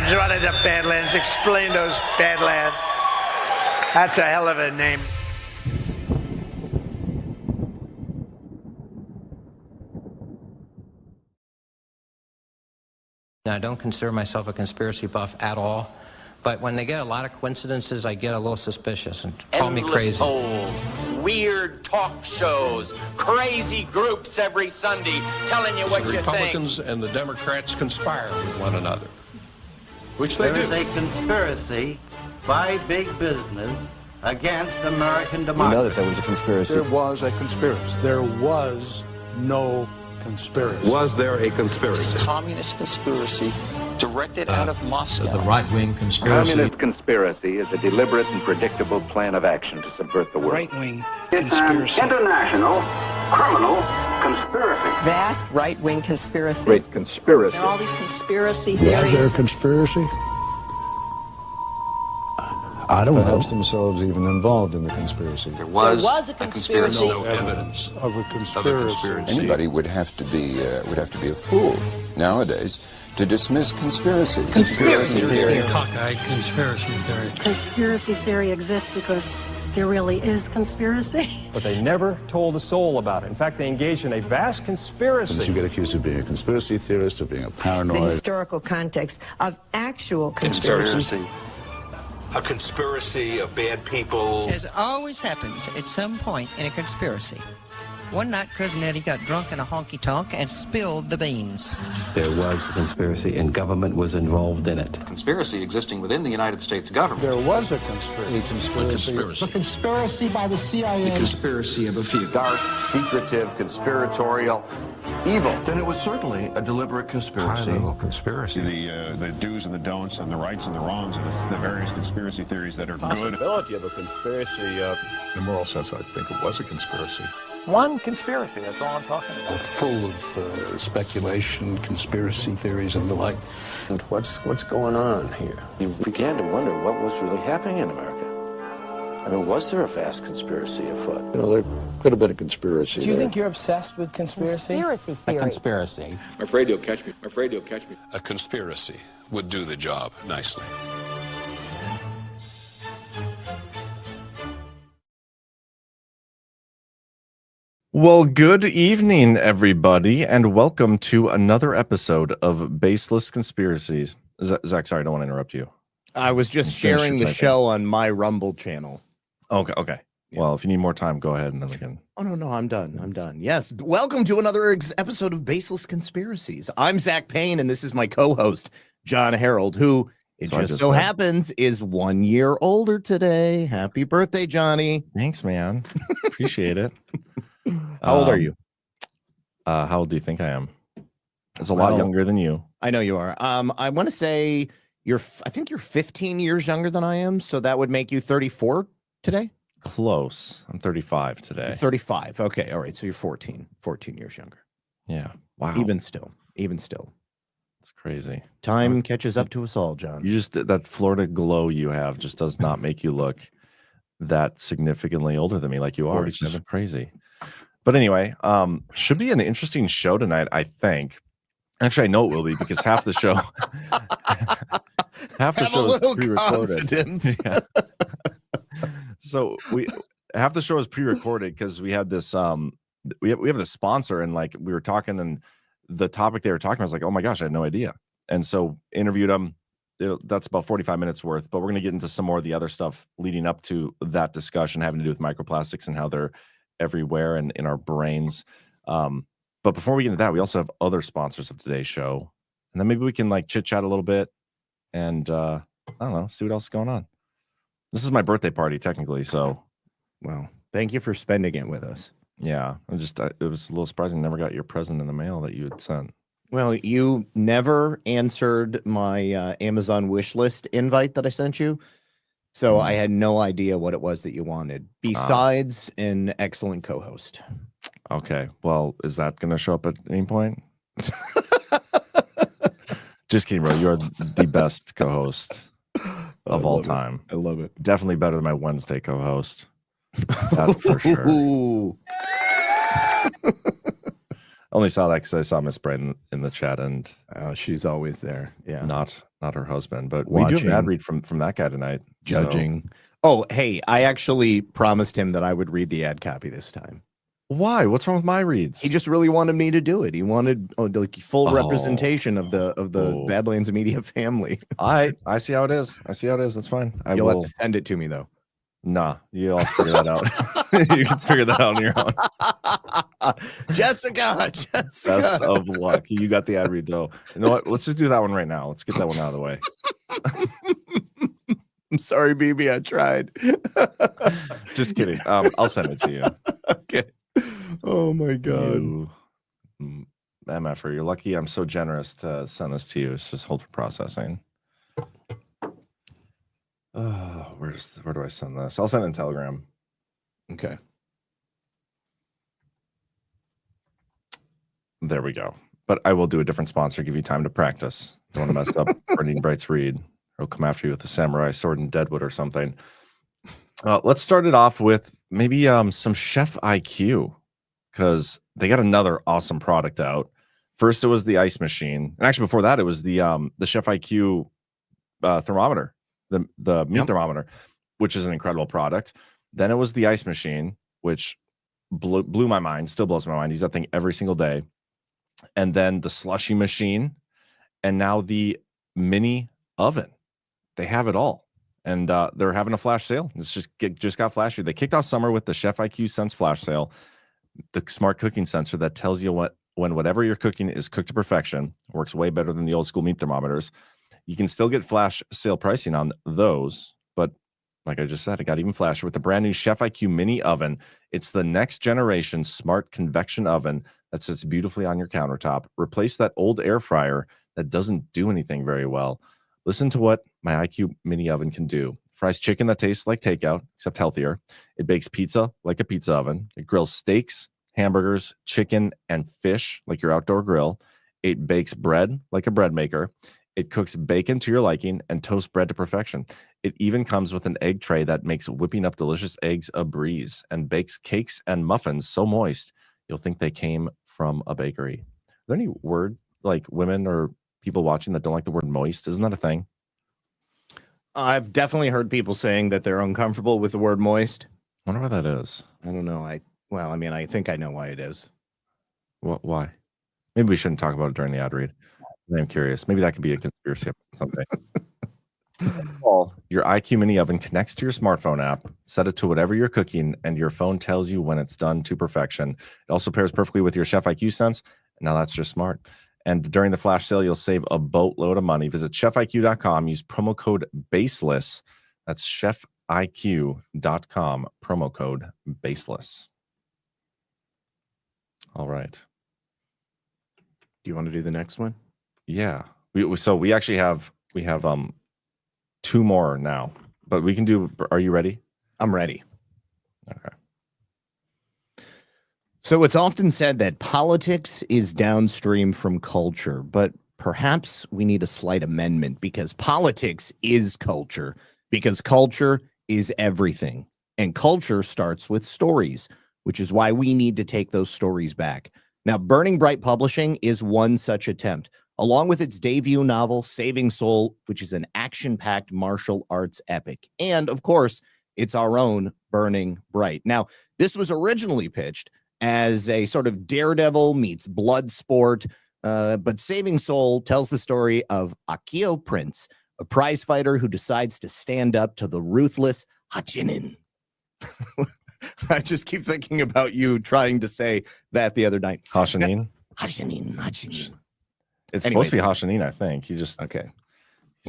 Badlands, run into Badlands, explain those Badlands. That's a hell of a name. I don't consider myself a conspiracy buff at all, but when they get a lot of coincidences, I get a little suspicious and call me crazy. Polls, weird talk shows, crazy groups every Sunday telling you what you think. The Republicans and the Democrats conspire with one another, which they do. There is a conspiracy by big business against American democracy. We know that there was a conspiracy. There was a conspiracy. There was no conspiracy. Was there a conspiracy? It's a communist conspiracy directed out of Moscow. The right-wing conspiracy. Communist conspiracy is a deliberate and predictable plan of action to subvert the world. Right-wing conspiracy. It's an international criminal conspiracy. Vast right-wing conspiracy. Great conspiracy. There are all these conspiracy theories. Was there a conspiracy? I don't know. Perhaps themselves even involved in the conspiracy. There was a conspiracy. No evidence of a conspiracy. Anybody would have to be a fool nowadays to dismiss conspiracies. Conspiracy theory. Cockeyed conspiracy theory. Conspiracy theory exists because there really is conspiracy. But they never told a soul about it. In fact, they engaged in a vast conspiracy. Since you get accused of being a conspiracy theorist, of being a paranoid. The historical context of actual conspiracy. A conspiracy of bad people. As always happens at some point in a conspiracy. One night, Cousin Eddie got drunk in a honky-tonk and spilled the beans. There was a conspiracy and government was involved in it. Conspiracy existing within the United States government. There was a conspiracy. A conspiracy by the CIA. The conspiracy of a few. Dark, secretive, conspiratorial, evil. Then it was certainly a deliberate conspiracy. High-level conspiracy. The do's and the don'ts and the rights and the wrongs of the various conspiracy theories that are good. Possibility of a conspiracy. In a moral sense, I think it was a conspiracy. One conspiracy, that's all I'm talking about. Full of speculation, conspiracy theories, and the like. And what's going on here? You began to wonder what was really happening in America. I mean, was there a vast conspiracy afoot? You know, there could have been a conspiracy. Do you think you're obsessed with conspiracy? Conspiracy theory. A conspiracy. I'm afraid you'll catch me. I'm afraid you'll catch me. A conspiracy would do the job nicely. Well, good evening, everybody, and welcome to another episode of Baseless Conspiracies. Zach, sorry, I don't want to interrupt you. I was just sharing the show on my Rumble channel. Okay. Yeah. Well, if you need more time, go ahead and then we can. Oh, no, I'm done. Yes. Welcome to another episode of Baseless Conspiracies. I'm Zach Payne, and this is my co-host, John Harold, who it just so happens is 1 year older today. Happy birthday, Johnny. Thanks, man. Appreciate it. How old are you? How old do you think I am? It's a lot younger than you. I know you are. I want to say I think you're 15 years younger than I am, so that would make you 34 today? Close. I'm 35 today. 35. Okay. All right. So you're 14 years younger. Yeah. Wow. Even still. It's crazy. Time catches up to us all, John. You just, that Florida glow you have just does not make you look that significantly older than me like you are. It's just crazy. But anyway, should be an interesting show tonight, I think. Actually, I know it will be because half the show is pre-recorded. Yeah. So half the show is pre-recorded because we had this we have this sponsor, and like we were talking, and the topic they were talking about, I was like, oh my gosh, I had no idea. And so interviewed them. That's about 45 minutes worth, but we're going to get into some more of the other stuff leading up to that discussion having to do with microplastics and how they're everywhere and in our brains. But before we get into that, we also have other sponsors of today's show, and then maybe we can like chit chat a little bit and I don't know, see what else is going on. This is my birthday party technically, so well, thank you for spending it with us. Yeah, it was a little surprising. I never got your present in the mail that you had sent. Well, you never answered my Amazon wish list invite that I sent you. So I had no idea what it was that you wanted, besides an excellent co-host. Okay. Well, is that going to show up at any point? Just kidding, bro. You're the best co-host of all time. I love it. Definitely better than my Wednesday co-host. That's for sure. Only saw that because I saw Miss Brayden in the chat, and she's always there. Yeah, not her husband, but we do have an ad read from that guy tonight. Judging. So. Oh, hey, I actually promised him that I would read the ad copy this time. Why? What's wrong with my reads? He just really wanted me to do it. He wanted like full representation of the Badlands Media family. I see how it is. That's fine. You'll have to send it to me though. Nah, you'll figure that out. You can figure that out on your own. Jessica. Best of luck. You got the ad read though. You know what? Let's just do that one right now. Let's get that one out of the way. I'm sorry, BB. I tried. Just kidding. I'll send it to you. Okay. Oh my God. MFer, you're lucky. I'm so generous to send this to you. It's just hold for processing. Where do I send this? I'll send it in Telegram. Okay. There we go. But I will do a different sponsor. Give you time to practice. Don't want to mess up Burning Bright's read. He'll come after you with a samurai sword and deadwood or something. Let's start it off with maybe some Chef IQ, because they got another awesome product out. First, it was the ice machine, and actually before that, it was the Chef IQ thermometer, the meat thermometer, which is an incredible product. Then it was the ice machine, which blew my mind, still blows my mind. Use that thing every single day. And then the slushy machine, and now the mini oven. They have it all. And they're having a flash sale. It's just got flashy. They kicked off summer with the Chef IQ Sense flash sale, the smart cooking sensor that tells you when whatever you're cooking is cooked to perfection. Works way better than the old school meat thermometers. You can still get flash sale pricing on those, but like I just said, it got even flashier with the brand new Chef IQ mini oven. It's the next generation smart convection oven that sits beautifully on your countertop. Replace that old air fryer that doesn't do anything very well. Listen to what my IQ mini oven can do. Fries chicken that tastes like takeout, except healthier. It bakes pizza like a pizza oven. It grills steaks, hamburgers, chicken, and fish like your outdoor grill. It bakes bread like a bread maker. It cooks bacon to your liking and toasts bread to perfection. It even comes with an egg tray that makes whipping up delicious eggs a breeze and bakes cakes and muffins so moist, you'll think they came from a bakery. Are there any words like women or people watching that don't like the word moist? Isn't that a thing? I've definitely heard people saying that they're uncomfortable with the word moist. I wonder why that is. I don't know. I think I know why it is. Why? Maybe we shouldn't talk about it during the ad read. I'm curious. Maybe that could be a conspiracy someday. Your IQ mini oven connects to your smartphone app. Set it to whatever you're cooking, and your phone tells you when it's done to perfection. It also pairs perfectly with your Chef IQ Sense. Now that's just smart. And during the flash sale, you'll save a boatload of money. Visit chefiq.com. Use promo code Baseless. That's chefiq.com. Promo code Baseless. All right. Do you want to do the next one? Yeah. We actually have two more now, but we can do. Are you ready? I'm ready. Okay. So it's often said that politics is downstream from culture, but perhaps we need a slight amendment, because politics is culture, because culture is everything. And culture starts with stories, which is why we need to take those stories back. Now, Burning Bright Publishing is one such attempt, along with its debut novel, Saving Soul, which is an action-packed martial arts epic. And, of course, it's our own Burning Bright. Now, this was originally pitched as a sort of Daredevil meets Bloodsport, but Saving Soul tells the story of Akio Prince, a prize fighter who decides to stand up to the ruthless Hachinin. I just keep thinking about you trying to say that the other night. Hachinin? Hachinin. It's supposed to be Hachinin, I think. He's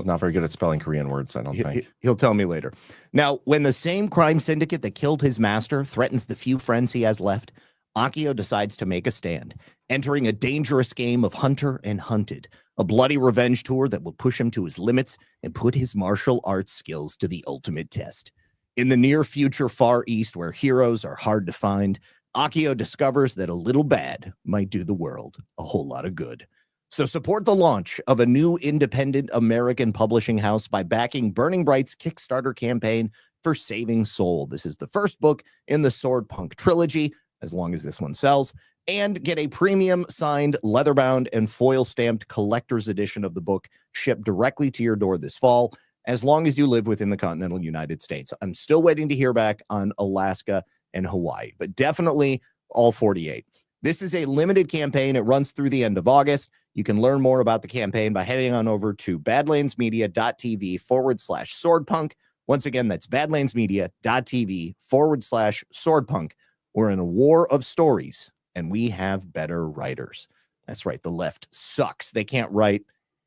not very good at spelling Korean words, I don't think. He'll tell me later. Now, when the same crime syndicate that killed his master threatens the few friends he has left, Akio decides to make a stand, entering a dangerous game of hunter and hunted, a bloody revenge tour that will push him to his limits and put his martial arts skills to the ultimate test. In the near future Far East, where heroes are hard to find, Akio discovers that a little bad might do the world a whole lot of good. So support the launch of a new independent American publishing house by backing Burning Bright's Kickstarter campaign for Saving Soul. This is the first book in the Sword Punk trilogy, as long as this one sells. and get a premium signed, leather-bound, and foil-stamped collector's edition of the book shipped directly to your door this fall, as long as you live within the continental United States. I'm still waiting to hear back on Alaska and Hawaii, but definitely all 48. This is a limited campaign. It runs through the end of August. You can learn more about the campaign by heading on over to badlandsmedia.tv/swordpunk. Once again, that's badlandsmedia.tv/swordpunk. We're in a war of stories, and we have better writers. That's right. The left sucks. They can't write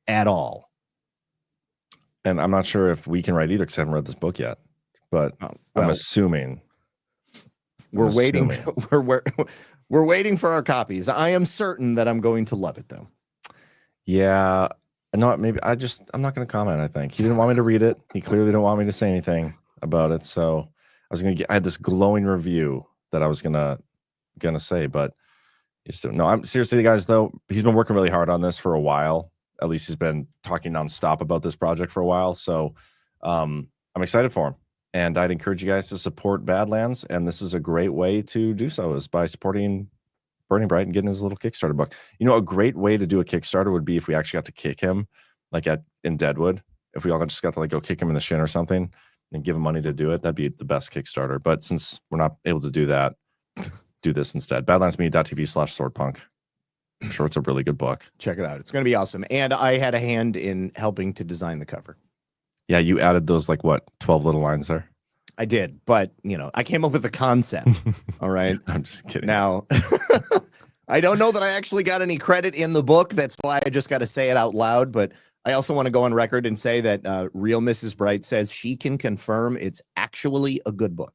at all. And I'm not sure if we can write either because I haven't read this book yet. But I'm assuming. We're waiting. We're waiting for our copies. I am certain that I'm going to love it, though. Yeah. No, maybe I'm not going to comment. I think he didn't want me to read it. He clearly didn't want me to say anything about it. So I had this glowing review that I was gonna say, but no, I'm seriously, guys, though, he's been working really hard on this for a while. At least he's been talking nonstop about this project for a while. So I'm excited for him. And I'd encourage you guys to support Badlands. And this is a great way to do so, is by supporting Burning Bright and getting his little Kickstarter book. You know, a great way to do a Kickstarter would be if we actually got to kick him, like in Deadwood. If we all just got to go kick him in the shin or something and give him money to do it, that'd be the best Kickstarter. But since we're not able to do that, do this instead. Badlandsmedia.tv/swordpunk. I'm sure it's a really good book. Check it out. It's going to be awesome. And I had a hand in helping to design the cover. Yeah, you added those 12 little lines there. I did, but I came up with the concept. All right. I'm just kidding. Now, I don't know that I actually got any credit in the book. That's why I just got to say it out loud. But I also want to go on record and say that real Mrs. Bright says she can confirm it's actually a good book.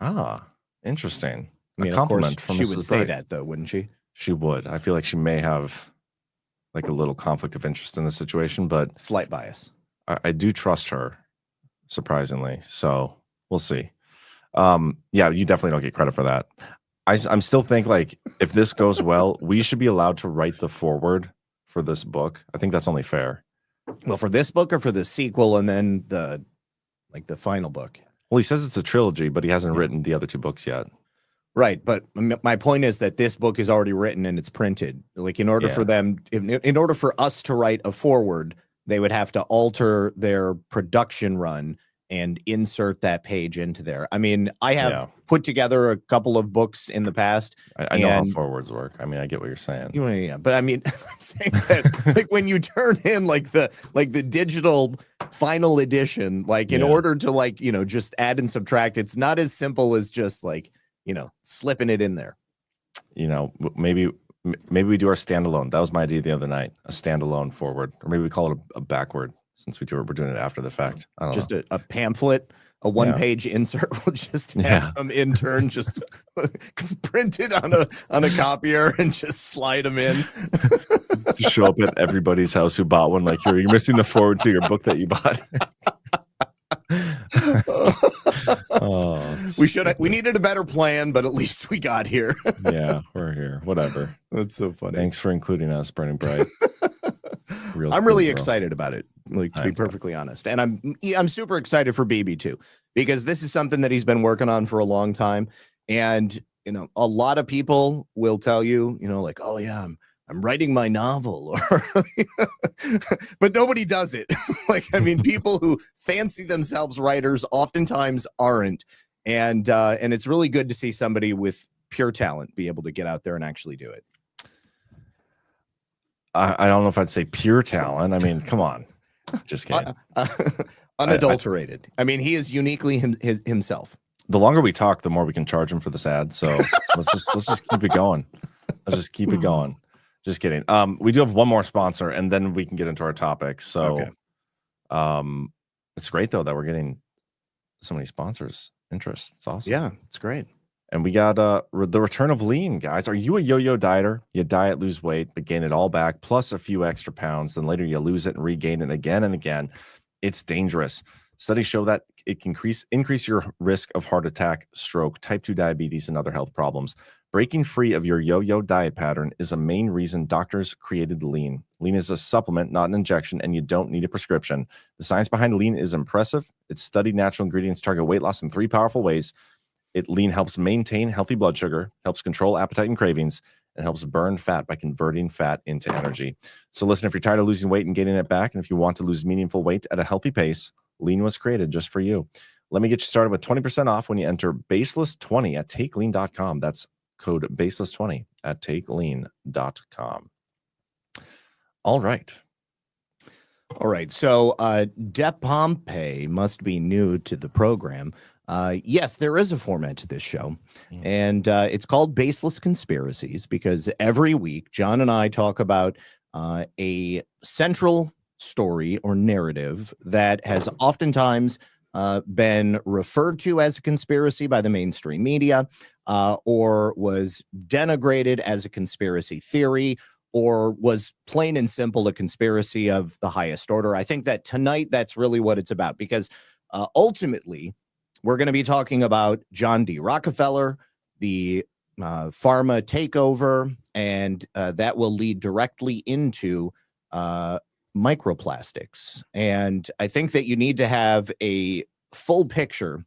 Ah, interesting. I mean, a compliment of course, she would say that, though, wouldn't she? She would. I feel like she may have a little conflict of interest in the situation, but slight bias. I do trust her, surprisingly. So we'll see. Yeah, you definitely don't get credit for that. I'm still think if this goes well, we should be allowed to write the foreword for this book. I think that's only fair. Well, for this book or for the sequel and then the final book? Well, he says it's a trilogy, but he hasn't written the other two books yet. Right, but my point is that this book is already written and it's printed. In order for them, in order for us to write a foreword, they would have to alter their production run and insert that page into there. I mean, I have put together a couple of books in the past. I know how forewords work. I mean, I get what you're saying. Yeah, but I mean, I'm saying that when you turn in the digital final edition, in order to just add and subtract, it's not as simple as just slipping it in there. Maybe we do our standalone. That was my idea the other night, a standalone forward, or maybe we call it a backward, since we're doing it after the fact. I don't know. A pamphlet, a one-page insert. We'll just have some intern just print it on a copier and just slide them in. Show up at everybody's house who bought one. You're missing the forward to your book that you bought. We needed a better plan, but at least we got here. Yeah, we're here. Whatever. That's so funny. Thanks for including us, Burning Bright. I'm really excited about it, to be perfectly honest. And I'm super excited for BB too, because this is something that he's been working on for a long time. And a lot of people will tell you, oh yeah, I'm writing my novel, but nobody does it. People who fancy themselves writers oftentimes aren't. And it's really good to see somebody with pure talent be able to get out there and actually do it. I don't know if I'd say pure talent. I mean, come on. Just kidding. Unadulterated. He is uniquely himself. The longer we talk, the more we can charge him for this ad. So let's just keep it going. Let's just keep it going. Just kidding. We do have one more sponsor, and then we can get into our topic. So, it's great though that we're getting so many sponsors interest. It's awesome. Yeah, it's great. And we got the return of lean, guys. Are you a yo-yo dieter? You diet, lose weight, but gain it all back, plus a few extra pounds. Then later you lose it and regain it again and again. It's dangerous. Studies show that it can increase your risk of heart attack, stroke, type 2 diabetes, and other health problems. Breaking free of your yo-yo diet pattern is a main reason doctors created lean. Lean is a supplement, not an injection, and you don't need a prescription. The science behind lean is impressive. Its studied natural ingredients target weight loss in 3 powerful ways. Lean helps maintain healthy blood sugar, helps control appetite and cravings, and helps burn fat by converting fat into energy. So listen, if you're tired of losing weight and getting it back, and if you want to lose meaningful weight at a healthy pace, Lean was created just for you. Let me get you started with 20% off when you enter Baseless20 at takelean.com. That's code Baseless20 at takelean.com. All right. So Dep Pompey must be new to the program. Yes, there is a format to this show, and it's called Baseless Conspiracies because every week John and I talk about a central story or narrative that has oftentimes been referred to as a conspiracy by the mainstream media, or was denigrated as a conspiracy theory, or was plain and simple a conspiracy of the highest order. I think that tonight that's really what it's about, because ultimately we're going to be talking about John D. Rockefeller, the pharma takeover, and that will lead directly into microplastics. And I think that you need to have a full picture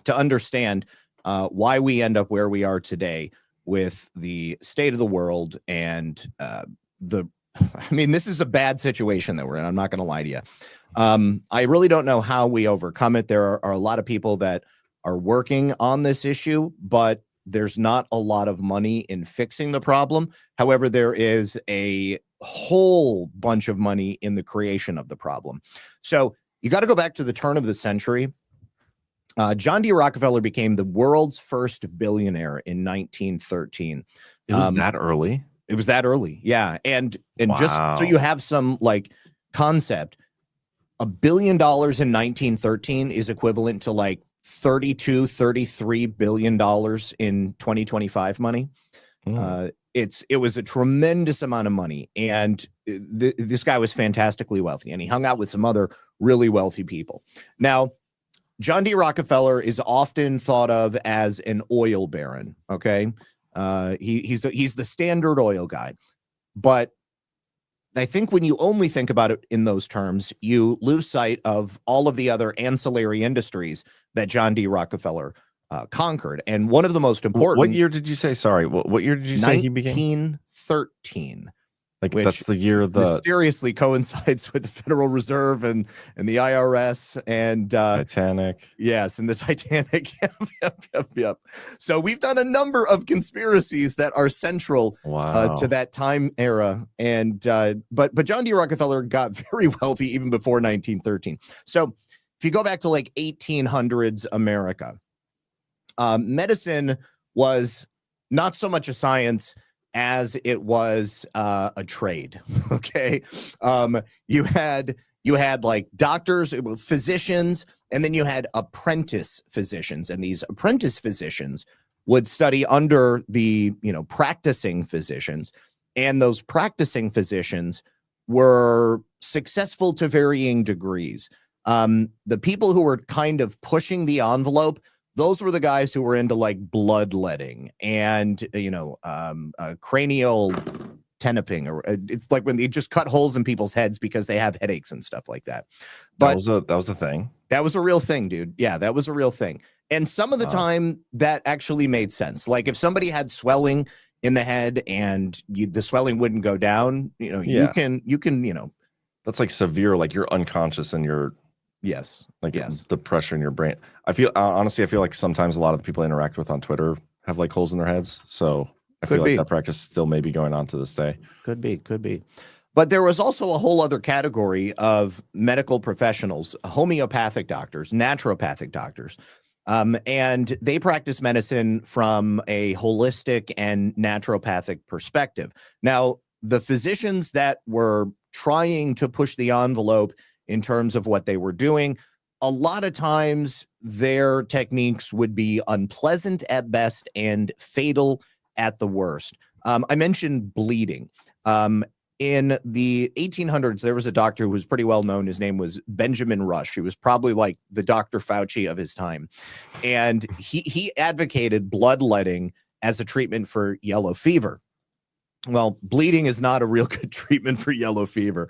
to understand why we end up where we are today with the state of the world and this is a bad situation that we're in. I'm not going to lie to you. I really don't know how we overcome it. There are a lot of people that are working on this issue, but there's not a lot of money in fixing the problem. However, there is a whole bunch of money in the creation of the problem. So you got to go back to the turn of the century. John D. Rockefeller became the world's first billionaire in 1913. It was that early? It was that early, yeah. And wow. Just so you have some like concept, $1 billion in 1913 is equivalent to like $33 billion in 2025 money. It was a tremendous amount of money, and this guy was fantastically wealthy, and he hung out with some other really wealthy people. Now, John D. Rockefeller is often thought of as an oil baron. Okay, he's the standard oil guy, but I think when you only think about it in those terms, you lose sight of all of the other ancillary industries that John D. Rockefeller conquered. And one of the most important. What year did you say? Sorry, what year did you say he began? 1913. Like that's the year the mysteriously coincides with the Federal Reserve and the IRS and Titanic. Yes, and the Titanic. Yep. So we've done a number of conspiracies that are central to that time era. And but John D. Rockefeller got very wealthy even before 1913. So if you go back to like 1800s America, medicine was not so much a science as it was a trade. Okay. You had like doctors, physicians, and then you had apprentice physicians, and these apprentice physicians would study under the, practicing physicians, and those practicing physicians were successful to varying degrees. The people who were kind of pushing the envelope, those were the guys who were into like bloodletting and, cranial tenoping, or it's like when they just cut holes in people's heads because they have headaches and stuff like that. But that was a thing. That was a real thing, dude. Yeah, that was a real thing. And some of the time that actually made sense. Like if somebody had swelling in the head and the swelling wouldn't go down, you can, that's like severe, like you're unconscious and you're, yes. The pressure in your brain. I feel like sometimes a lot of the people I interact with on Twitter have like holes in their heads. So I feel like that practice still may be going on to this day. Could be. But there was also a whole other category of medical professionals, homeopathic doctors, naturopathic doctors. And they practice medicine from a holistic and naturopathic perspective. Now, the physicians that were trying to push the envelope in terms of what they were doing, a lot of times their techniques would be unpleasant at best and fatal at the worst. I mentioned bleeding. In the 1800s, there was a doctor who was pretty well known. His name was Benjamin Rush. He was probably like the Dr. Fauci of his time. And he advocated bloodletting as a treatment for yellow fever. Well, bleeding is not a real good treatment for yellow fever.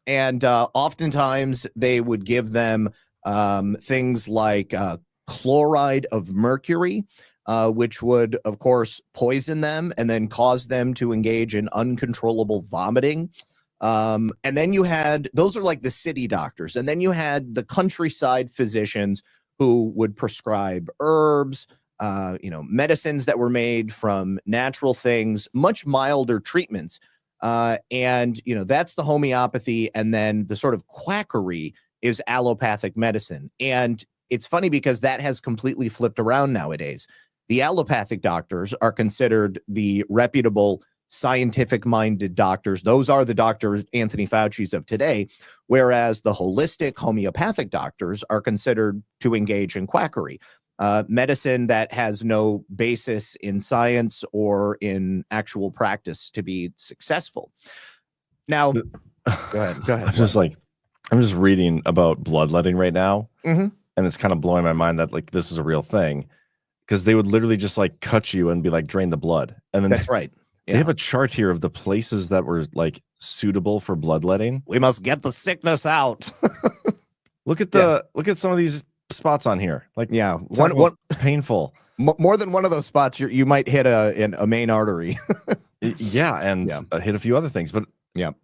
And oftentimes they would give them things like chloride of mercury which would, of course, poison them and then cause them to engage in uncontrollable vomiting. And then you had, those are like the city doctors. And then you had the countryside physicians who would prescribe herbs, medicines that were made from natural things, much milder treatments. And that's the homeopathy. And then the sort of quackery is allopathic medicine. And it's funny because that has completely flipped around nowadays. The allopathic doctors are considered the reputable, scientific-minded doctors. Those are the Dr. Anthony Fauci's of today, whereas the holistic homeopathic doctors are considered to engage in quackery, medicine that has no basis in science or in actual practice to be successful. Now, go ahead. I'm just reading about bloodletting right now, mm-hmm. and it's kind of blowing my mind that like this is a real thing, because they would literally just like cut you and be like, drain the blood, and then that's right. They have a chart here of the places that were like suitable for bloodletting. We must get the sickness out. Look at some of these spots on here. Like, one painful. More than one of those spots, you might hit a main artery. Hit a few other things. But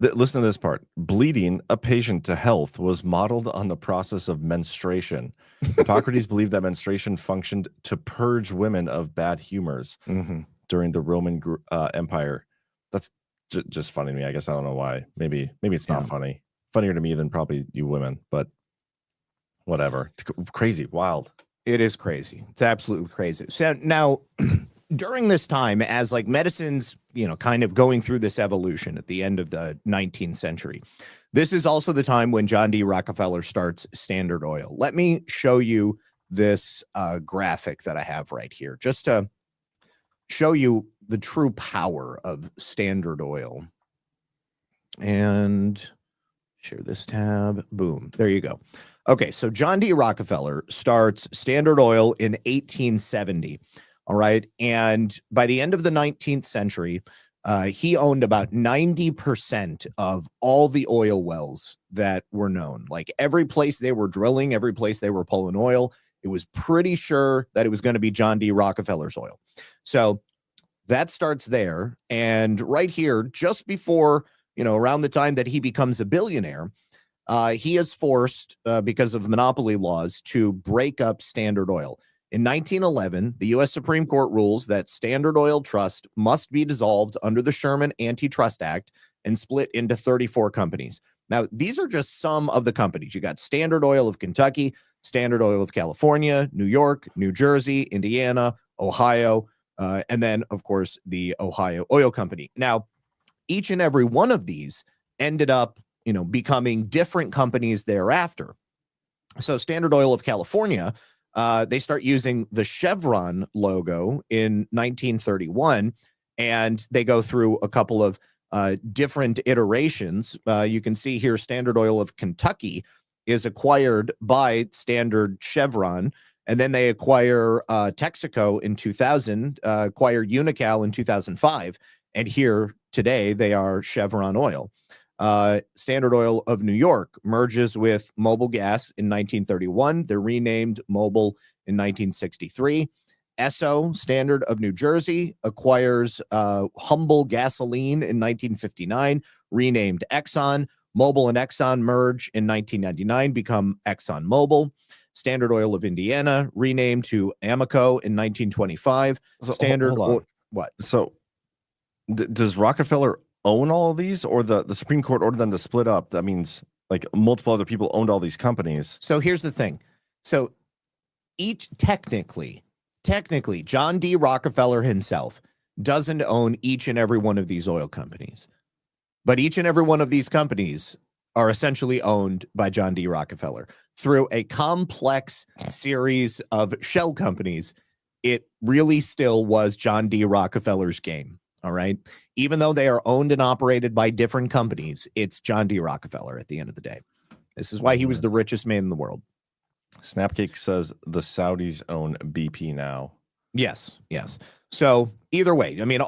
listen to this part. Bleeding a patient to health was modeled on the process of menstruation. Hippocrates believed that menstruation functioned to purge women of bad humors. Mm-hmm. During the Roman Empire. That's just funny to me. I guess I don't know why. Maybe it's not funny. Funnier to me than probably you women, but whatever. Crazy, wild. It is crazy. It's absolutely crazy. So now, during this time, as like medicine's, kind of going through this evolution at the end of the 19th century, this is also the time when John D. Rockefeller starts Standard Oil. Let me show you this graphic that I have right here, just to show you the true power of Standard Oil. And share this tab. Boom. There you go. Okay, so John D. Rockefeller starts Standard Oil in 1870. All right. And by the end of the 19th century, he owned about 90% of all the oil wells that were known. Like every place they were drilling, every place they were pulling oil, it was pretty sure that it was going to be John D. Rockefeller's oil. So that starts there. And right here, just before, around the time that he becomes a billionaire, he is forced, because of monopoly laws, to break up Standard Oil. In 1911, the U.S. Supreme Court rules that Standard Oil Trust must be dissolved under the Sherman Antitrust Act and split into 34 companies. Now, these are just some of the companies. You got Standard Oil of Kentucky, Standard Oil of California, New York, New Jersey, Indiana, Ohio, and then, of course, the Ohio Oil Company. Now, each and every one of these ended up, becoming different companies thereafter. So Standard Oil of California, they start using the Chevron logo in 1931, and they go through a couple of different iterations. You can see here Standard Oil of Kentucky is acquired by Standard Chevron, and then they acquire Texaco in 2000, acquire Unocal in 2005, and here today they are Chevron Oil. Standard Oil of New York merges with Mobil Gas in 1931. They're renamed Mobil in 1963. Esso, Standard of New Jersey, acquires Humble Gasoline in 1959, renamed Exxon. Mobil and Exxon merge in 1999, become Exxon Mobil. Standard Oil of Indiana, renamed to Amoco in 1925. So, Standard hold on. Oil, what? So does Rockefeller own all of these, or the Supreme Court ordered them to split up? That means like multiple other people owned all these companies. So here's the thing. So technically, John D. Rockefeller himself doesn't own each and every one of these oil companies. But each and every one of these companies are essentially owned by John D. Rockefeller through a complex series of shell companies. It really still was John D. Rockefeller's game. All right. Even though they are owned and operated by different companies, it's John D. Rockefeller at the end of the day. This is why he was the richest man in the world. Snapcake says the Saudis own BP now. Yes. So either way, I mean,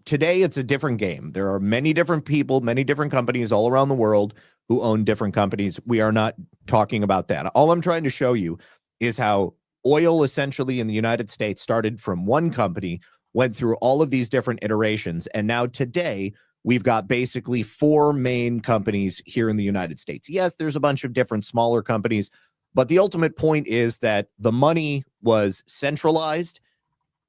today it's a different game. There are many different people, many different companies all around the world who own different companies. We are not talking about that. All I'm trying to show you is how oil essentially in the United States started from one company, went through all of these different iterations, and now today we've got basically 4 main companies here in the United States. Yes, there's a bunch of different smaller companies, but the ultimate point is that the money was centralized,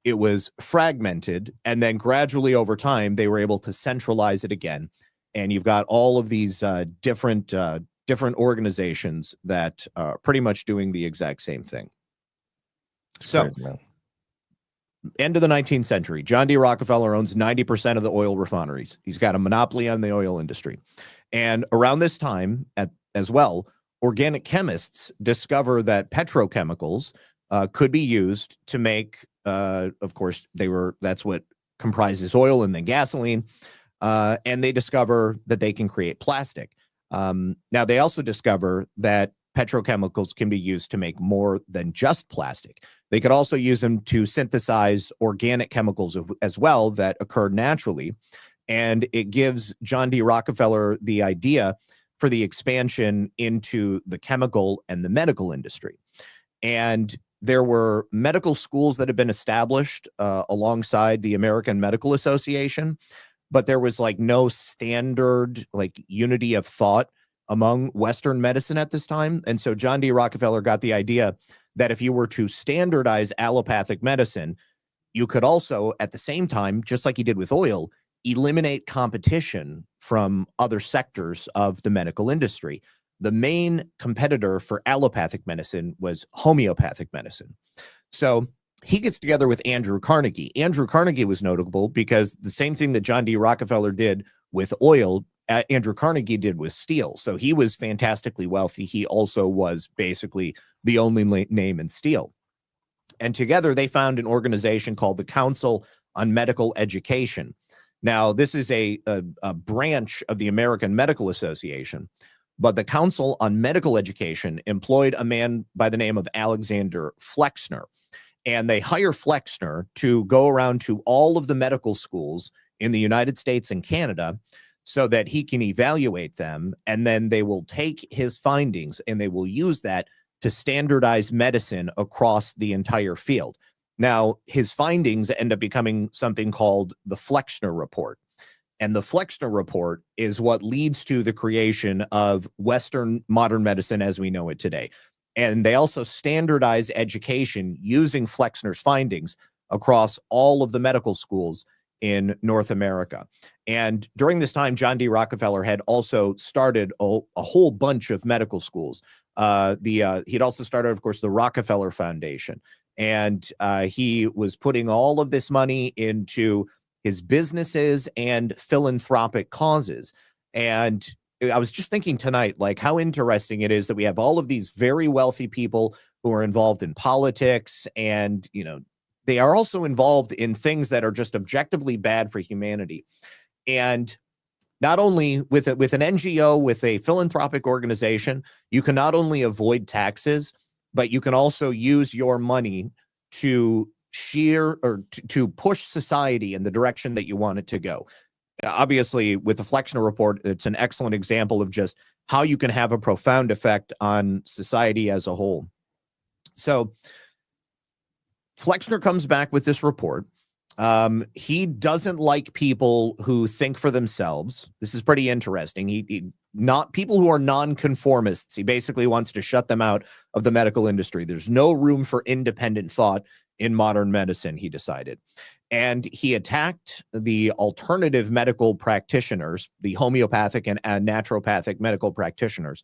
it was fragmented, and then gradually over time, they were able to centralize it again. And you've got all of these different organizations that are pretty much doing the exact same thing. So, end of the 19th century, John D. Rockefeller owns 90% of the oil refineries. He's got a monopoly on the oil industry. And around this time, as well, organic chemists discover that petrochemicals could be used to make, of course, that's what comprises oil and then gasoline. And they discover that they can create plastic. Now, they also discover that petrochemicals can be used to make more than just plastic. They could also use them to synthesize organic chemicals as well that occur naturally. And it gives John D. Rockefeller the idea for the expansion into the chemical and the medical industry. And there were medical schools that had been established alongside the American Medical Association, but there was like no standard like unity of thought among Western medicine at this time. And so John D. Rockefeller got the idea that if you were to standardize allopathic medicine, you could also, at the same time, just like he did with oil, eliminate competition from other sectors of the medical industry. The main competitor for allopathic medicine was homeopathic medicine. So he gets together with Andrew Carnegie. Andrew Carnegie was notable because the same thing that John D. Rockefeller did with oil, Andrew Carnegie did with steel. So he was fantastically wealthy. He also was basically the only name in steel. And together they found an organization called the Council on Medical Education. Now, this is a branch of the American Medical Association, but the Council on Medical Education employed a man by the name of Alexander Flexner. And they hire Flexner to go around to all of the medical schools in the United States and Canada so that he can evaluate them. And then they will take his findings and they will use that to standardize medicine across the entire field. Now, his findings end up becoming something called the Flexner Report. And the Flexner Report is what leads to the creation of Western modern medicine as we know it today. And they also standardize education using Flexner's findings across all of the medical schools in North America. And during this time, John D. Rockefeller had also started a whole bunch of medical schools. He'd also started, of course, the Rockefeller Foundation. And he was putting all of this money into his businesses and philanthropic causes. And I was just thinking tonight, like how interesting it is that we have all of these very wealthy people who are involved in politics, and, you know, they are also involved in things that are just objectively bad for humanity. And not only with an NGO, with a philanthropic organization, you can not only avoid taxes, but you can also use your money to to push society in the direction that you want it to go. Obviously, with the Flexner Report, it's an excellent example of just how you can have a profound effect on society as a whole. So Flexner comes back with this report. He doesn't like people who think for themselves. This is pretty interesting. He not people who are nonconformists. He basically wants to shut them out of the medical industry. There's no room for independent thought in modern medicine, he decided. And he attacked the alternative medical practitioners, the homeopathic and naturopathic medical practitioners.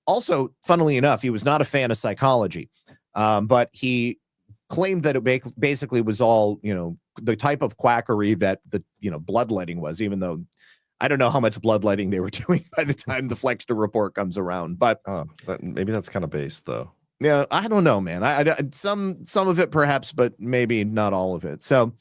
Also, funnily enough, he was not a fan of psychology, but he claimed that it basically was all, you know, the type of quackery that the, you know, bloodletting was, even though I don't know how much bloodletting they were doing by the time the Flexner Report comes around. But maybe that's kind of based, though. Yeah, I don't know, man. I some of it perhaps, but maybe not all of it. So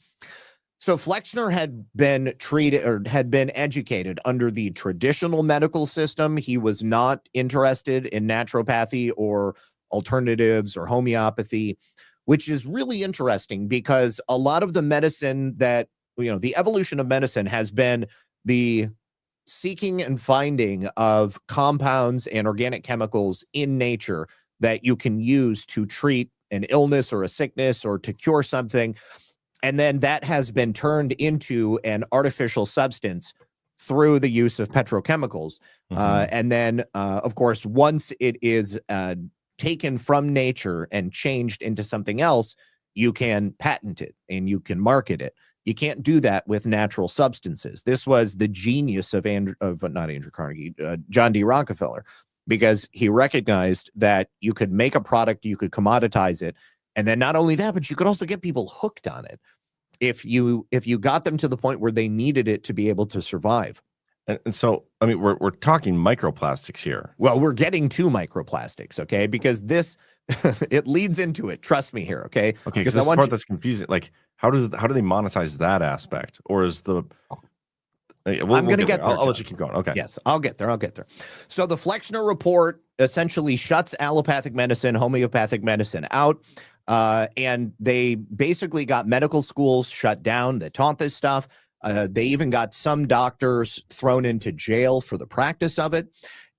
Flexner had been treated or had been educated under the traditional medical system. He was not interested in naturopathy or alternatives or homeopathy, which is really interesting because a lot of the medicine that, you know, the evolution of medicine has been the seeking and finding of compounds and organic chemicals in nature that you can use to treat an illness or a sickness or to cure something. And then that has been turned into an artificial substance through the use of petrochemicals. And then, of course, once it is taken from nature and changed into something else, you can patent it and you can market it. You can't do that with natural substances. This was the genius of not Andrew Carnegie, John D. Rockefeller, because he recognized that you could make a product, you could commoditize it, and then not only that, but you could also get people hooked on it if you got them to the point where they needed it to be able to survive. And so, I mean, we're talking microplastics here. Well, we're getting to microplastics, okay? Because this it leads into it. Trust me here, okay? Okay, because this part that's confusing. Like, how do they monetize that aspect, or is the? I'm going to get there. I'll let you keep going. Okay. Yes, I'll get there. So the Flexner report essentially shuts allopathic medicine, homeopathic medicine out. And they basically got medical schools shut down that taught this stuff. They even got some doctors thrown into jail for the practice of it.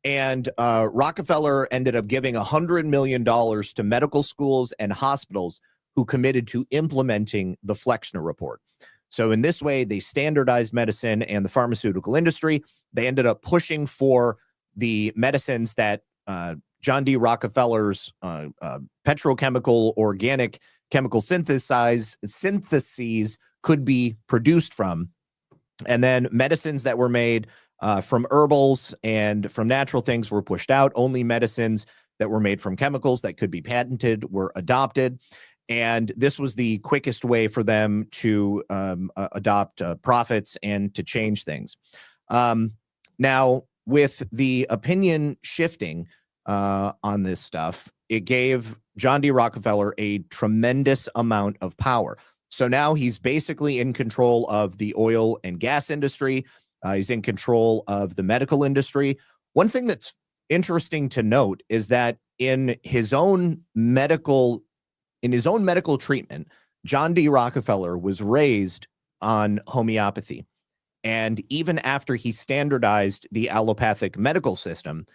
And Rockefeller ended up giving $100 million to medical schools and hospitals who committed to implementing the Flexner report. So in this way, they standardized medicine and the pharmaceutical industry. They ended up pushing for the medicines that John D. Rockefeller's petrochemical organic chemical syntheses could be produced from. And then medicines that were made from herbals and from natural things were pushed out. Only medicines that were made from chemicals that could be patented were adopted. And this was the quickest way for them to adopt profits and to change things. Now, with the opinion shifting on this stuff, it gave John D. Rockefeller a tremendous amount of power. So now he's basically in control of the oil and gas industry. He's in control of the medical industry. One thing that's interesting to note is that in his own medical treatment, John D. Rockefeller was raised on homeopathy. And even after he standardized the allopathic medical system,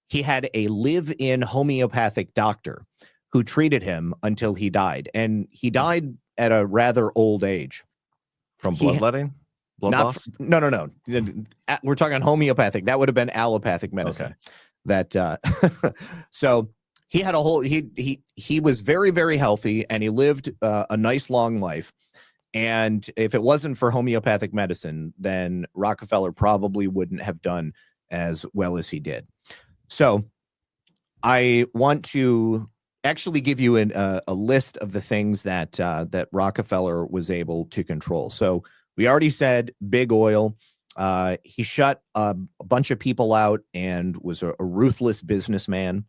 he had a live-in homeopathic doctor who treated him until he died. And he died at a rather old age. From bloodletting? Blood loss? No. We're talking homeopathic. That would have been allopathic medicine. Okay. So he had a whole, he was very, very healthy, and he lived a nice long life. And if it wasn't for homeopathic medicine, then Rockefeller probably wouldn't have done as well as he did. So I want to actually give you a list of the things that that Rockefeller was able to control. So we already said big oil. He shut a bunch of people out and was a ruthless businessman.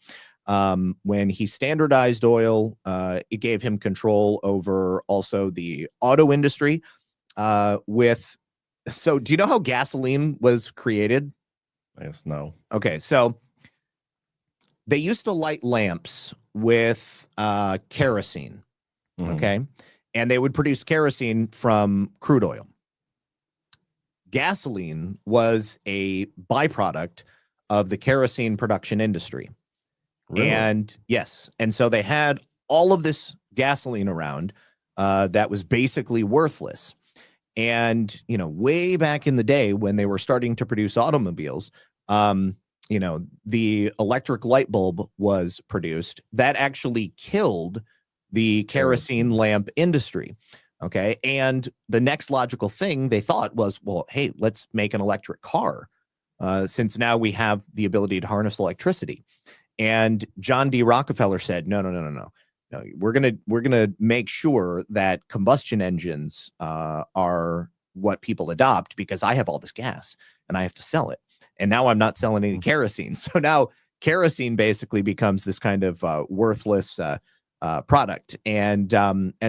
When he standardized oil, it gave him control over also the auto industry. So do you know how gasoline was created? Yes, no. Okay, so they used to light lamps with kerosene. Okay, and they would produce kerosene from crude oil. Gasoline was a byproduct of the kerosene production industry. Really? And yes, and so they had all of this gasoline around that was basically worthless. And, you know, way back in the day when they were starting to produce automobiles, you know, the electric light bulb was produced. That actually killed the kerosene lamp industry. Okay. And the next logical thing they thought was, well, hey, let's make an electric car since now we have the ability to harness electricity. And John D. Rockefeller said, no. We're gonna make sure that combustion engines are what people adopt, because I have all this gas and I have to sell it. And now I'm not selling any kerosene. So now kerosene basically becomes this kind of worthless product. And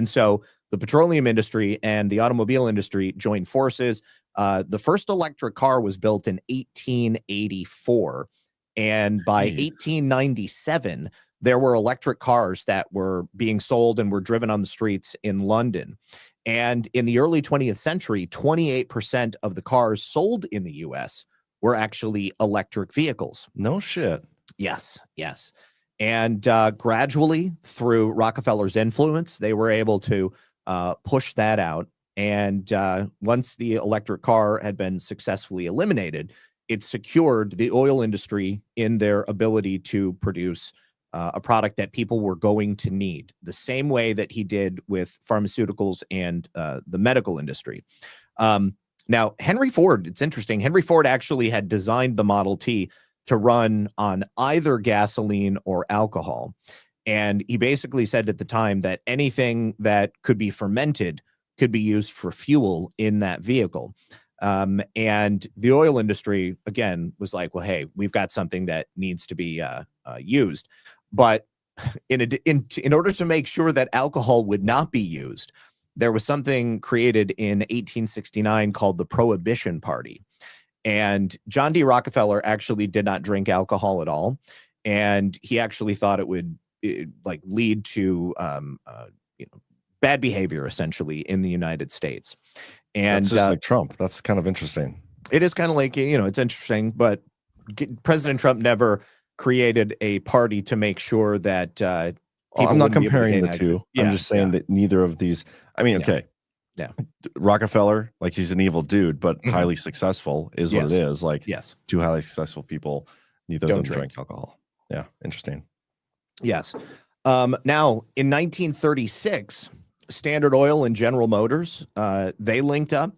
so the petroleum industry and the automobile industry joined forces. The first electric car was built in 1884. And by 1897, there were electric cars that were being sold and were driven on the streets in London. And in the early 20th century, 28% of the cars sold in the US were actually electric vehicles. No shit. Yes. And gradually, through Rockefeller's influence, they were able to push that out. And once the electric car had been successfully eliminated, it secured the oil industry in their ability to produce a product that people were going to need, the same way that he did with pharmaceuticals and the medical industry. Now, Henry Ford, it's interesting. Henry Ford actually had designed the Model T to run on either gasoline or alcohol. And he basically said at the time that anything that could be fermented could be used for fuel in that vehicle. And the oil industry, again, was like, well, hey, we've got something that needs to be used. But in order to make sure that alcohol would not be used, there was something created in 1869 called the Prohibition Party. And John D. Rockefeller actually did not drink alcohol at all. And he actually thought it would lead to bad behavior, essentially, in the United States. And that's just like Trump. That's kind of interesting. It is kind of like, it's interesting, but President Trump never created a party to make sure that I'm not comparing the two. Yeah, I'm just saying that neither of these, okay. Yeah. Rockefeller, like, he's an evil dude, but highly successful is what it is. Like, two highly successful people, neither of them drink alcohol. Yeah. Interesting. Yes. Now, in 1936, Standard Oil and General Motors, they linked up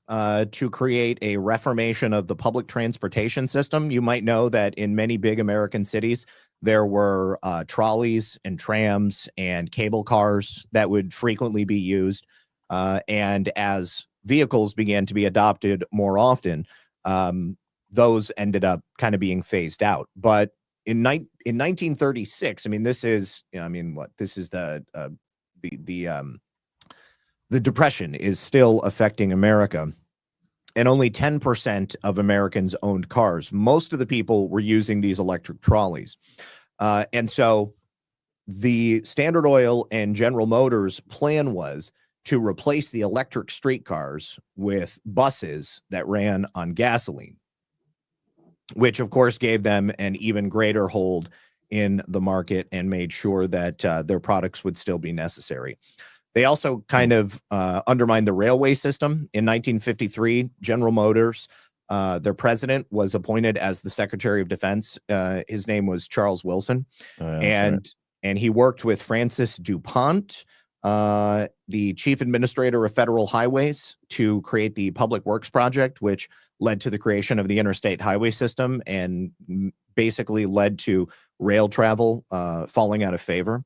to create a reformation of the public transportation system. You might know that in many big American cities, there were trolleys and trams and cable cars that would frequently be used. And as vehicles began to be adopted more often, those ended up kind of being phased out. But in 1936, this is, this is the Depression is still affecting America, and only 10% of Americans owned cars. Most of the people were using these electric trolleys. And so the Standard Oil and General Motors plan was to replace the electric streetcars with buses that ran on gasoline, which of course gave them an even greater hold in the market and made sure that their products would still be necessary. They also kind of undermined the railway system. In 1953, General Motors, their president, was appointed as the Secretary of Defense. His name was Charles Wilson. And he worked with Francis DuPont, the chief administrator of federal highways, to create the Public Works Project, which led to the creation of the interstate highway system and basically led to rail travel falling out of favor.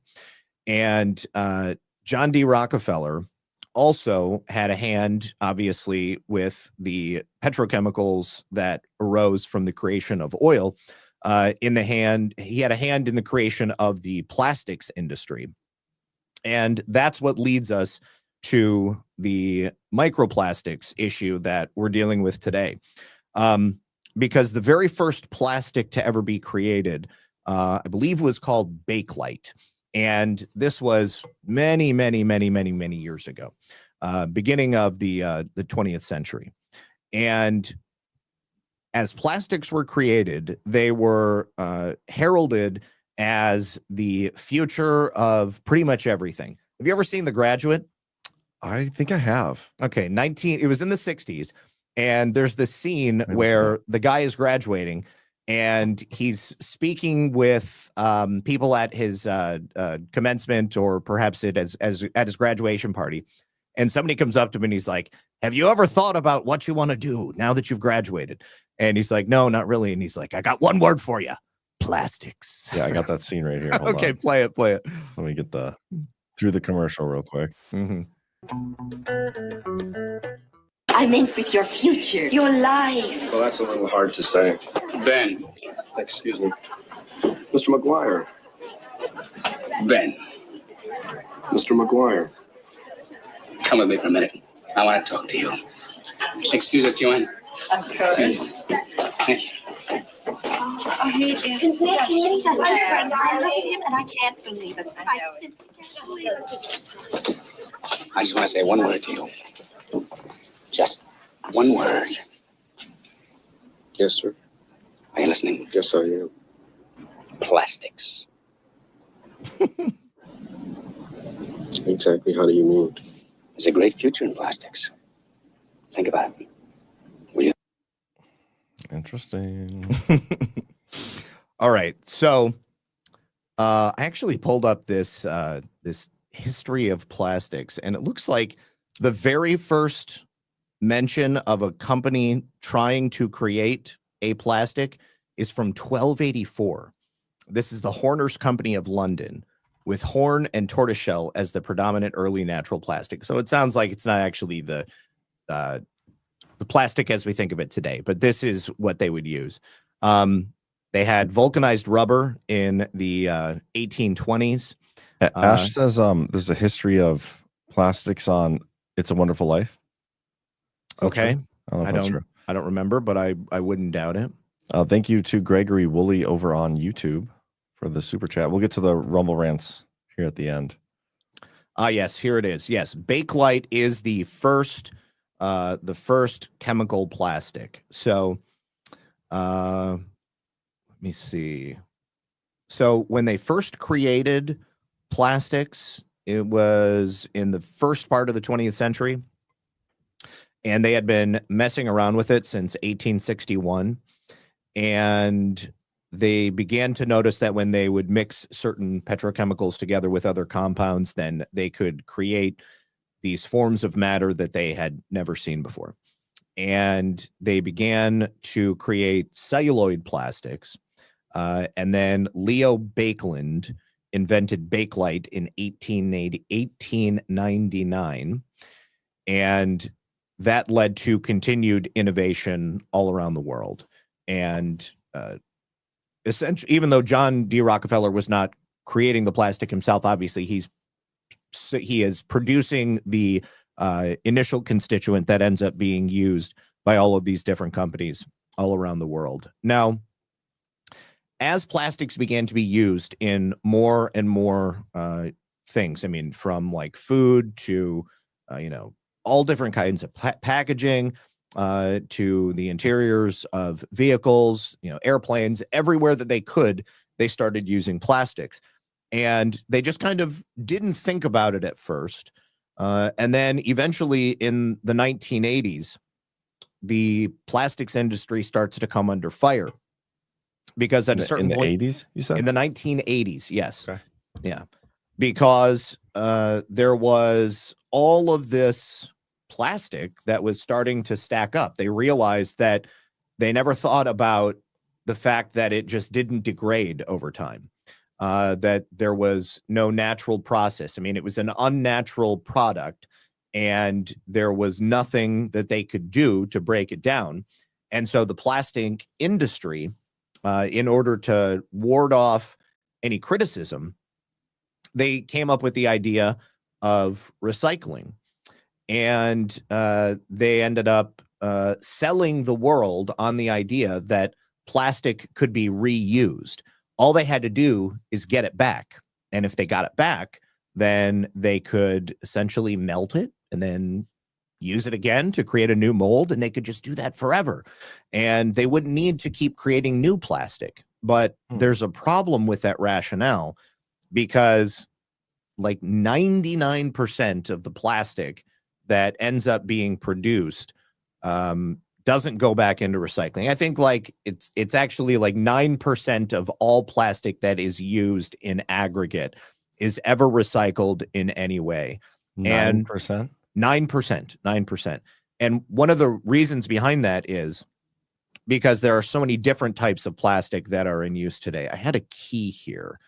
And John D. Rockefeller also had a hand, obviously, with the petrochemicals that arose from the creation of oil. He had a hand in the creation of the plastics industry. And that's what leads us to the microplastics issue that we're dealing with today. Because the very first plastic to ever be created, I believe, was called Bakelite. And this was many, many, many, many, many years ago, beginning of the 20th century. And as plastics were created, they were heralded as the future of pretty much everything. Have you ever seen The Graduate? I think I have. Okay, it was in the 60s. And there's this scene where the guy is graduating and he's speaking with people at his commencement, or perhaps at his graduation party. And somebody comes up to him and he's like, have you ever thought about what you want to do now that you've graduated? And he's like, no, not really. And he's like, I got one word for you: plastics. Yeah, I got that scene right here. Hold okay, on. play it. Let me get through the commercial real quick. I meant with your future, your life. Well, that's a little hard to say. Ben. Excuse me. Mr. McGuire. Ben. Mr. McGuire. Come with me for a minute. I want to talk to you. Excuse us, Joanne. Of course. Please. Thank you. Oh, he is such a friend. I look at him and I can't believe it. I simply can't believe it. I just want to say one word to you. Just one word. Yes, sir. Are you listening? Yes, I am. Plastics. Exactly. How do you mean? There's a great future in plastics. Think about it. Will you? Interesting. All right. So I actually pulled up this this history of plastics, and it looks like the very first mention of a company trying to create a plastic is from 1284. This is the Horner's Company of London, with horn and tortoiseshell as the predominant early natural plastic. So it sounds like it's not actually the plastic as we think of it today, but this is what they would use. They had vulcanized rubber in the 1820s. Ash says there's a history of plastics on It's a Wonderful Life. Okay. I don't remember, but I wouldn't doubt it. Thank you to Gregory Woolley over on YouTube for the super chat. We'll get to the Rumble rants here at the end. Yes, here it is. Yes, Bakelite is the first chemical plastic. So let me see. So when they first created plastics, it was in the first part of the 20th century, and they had been messing around with it since 1861. And they began to notice that when they would mix certain petrochemicals together with other compounds, then they could create these forms of matter that they had never seen before. And they began to create celluloid plastics. And then Leo Baekeland invented Bakelite in 1899. And that led to continued innovation all around the world. And essentially, even though John D. Rockefeller was not creating the plastic himself, obviously he is producing the initial constituent that ends up being used by all of these different companies all around the world. Now, as plastics began to be used in more and more things, I mean, from like food to, all different kinds of packaging, to the interiors of vehicles, airplanes, everywhere that they could, they started using plastics. And they just kind of didn't think about it at first. And then eventually in the 1980s, the plastics industry starts to come under fire. Because at a certain point, in the 80s, you said? In the 1980s, yes. Okay. Yeah. Because there was all of this plastic that was starting to stack up. They realized that they never thought about the fact that it just didn't degrade over time, that there was no natural process. I mean, it was an unnatural product, and there was nothing that they could do to break it down. And so the plastic industry, in order to ward off any criticism, they came up with the idea of recycling. And they ended up selling the world on the idea that plastic could be reused. All they had to do is get it back. And if they got it back, then they could essentially melt it and then use it again to create a new mold. And they could just do that forever. And they wouldn't need to keep creating new plastic. But there's a problem with that rationale, because like 99% of the plastic that ends up being produced doesn't go back into recycling. I think like it's actually like 9% of all plastic that is used in aggregate is ever recycled in any way. 9%? 9%. And one of the reasons behind that is because there are so many different types of plastic that are in use today. I had a key here.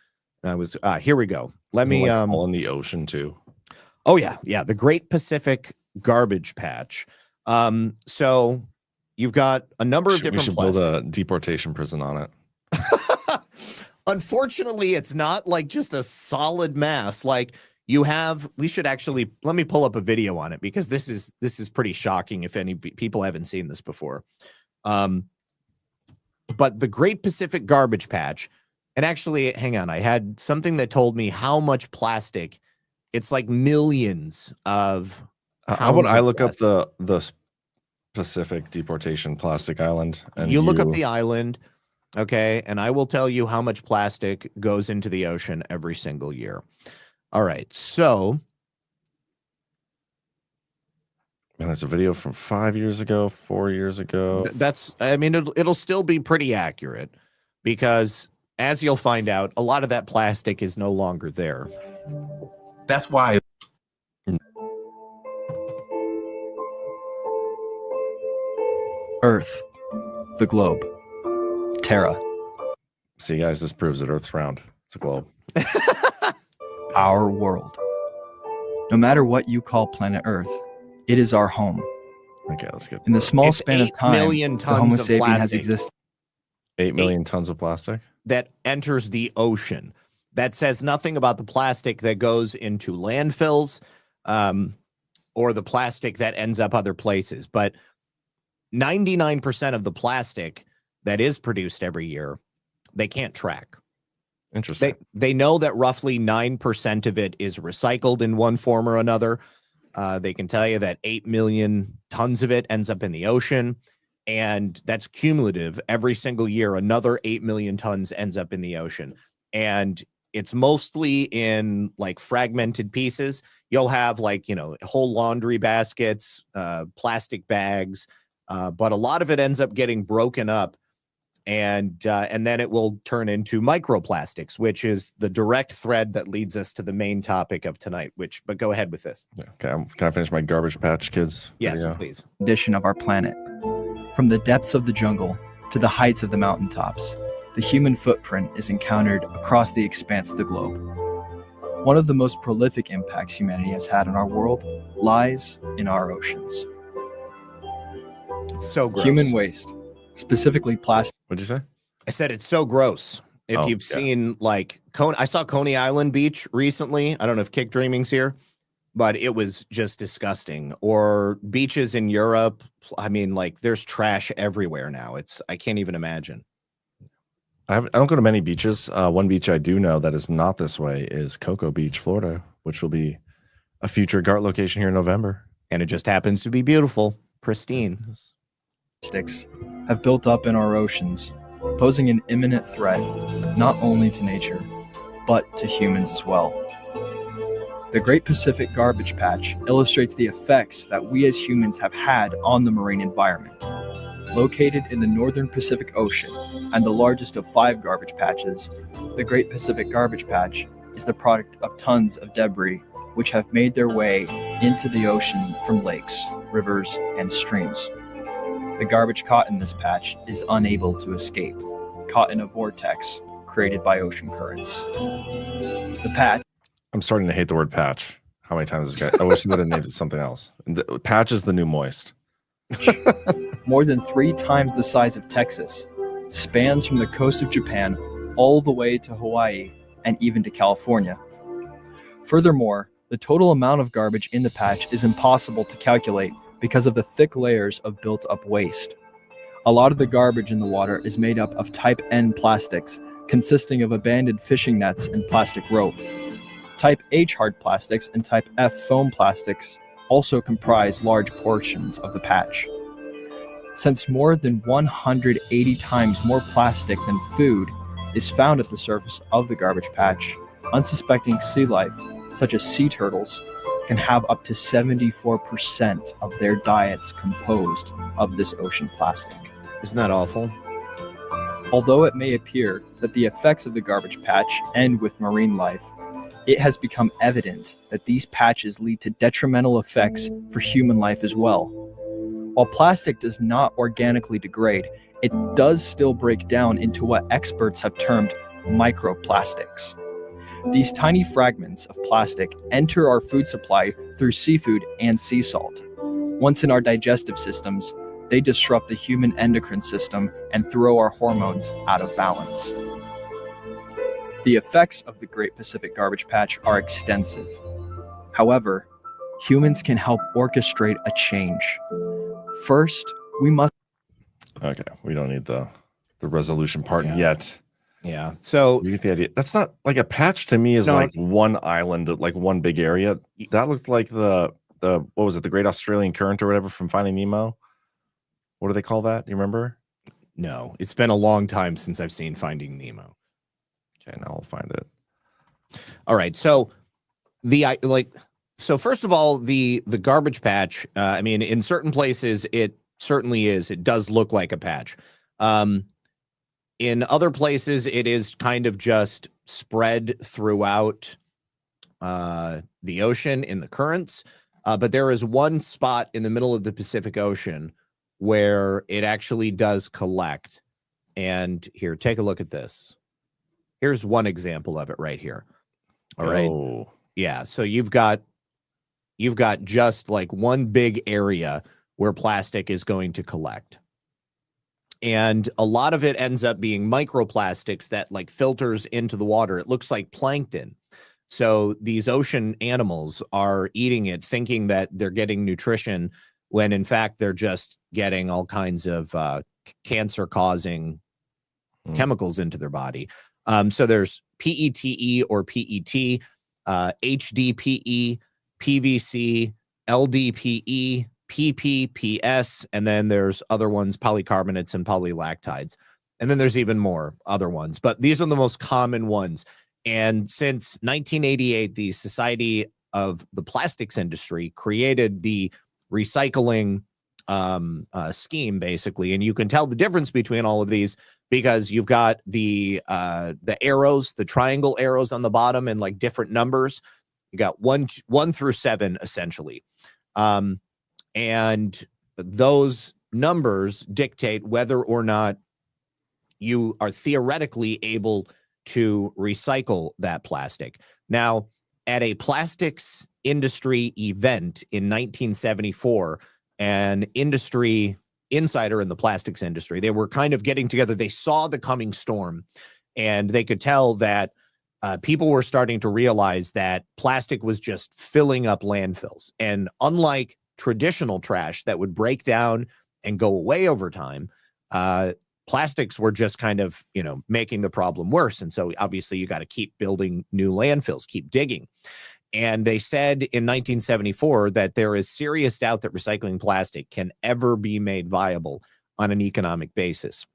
And I was here we go. Let me all in the ocean too. Oh yeah, the Great Pacific Garbage Patch. So you've got a number of different. We should build a deportation prison on it. Unfortunately, it's not like just a solid mass. Like you have. We should actually let me pull up a video on it, because this is pretty shocking if any people haven't seen this before. But the Great Pacific Garbage Patch, and actually, hang on, I had something that told me how much plastic. It's like millions of. How about I look up the Pacific Deportation Plastic Island? And you look up the island. Okay. And I will tell you how much plastic goes into the ocean every single year. All right. So. And there's a video from 5 years ago, 4 years ago. I mean, it'll still be pretty accurate because, as you'll find out, a lot of that plastic is no longer there. That's why. Earth, the globe, Terra. See, guys, this proves that Earth's round. It's a globe. Our world. No matter what you call planet Earth, it is our home. Okay, let's get. In the small span of time, 8 million the Homo tons of sapien has plastic. existed. 8 million tons of plastic that enters the ocean. That says nothing about the plastic that goes into landfills, or the plastic that ends up other places. But 99% of the plastic that is produced every year, they can't track. Interesting. They know that roughly 9% of it is recycled in one form or another. They can tell you that 8 million tons of it ends up in the ocean, and that's cumulative. Every single year, another 8 million tons ends up in the ocean. And it's mostly in like fragmented pieces. You'll have like, whole laundry baskets, plastic bags, but a lot of it ends up getting broken up. And then it will turn into microplastics, which is the direct thread that leads us to the main topic of tonight. But go ahead with this. Yeah, okay, can I finish my Garbage Patch Kids? Yes, please. Condition of our planet. From the depths of the jungle to the heights of the mountaintops, the human footprint is encountered across the expanse of the globe. One of the most prolific impacts humanity has had on our world lies in our oceans. It's so gross. Human waste, specifically plastic. What'd you say? I said it's so gross. If you've seen like I saw Coney Island Beach recently. I don't know if Kick Dreaming's here, but it was just disgusting. Or beaches in Europe. I mean, like there's trash everywhere now. I can't even imagine. I don't go to many beaches. One beach I do know that is not this way is Cocoa Beach, Florida, which will be a future GART location here in November. And it just happens to be beautiful, pristine. Plastics have built up in our oceans, posing an imminent threat not only to nature, but to humans as well. The Great Pacific Garbage Patch illustrates the effects that we as humans have had on the marine environment. Located in the northern Pacific Ocean and the largest of 5 garbage patches, the Great Pacific Garbage Patch is the product of tons of debris which have made their way into the ocean from lakes, rivers, and streams. The garbage caught in this patch is unable to escape, caught in a vortex created by ocean currents. The patch. I'm starting to hate the word patch. How many times this guy? I wish he would have named it something else. Patch is the new moist. More than 3 times the size of Texas, spans from the coast of Japan all the way to Hawaii and even to California. Furthermore, the total amount of garbage in the patch is impossible to calculate because of the thick layers of built-up waste. A lot of the garbage in the water is made up of Type N plastics, consisting of abandoned fishing nets and plastic rope. Type H hard plastics and Type F foam plastics also comprise large portions of the patch. Since more than 180 times more plastic than food is found at the surface of the garbage patch, unsuspecting sea life, such as sea turtles, can have up to 74% of their diets composed of this ocean plastic. Isn't that awful? Although it may appear that the effects of the garbage patch end with marine life, it has become evident that these patches lead to detrimental effects for human life as well. While plastic does not organically degrade, it does still break down into what experts have termed microplastics. These tiny fragments of plastic enter our food supply through seafood and sea salt. Once in our digestive systems, they disrupt the human endocrine system and throw our hormones out of balance. The effects of the Great Pacific Garbage Patch are extensive. However, humans can help orchestrate a change. First, we must... Okay, we don't need the resolution part yet. Yeah. So you get the idea. That's not like a patch to me is like one island, like one big area. That looked like the what was it, the Great Australian Current or whatever from Finding Nemo? What do they call that? Do you remember? No, it's been a long time since I've seen Finding Nemo. Okay, now I'll find it. All right, so so first of all, the garbage patch. I mean, in certain places, it certainly is. It does look like a patch. In other places, it is kind of just spread throughout the ocean in the currents. But there is one spot in the middle of the Pacific Ocean where it actually does collect. And here, take a look at this. Here's one example of it right here. All right. Oh. Yeah. So you've got just like one big area where plastic is going to collect. And a lot of it ends up being microplastics that like filters into the water. It looks like plankton. So these ocean animals are eating it, thinking that they're getting nutrition, when in fact they're just getting all kinds of cancer-causing chemicals into their body. So there's PETE or PET, HDPE, PVC, LDPE, PPPS, and then there's other ones, polycarbonates and polylactides. And then there's even more other ones, but these are the most common ones. And since 1988, the Society of the Plastics Industry created the recycling scheme, basically. And you can tell the difference between all of these because you've got the arrows, the triangle arrows on the bottom, and like different numbers. You got 1 through 7, essentially. And those numbers dictate whether or not you are theoretically able to recycle that plastic. Now, at a plastics industry event in 1974, an industry insider in the plastics industry, they were kind of getting together. They saw the coming storm, and they could tell that people were starting to realize that plastic was just filling up landfills. And unlike traditional trash that would break down and go away over time, plastics were just kind of, making the problem worse. And so obviously you got to keep building new landfills, keep digging. And they said in 1974 that there is serious doubt that recycling plastic can ever be made viable on an economic basis.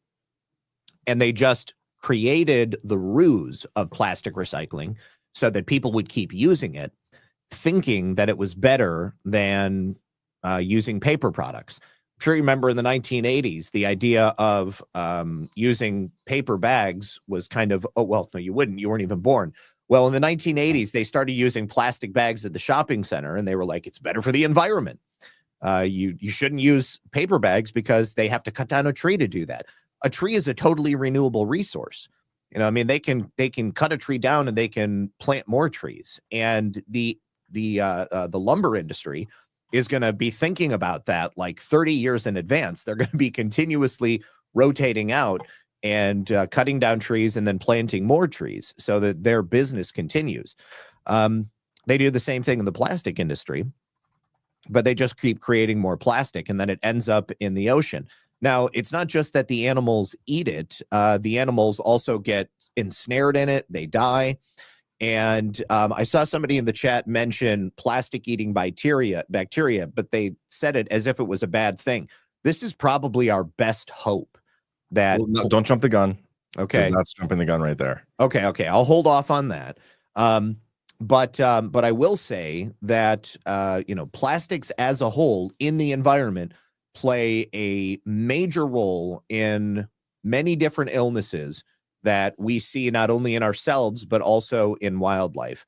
And they just created the ruse of plastic recycling so that people would keep using it, thinking that it was better than using paper products. I'm sure you remember in the 1980s, the idea of using paper bags was kind of, oh, well, no, you wouldn't. You weren't even born. Well, in the 1980s, they started using plastic bags at the shopping center, and they were like, it's better for the environment. You shouldn't use paper bags because they have to cut down a tree to do that. A tree is a totally renewable resource. They can cut a tree down and they can plant more trees. And the lumber industry is going to be thinking about that like 30 years in advance. They're going to be continuously rotating out and cutting down trees and then planting more trees so that their business continues. They do the same thing in the plastic industry, but they just keep creating more plastic, and then it ends up in the ocean. Now, it's not just that the animals eat it. The animals also get ensnared in it. They die. And I saw somebody in the chat mention plastic-eating bacteria, but they said it as if it was a bad thing. This is probably our best hope. That don't jump the gun. Okay, that's jumping the gun right there. Okay, I'll hold off on that. But I will say that plastics as a whole in the environment play a major role in many different illnesses that we see not only in ourselves but also in wildlife.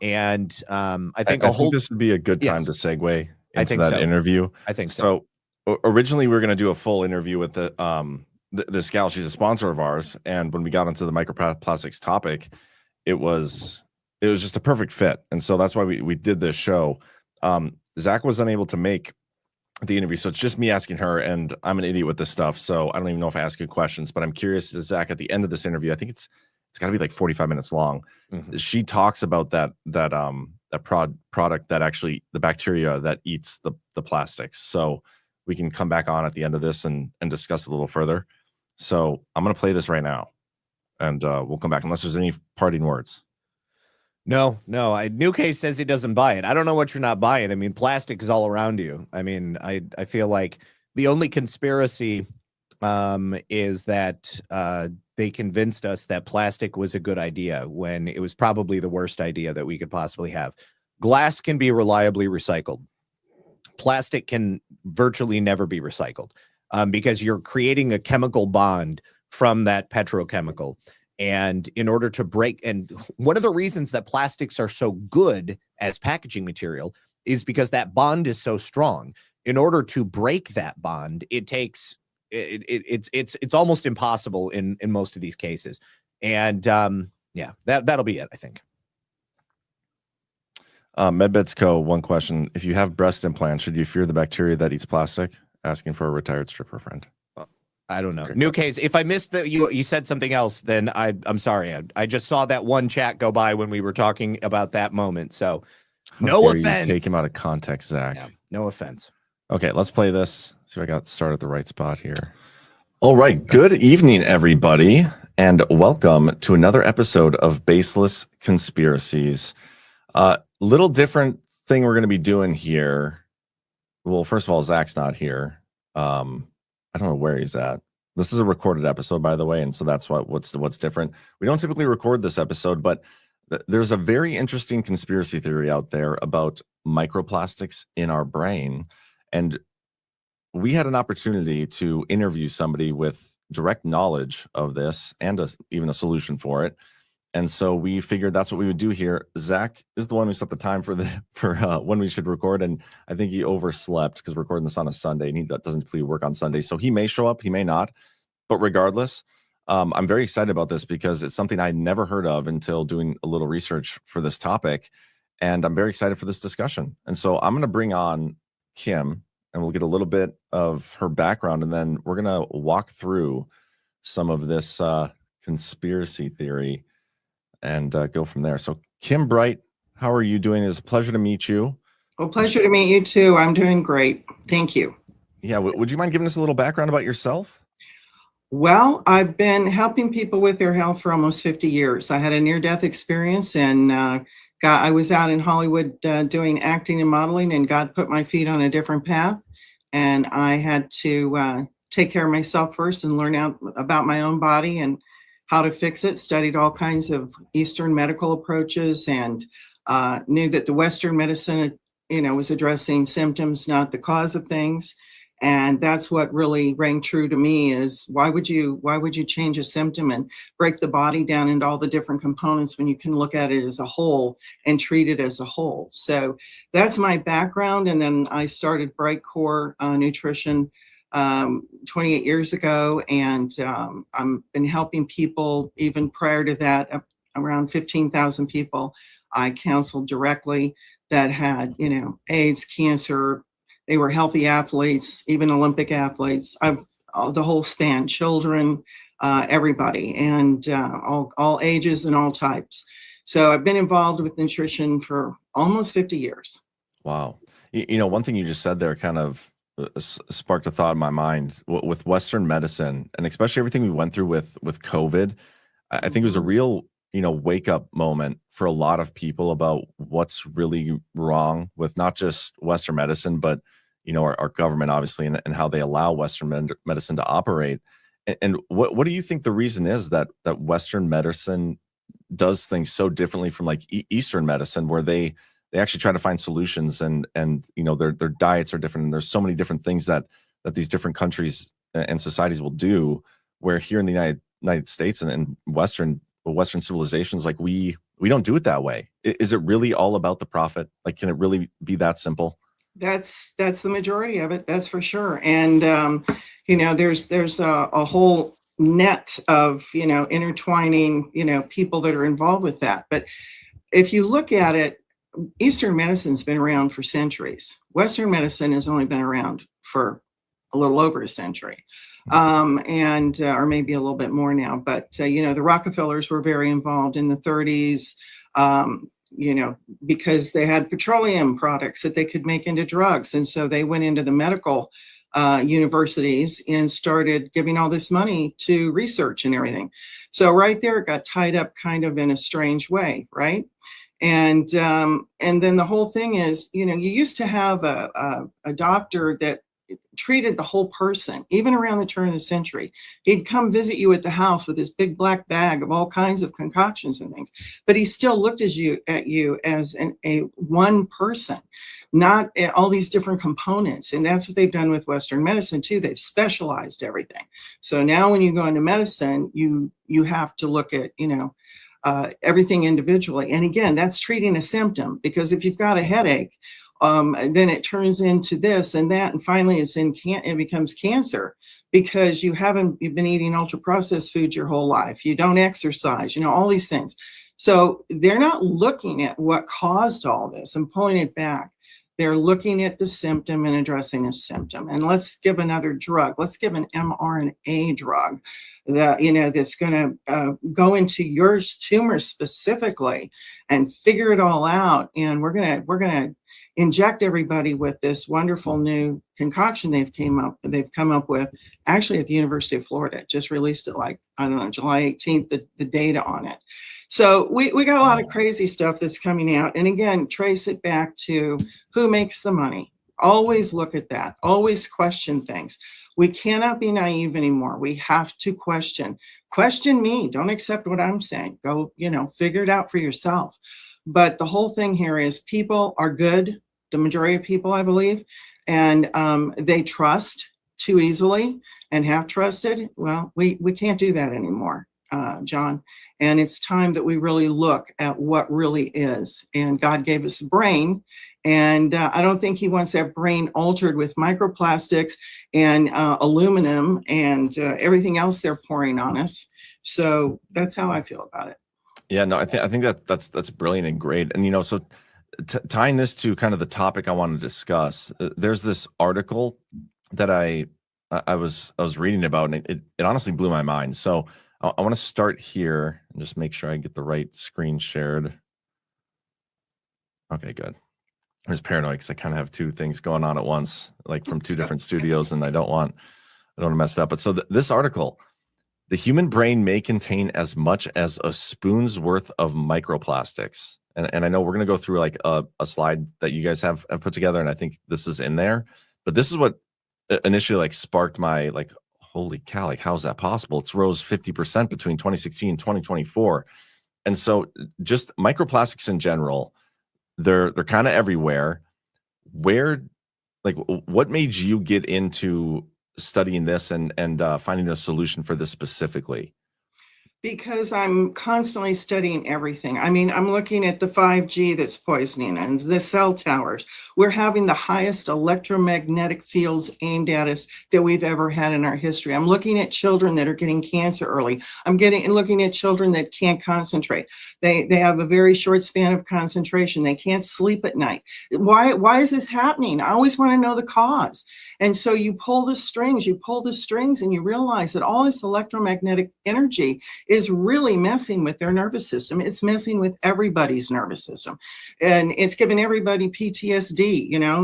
And I think this would be a good time to segue into that interview. I think so. So originally we were going to do a full interview with this gal. She's a sponsor of ours, and when we got into the microplastics topic, it was just a perfect fit, and so that's why we did this show. Zach was unable to make the interview, so it's just me asking her, and I'm an idiot with this stuff, so I don't even know if I ask you questions, but I'm curious, Zach, at the end of this interview, I think it's got to be like 45 minutes long. Mm-hmm. She talks about that product that actually the bacteria that eats the plastics. So we can come back on at the end of this and discuss a little further. So I'm going to play this right now, and we'll come back unless there's any parting words. No. New Case says he doesn't buy it. I don't know what you're not buying. I mean, plastic is all around you. I mean, I feel like the only conspiracy is that they convinced us that plastic was a good idea when it was probably the worst idea that we could possibly have. Glass can be reliably recycled. Plastic can virtually never be recycled because you're creating a chemical bond from that petrochemical. And in order to break, and one of the reasons that plastics are so good as packaging material is because that bond is so strong. In order to break that bond, it takes it's almost impossible in most of these cases. And yeah, that'll be it, I think. MedBeds Co. One question: if you have breast implants, should you fear the bacteria that eats plastic? Asking for a retired stripper friend. I don't know. New case. If I missed you said something else, then I'm sorry. I just saw that one chat go by when we were talking about that moment. So no offense. Take him out of context, Zach. Yeah, no offense. Okay, let's play this. See if I got started at the right spot here. All right. Good evening, everybody, and welcome to another episode of Baseless Conspiracies. Little different thing we're going to be doing here. Well, first of all, Zach's not here. I don't know where he's at. This is a recorded episode, by the way, and so that's what's different. We don't typically record this episode, but there's a very interesting conspiracy theory out there about microplastics in our brain, and we had an opportunity to interview somebody with direct knowledge of this and even a solution for it. And so we figured that's what we would do here. Zach is the one who set the time for when we should record, and I think he overslept because we're recording this on a Sunday, and he doesn't typically work on Sunday. So he may show up, he may not. But regardless, I'm very excited about this because it's something I never heard of until doing a little research for this topic, and I'm very excited for this discussion. And so I'm going to bring on Kim, and we'll get a little bit of her background, and then we're going to walk through some of this conspiracy theory and go from there. So Kim Bright, how are you doing? It's a pleasure to meet you. Well, pleasure to meet you too. I'm doing great. Thank you. Yeah. Would you mind giving us a little background about yourself? Well, I've been helping people with their health for almost 50 years. I had a near-death experience, and I was out in Hollywood doing acting and modeling, and God put my feet on a different path. And I had to take care of myself first and learn out about my own body and how to fix it. Studied all kinds of Eastern medical approaches, and knew that the Western medicine, was addressing symptoms, not the cause of things. And that's what really rang true to me is why would you change a symptom and break the body down into all the different components when you can look at it as a whole and treat it as a whole? So that's my background. And then I started Bright Core Nutrition 28 years ago. And I've been helping people even prior to that, around 15,000 people I counseled directly that had, AIDS, cancer. They were healthy athletes, even Olympic athletes. I've the whole span, children, everybody, and all ages and all types. So I've been involved with nutrition for almost 50 years. Wow. One thing you just said there kind of sparked a thought in my mind with Western medicine, and especially everything we went through with COVID. I think it was a real, wake up moment for a lot of people about what's really wrong with not just Western medicine, but our government, obviously, and how they allow Western medicine to operate. And what do you think the reason is that Western medicine does things so differently from like Eastern medicine, where they actually try to find solutions and their diets are different, and there's so many different things that these different countries and societies will do, where here in the United States and Western civilizations, like we don't do it that way. Is it really all about the profit? Like, can it really be that simple? That's the majority of it. That's for sure. And, there's a whole net of, intertwining, people that are involved with that. But if you look at it, Eastern medicine's been around for centuries. Western medicine has only been around for a little over a century, or maybe a little bit more now. But, the Rockefellers were very involved in the 30s. Because they had petroleum products that they could make into drugs. And so they went into the medical universities and started giving all this money to research and everything. So right there, it got tied up kind of in a strange way, right? And then the whole thing is, you used to have a doctor that treated the whole person, even around the turn of the century. He'd come visit you at the house with this big black bag of all kinds of concoctions and things, but he still looked at you as a one person, not all these different components. And that's what they've done with Western medicine too. They've specialized everything. So now when you go into medicine, you have to look at, everything individually. And again, that's treating a symptom, because if you've got a headache, then it turns into this and that, and finally it becomes cancer because you've been eating ultra processed foods your whole life. You don't exercise, all these things. So they're not looking at what caused all this and pulling it back. They're looking at the symptom and addressing a symptom. And let's give another drug. Let's give an mRNA drug that, that's going to go into your tumor specifically and figure it all out. And we're going to inject everybody with this wonderful new concoction they've come up with, actually at the University of Florida. Just released it July 18th, the data on it. So we got a lot of crazy stuff that's coming out. And again, trace it back to who makes the money. Always look at that. Always question things. We cannot be naive anymore. We have to question. Question me. Don't accept what I'm saying. Go, figure it out for yourself. But the whole thing here is people are good. The majority of people, I believe, and they trust too easily and have trusted. Well, we can't do that anymore, John. And it's time that we really look at what really is. And God gave us a brain. And I don't think he wants that brain altered with microplastics and aluminum and everything else they're pouring on us. So that's how I feel about it. Yeah, no, I think that's brilliant and great. And, so tying this to kind of the topic I want to discuss, there's this article that I was reading about, and it honestly blew my mind. So I want to start here and just make sure I get the right screen shared. Okay, good. I was paranoid because I kind of have two things going on at once, like from two different studios, and I don't want to mess it up. But so this article, the human brain may contain as much as a spoon's worth of microplastics. And I know we're going to go through like a slide that you guys have put together, and I think this is in there. But this is what initially sparked my holy cow, how is that possible? It's rose 50% between 2016 and 2024. And so just microplastics in general, they're kind of everywhere. Where, what made you get into studying this and finding a solution for this specifically? Because I'm constantly studying everything. I mean, I'm looking at the 5G that's poisoning and the cell towers. We're having the highest electromagnetic fields aimed at us that we've ever had in our history. I'm looking at children that are getting cancer early. I'm looking at children that can't concentrate. They have a very short span of concentration. They can't sleep at night. Why is this happening? I always want to know the cause. And so you pull the strings, and you realize that all this electromagnetic energy is really messing with their nervous system. It's messing with everybody's nervous system. And it's giving everybody PTSD.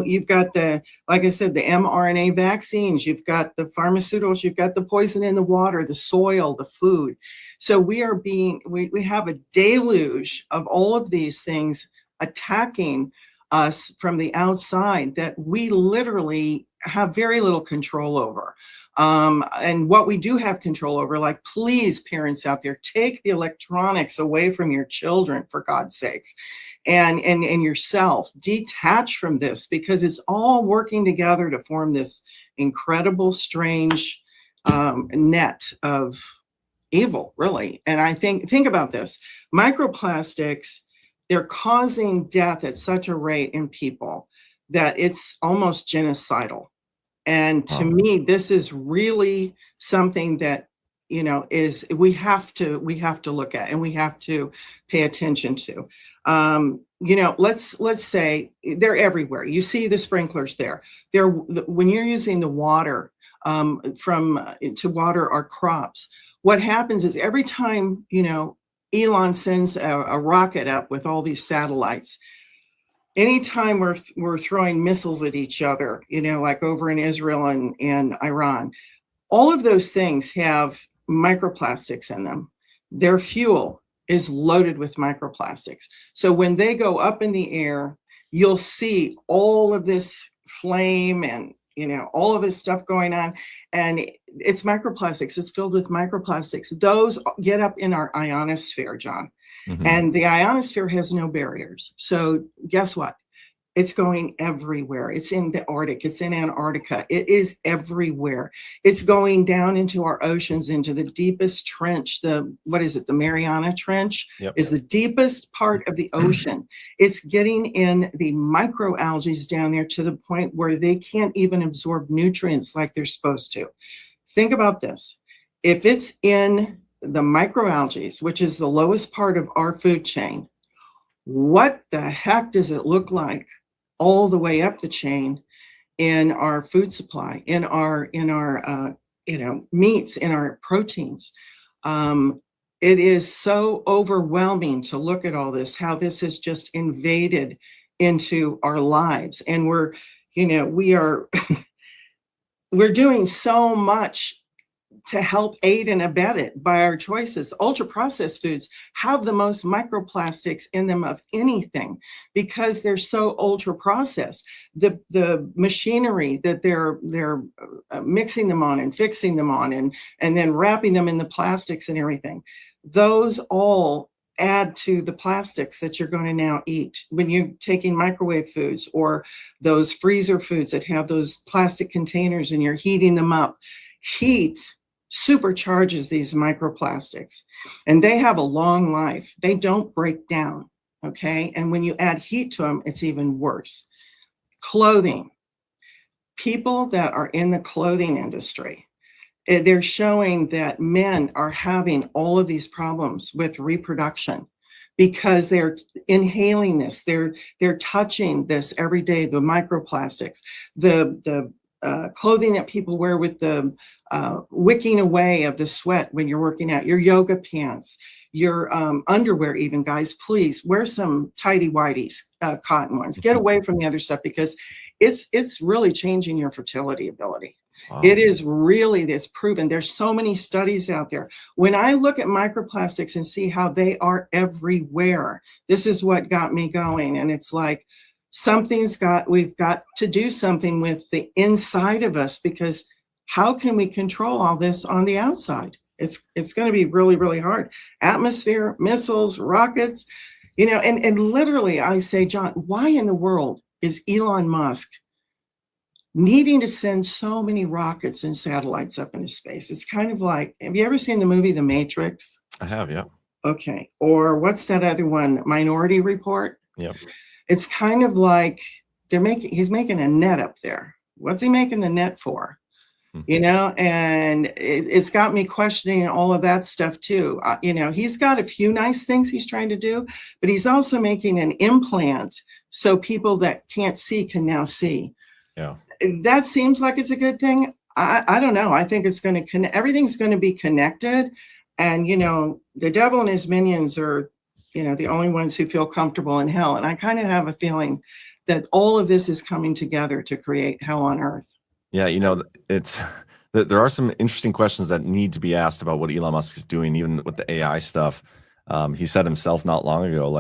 You've got like I said, the mRNA vaccines, you've got the pharmaceuticals, you've got the poison in the water, the soil, the food. So we have a deluge of all of these things attacking us from the outside that we literally have very little control over. And what we do have control over, please, parents out there, take the electronics away from your children, for God's sakes, and yourself. Detach from this, because it's all working together to form this incredible, strange net of evil, really. And I think about this. Microplastics, they're causing death at such a rate in people that it's almost genocidal. And to me, this is really something that, we have to look at and we have to pay attention to. Let's say they're everywhere. You see the sprinklers there. When you're using the water to water our crops, what happens is every time, Elon sends a rocket up with all these satellites, anytime we're throwing missiles at each other, like over in Israel and Iran, all of those things have microplastics in them. Their fuel is loaded with microplastics. So when they go up in the air, you'll see all of this flame and all of this stuff going on, and it's microplastics. It's filled with microplastics. Those get up in our ionosphere, John. Mhm. And the ionosphere has no barriers. So guess what? It's going everywhere. It's in the Arctic. It's in Antarctica. It is everywhere. It's going down into our oceans, into the deepest trench. The Mariana Trench is the deepest part of the ocean. It's getting in the microalgae down there to the point where they can't even absorb nutrients like they're supposed to. Think about this. If it's in the microalgae, which is the lowest part of our food chain, what the heck does it look like all the way up the chain in our food supply, in our meats, in our proteins? It is so overwhelming to look at all this, how this has just invaded into our lives. And we're doing so much to help aid and abet it by our choices. Ultra processed foods have the most microplastics in them of anything because they're so ultra processed. The machinery that they're mixing them on and fixing them on and then wrapping them in the plastics and everything, those all add to the plastics that you're going to now eat. When you're taking microwave foods or those freezer foods that have those plastic containers and you're heating them up, heat supercharges these microplastics, and they have a long life. They don't break down, okay? And when you add heat to them, it's even worse. Clothing. People that are in the clothing industry, they're showing that men are having all of these problems with reproduction because they're inhaling this, they're touching this every day, the microplastics, the clothing that people wear with the wicking away of the sweat when you're working out, your yoga pants, your underwear even, guys, please wear some tighty-whities, cotton ones. Get away from the other stuff because it's really changing your fertility ability. Wow. It is really, it's proven. There's so many studies out there. When I look at microplastics and see how they are everywhere, this is what got me going. And it's like, we've got to do something with the inside of us, because how can we control all this on the outside? It's going to be really, really hard. Atmosphere, missiles, rockets, and literally I say, John, why in the world is Elon Musk needing to send so many rockets and satellites up into space? It's kind of like, have you ever seen the movie The Matrix? I have, yeah. Okay. Or what's that other one? Minority Report? Yep. It's kind of like he's making a net up there. What's he making the net for? And it's got me questioning all of that stuff too. He's got a few nice things he's trying to do, but he's also making an implant so people that can't see can now see. Yeah. That seems like it's a good thing. I don't know. I think it's going to everything's going to be connected, and the devil and his minions are the only ones who feel comfortable in hell. And I kind of have a feeling that all of this is coming together to create hell on earth. Yeah, there are some interesting questions that need to be asked about what Elon Musk is doing, even with the AI stuff. He said himself not long ago,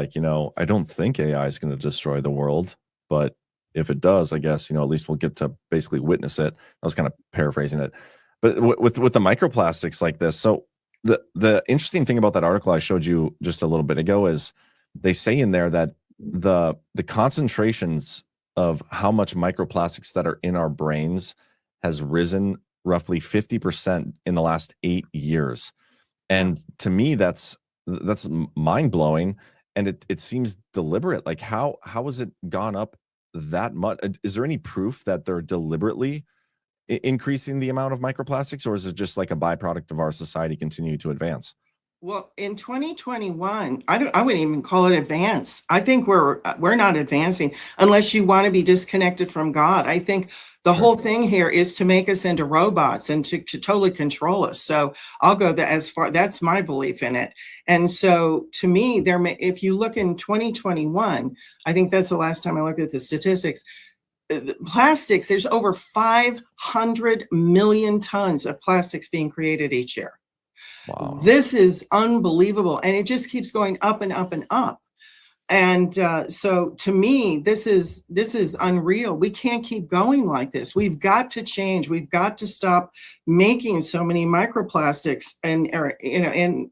I don't think AI is going to destroy the world, but if it does, I guess, at least we'll get to basically witness it. I was kind of paraphrasing it. But with the microplastics like this, so the interesting thing about that article I showed you just a little bit ago is they say in there that the concentrations of how much microplastics that are in our brains has risen roughly 50% in the last 8 years. And to me, that's mind-blowing. And it seems deliberate. Like how has it gone up that much? Is there any proof that they're deliberately increasing the amount of microplastics, or is it just like a byproduct of our society continuing to advance? Well, in 2021, I wouldn't even call it advance. I think we're not advancing unless you want to be disconnected from God. I think the whole thing here is to make us into robots and to totally control us. So I'll go as far. That's my belief in it. And so to me, if you look in 2021, I think that's the last time I looked at the statistics. Plastics, there's over 500 million tons of plastics being created each year. Wow. This is unbelievable. And it just keeps going up and up and up. And so to me, this is unreal. We can't keep going like this. We've got to change. We've got to stop making so many microplastics and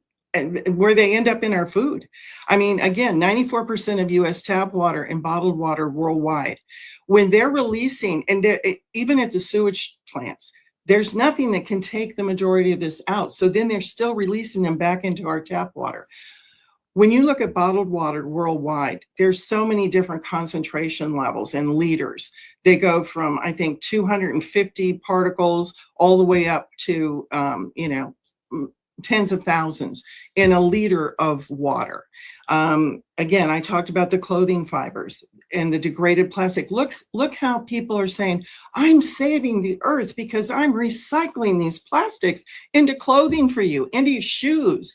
where they end up in our food. I mean, again, 94% of US tap water and bottled water worldwide, when they're releasing, and even at the sewage plants, there's nothing that can take the majority of this out. So then they're still releasing them back into our tap water. When you look at bottled water worldwide, there's so many different concentration levels and liters. They go from, I think, 250 particles all the way up to, tens of thousands in a liter of water. Again, I talked about the clothing fibers and the degraded plastic. Look how people are saying, I'm saving the earth because I'm recycling these plastics into clothing for you, into your shoes.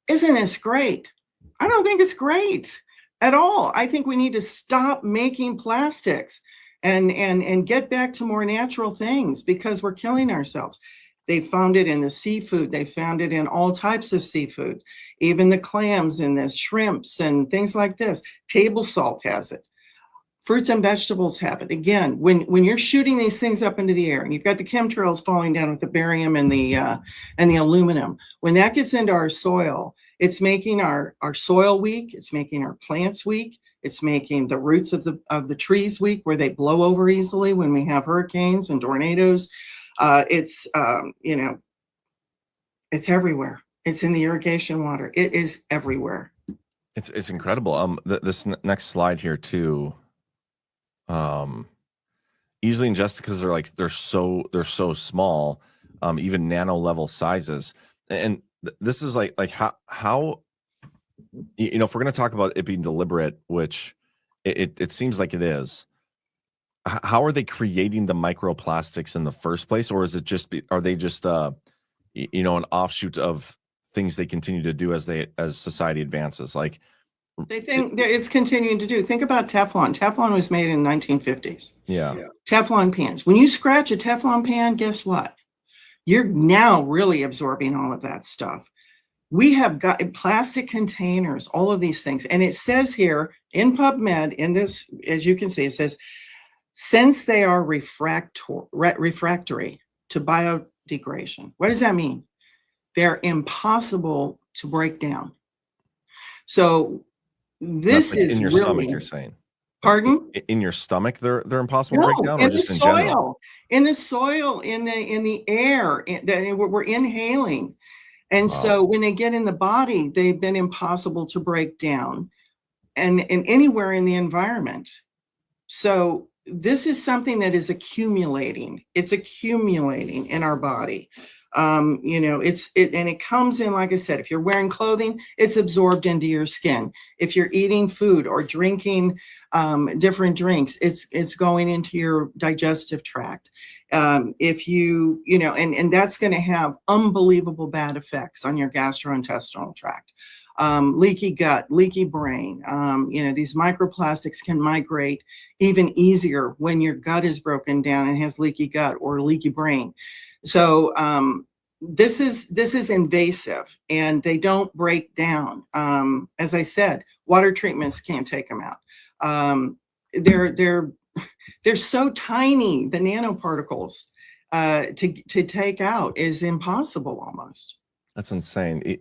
Isn't this great? I don't think it's great at all. I think we need to stop making plastics and get back to more natural things because we're killing ourselves. They found it in the seafood. They found it in all types of seafood, even the clams and the shrimps and things like this. Table salt has it. Fruits and vegetables have it. Again, when you're shooting these things up into the air and you've got the chemtrails falling down with the barium and the aluminum, when that gets into our soil, it's making our soil weak. It's making our plants weak. It's making the roots of the trees weak, where they blow over easily when we have hurricanes and tornadoes. It's everywhere. It's in the irrigation water. It is everywhere. It's incredible. This next slide here too. Easily ingested because they're so small, even nano level sizes. And this is like how if we're going to talk about it being deliberate, which it seems like it is. How are they creating the microplastics in the first place, or is it are they just an offshoot of things they continue to do as society advances? Like they think it's continuing to do. Think about Teflon. Teflon was made in the 1950s. Yeah. Teflon pans. When you scratch a Teflon pan, guess what? You're now really absorbing all of that stuff. We have got plastic containers, all of these things. And it says here in PubMed, in this, as you can see, it says, since they are refractory to biodegradation. What does that mean? They're impossible to break down. So this is in your really, stomach, you're saying. Pardon? In your stomach, they're impossible to break down, or just in general? In the soil, in the air that we're inhaling. And so when they get in the body, they've been impossible to break down and anywhere in the environment. So this is something that is accumulating. It's accumulating in our body. And it comes in, like I said, if you're wearing clothing, it's absorbed into your skin. If you're eating food or drinking different drinks, it's going into your digestive tract. If you and that's going to have unbelievable bad effects on your gastrointestinal tract. Leaky gut, leaky brain. These microplastics can migrate even easier when your gut is broken down and has leaky gut or leaky brain. So this is invasive, and they don't break down. As I said, water treatments can't take them out. They're so tiny. The nanoparticles to take out is impossible almost. That's insane.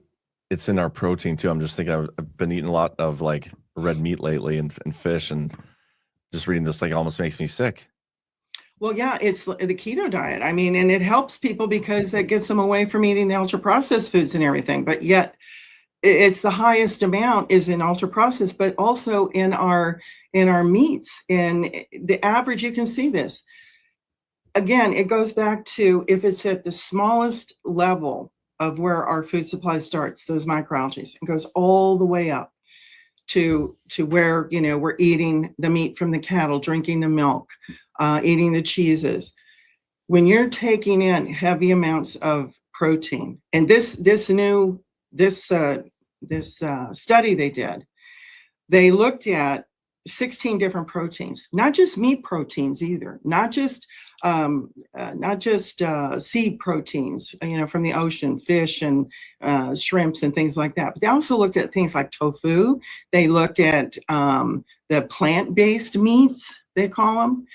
It's in our protein too. I'm just thinking I've been eating a lot of like red meat lately and fish, and just reading this almost makes me sick. Well, yeah, it's the keto diet. I mean, and it helps people because it gets them away from eating the ultra processed foods and everything. But yet it's the highest amount is in ultra processed, but also in our meats. And the average, you can see this. Again, it goes back to if it's at the smallest level of where our food supply starts, those microalgae, it goes all the way up to where, we're eating the meat from the cattle, drinking the milk, eating the cheeses. When you're taking in heavy amounts of protein, and this study they did, they looked at 16 different proteins, not just meat proteins either, not just not just seed proteins, from the ocean, fish and shrimps and things like that. But they also looked at things like tofu. They looked at the plant-based meats, they call them.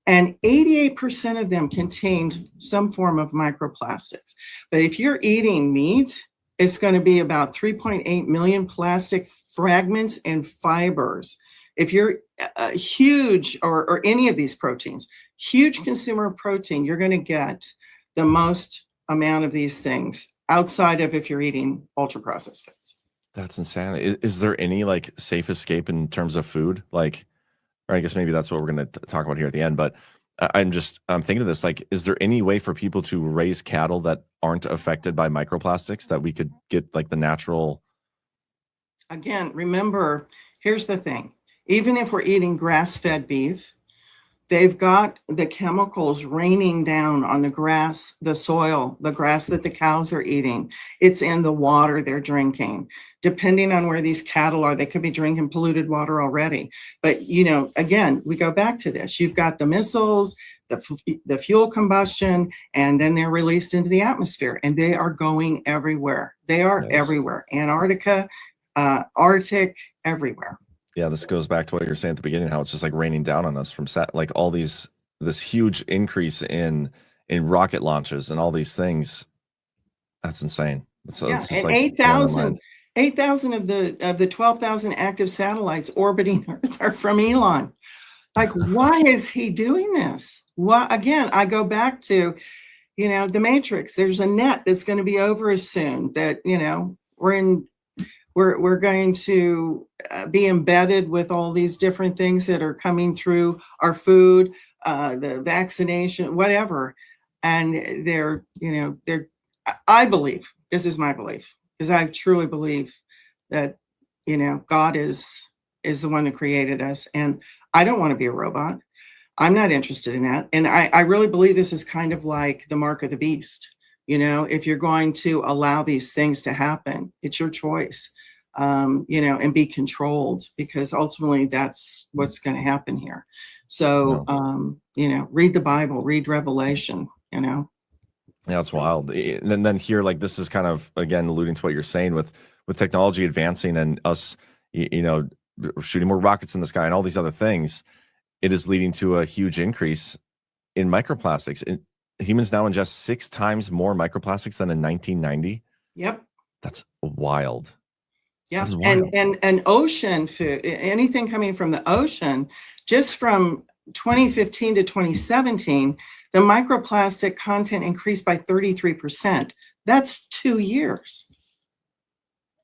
And 88% of them contained some form of microplastics. But if you're eating meat, it's going to be about 3.8 million plastic fragments and fibers. If you're a huge, or any of these proteins, huge consumer of protein, you're going to get the most amount of these things outside of if you're eating ultra processed foods. That's insane. Is there any like safe escape in terms of food? Like, or I guess maybe that's what we're going to talk about here at the end. But I'm thinking of this, like, is there any way for people to raise cattle that aren't affected by microplastics that we could get like the natural? Again, remember, here's the thing. Even if we're eating grass-fed beef, they've got the chemicals raining down on the grass, the soil, the grass that the cows are eating. It's in the water they're drinking. Depending on where these cattle are, they could be drinking polluted water already. But, again, we go back to this. You've got the missiles, the fuel combustion, and then they're released into the atmosphere, and they are going everywhere. They are everywhere. Antarctica, Arctic, everywhere. Yeah, this goes back to what you were saying at the beginning, how it's just like raining down on us from like all this huge increase in rocket launches and all these things. That's insane. It's just and like 8,000 of the 12,000 active satellites orbiting Earth are from Elon. Like, why is he doing this? Well, again, I go back to, the Matrix. There's a net that's going to be over us soon that, we're going to be embedded with all these different things that are coming through our food, the vaccination, whatever. And I believe, this is my belief, because I truly believe that, God is the one that created us. And I don't want to be a robot. I'm not interested in that. And I really believe this is kind of like the mark of the beast. If you're going to allow these things to happen, it's your choice, and be controlled, because ultimately that's what's going to happen here. So, read the Bible, read Revelation, Yeah, it's wild. And then here, like, this is kind of, again, alluding to what you're saying with technology advancing and us, shooting more rockets in the sky and all these other things. It is leading to a huge increase in microplastics. Humans now ingest 6 times more microplastics than in 1990. Yep. That's wild. Yeah. And ocean food, anything coming from the ocean, just from 2015 to 2017, the microplastic content increased by 33%. That's 2 years.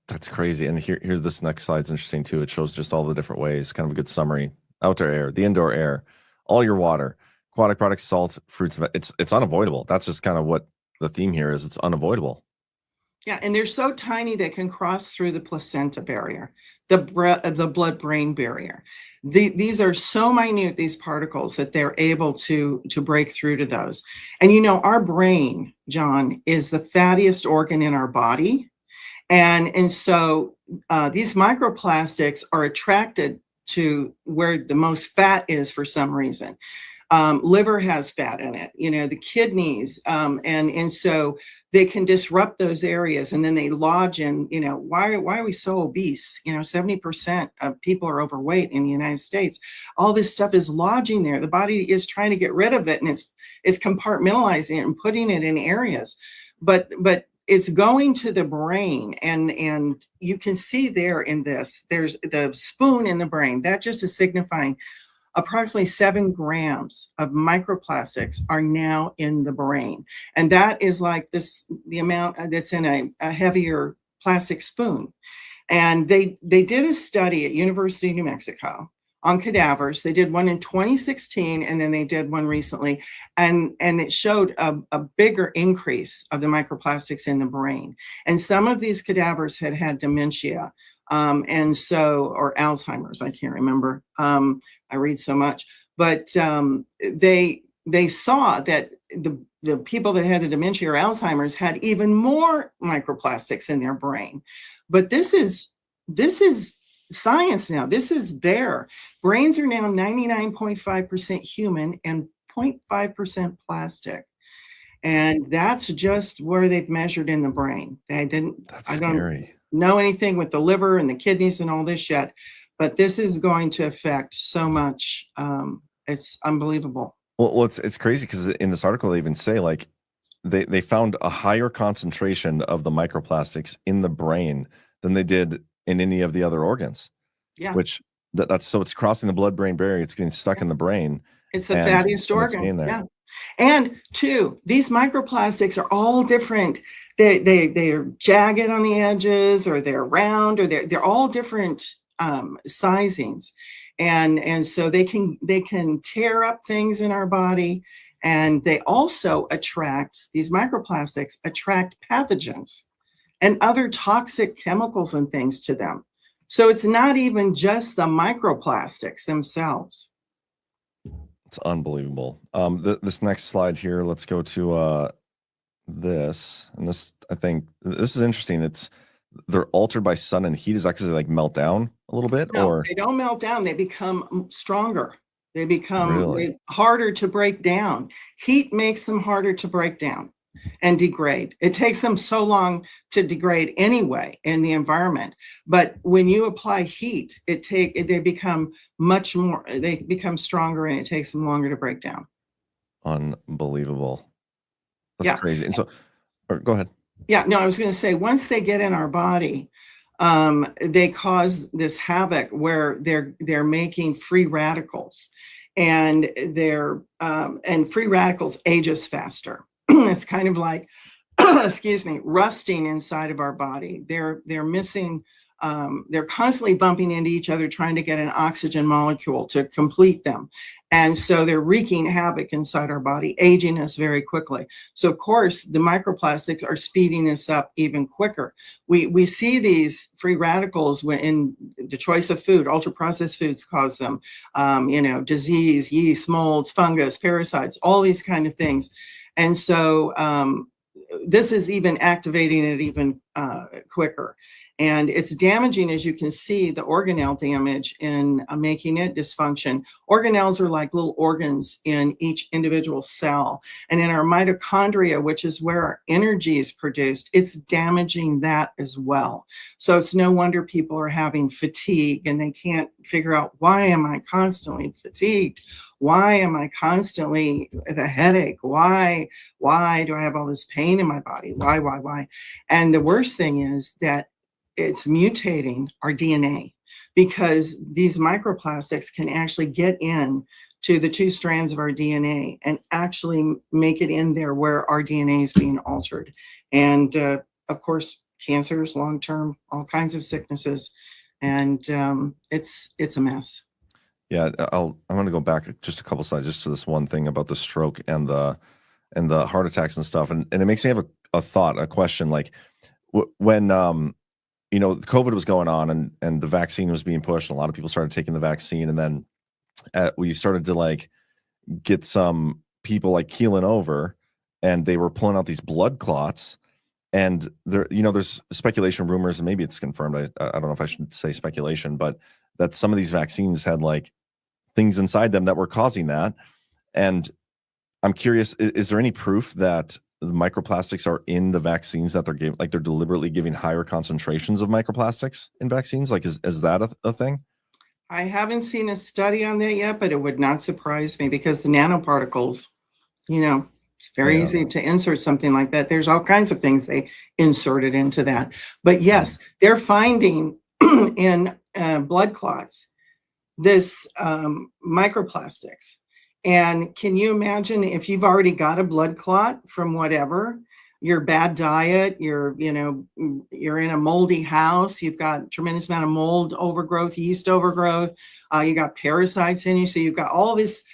That's crazy. And here's this next slide's interesting too. It shows just all the different ways, kind of a good summary. Outdoor air, the indoor air, all your water, aquatic products, salt, fruits. It's unavoidable. That's just kind of what the theme here is. It's unavoidable. Yeah, and they're so tiny they can cross through the placenta barrier, the blood-brain barrier. These are so minute, these particles, that they're able to break through to those. And our brain, John, is the fattiest organ in our body. And so these microplastics are attracted to where the most fat is for some reason. Liver has fat in it, the kidneys, and so they can disrupt those areas, and then they lodge in, why are we so obese? 70% of people are overweight in the United States. All this stuff is lodging there. The body is trying to get rid of it, and it's compartmentalizing it and putting it in areas, but it's going to the brain, and you can see there in this, there's the spoon in the brain. That just is signifying approximately 7 grams of microplastics are now in the brain. And that is like the amount that's in a heavier plastic spoon. And they did a study at University of New Mexico on cadavers. They did one in 2016, and then they did one recently. And it showed a bigger increase of the microplastics in the brain. And some of these cadavers had dementia. And so, or Alzheimer's, I can't remember. I read so much, but they saw that the people that had the dementia or Alzheimer's had even more microplastics in their brain. But this is science now. This is there. Brains are now 99.5% human and 0.5% plastic. And that's just where they've measured in the brain. I don't know anything with the liver and the kidneys and all this yet, but this is going to affect so much. It's unbelievable. Well, it's crazy because in this article they even say like they found a higher concentration of the microplastics in the brain than they did in any of the other organs. Yeah. Which that's so it's crossing the blood-brain barrier. It's getting stuck in the brain. It's the fattiest organ. Yeah. And two, these microplastics are all different. They're jagged on the edges, or they're round, or they're all different sizings. And so they can tear up things in our body. And they also these microplastics attract pathogens and other toxic chemicals and things to them. So it's not even just the microplastics themselves. It's unbelievable. This next slide here, let's go to this. And this, I think this is interesting. They're altered by sun and heat. Is that because they like melt down a little bit? No, or they don't melt down. They become stronger. They become harder to break down. Heat makes them harder to break down and degrade. It takes them so long to degrade anyway in the environment. But when you apply heat, they become they become stronger, and it takes them longer to break down. Unbelievable. That's crazy. And so, go ahead. Yeah, no, I was going to say, once they get in our body, they cause this havoc where they're making free radicals, and and free radicals age us faster. It's kind of like, excuse me, rusting inside of our body. They're missing. They're constantly bumping into each other, trying to get an oxygen molecule to complete them. And so they're wreaking havoc inside our body, aging us very quickly. So of course, the microplastics are speeding this up even quicker. We see these free radicals in the choice of food. Ultra processed foods cause them, disease, yeast, molds, fungus, parasites, all these kind of things. And so this is even activating it even quicker. And it's damaging, as you can see, the organelle damage in making it dysfunction. Organelles are like little organs in each individual cell. And in our mitochondria, which is where our energy is produced, it's damaging that as well. So it's no wonder people are having fatigue, and they can't figure out, why am I constantly fatigued? Why am I constantly with a headache? Why do I have all this pain in my body? Why? And the worst thing is that it's mutating our DNA, because these microplastics can actually get in to the 2 strands of our DNA and actually make it in there where our DNA is being altered. And of course, cancers, long-term, all kinds of sicknesses. And it's a mess. Yeah, I'm going to go back just a couple slides just to this one thing about the stroke and the heart attacks and stuff. And it makes me have a question, like when COVID was going on and the vaccine was being pushed, and a lot of people started taking the vaccine, and then we started to like get some people like keeling over, and they were pulling out these blood clots. And there's speculation, rumors, and maybe it's confirmed. I don't know if I should say speculation, but that some of these vaccines had like things inside them that were causing that. And I'm curious, is there any proof that the microplastics are in the vaccines that they're giving? Like, they're deliberately giving higher concentrations of microplastics in vaccines? Like, is that a thing? I haven't seen a study on that yet, but it would not surprise me, because the nanoparticles, it's very easy to insert something like that. There's all kinds of things they inserted into that. But yes, they're finding in blood clots this microplastics. And can you imagine if you've already got a blood clot from whatever, your bad diet, you're in a moldy house, you've got tremendous amount of mold overgrowth, yeast overgrowth, you got parasites in you. So you've got all this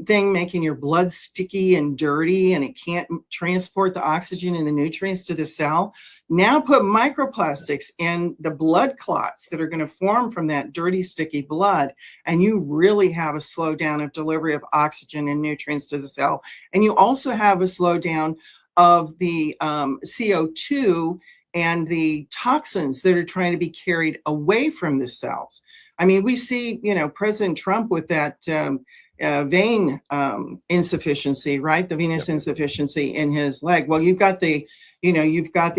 thing making your blood sticky and dirty, and it can't transport the oxygen and the nutrients to the cell. Now put microplastics in the blood clots that are going to form from that dirty, sticky blood, and you really have a slowdown of delivery of oxygen and nutrients to the cell. And you also have a slowdown of the CO2 and the toxins that are trying to be carried away from the cells. I mean, we see, President Trump with that vein insufficiency, right? The venous insufficiency in his leg. Well, you've got the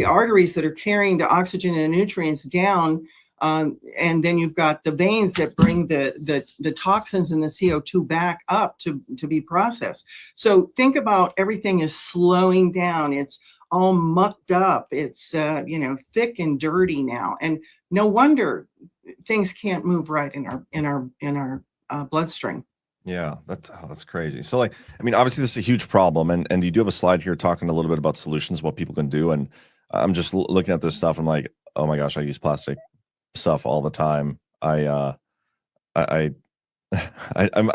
arteries that are carrying the oxygen and the nutrients down, and then you've got the veins that bring the toxins and the CO2 back up to be processed. So think about everything is slowing down. It's all mucked up. It's thick and dirty now, and no wonder things can't move right in our bloodstream. Yeah, that's crazy. So like, I mean, obviously this is a huge problem, and you do have a slide here talking a little bit about solutions, what people can do. And I'm just looking at this stuff. I'm like, oh my gosh, I use plastic stuff all the time. I'm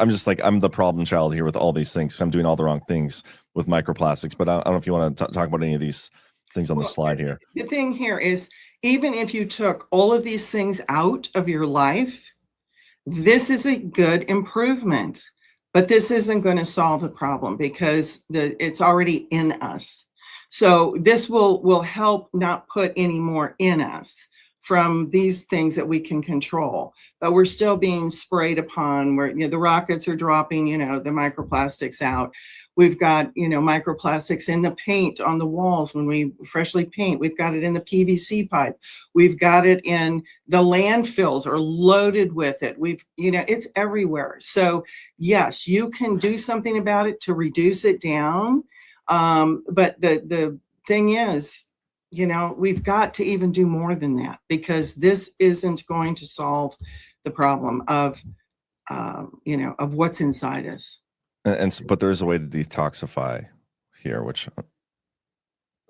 just like, I'm the problem child here with all these things. I'm doing all the wrong things with microplastics. But I don't know if you want to talk about any of these things on the slide here. The thing here is, even if you took all of these things out of your life, this is a good improvement, but this isn't going to solve the problem because it's already in us. So this will help not put any more in us from these things that we can control, but we're still being sprayed upon where the rockets are dropping, the microplastics out. We've got, microplastics in the paint on the walls when we freshly paint. We've got it in the PVC pipe. We've got it in the landfills are loaded with it. It's everywhere. So yes, you can do something about it to reduce it down. But the thing is, we've got to even do more than that, because this isn't going to solve the problem of what's inside us. But there is a way to detoxify here,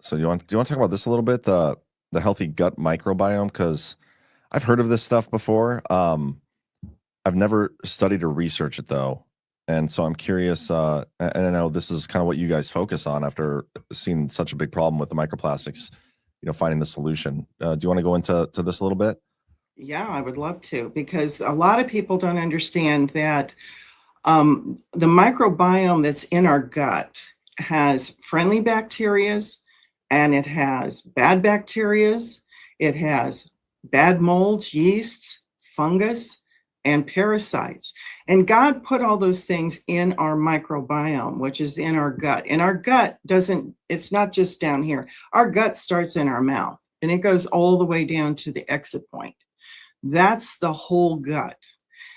so do you want to talk about this a little bit, the healthy gut microbiome? Because I've heard of this stuff before. I've never studied or researched it though. And so I'm curious, and I know this is kind of what you guys focus on after seeing such a big problem with the microplastics, finding the solution. Do you want to go into this a little bit? Yeah, I would love to, because a lot of people don't understand that the microbiome that's in our gut has friendly bacterias, and it has bad bacterias. It has bad molds, yeasts, fungus, and parasites. And God put all those things in our microbiome, which is in our gut. And our gut it's not just down here. Our gut starts in our mouth, and it goes all the way down to the exit point. That's the whole gut.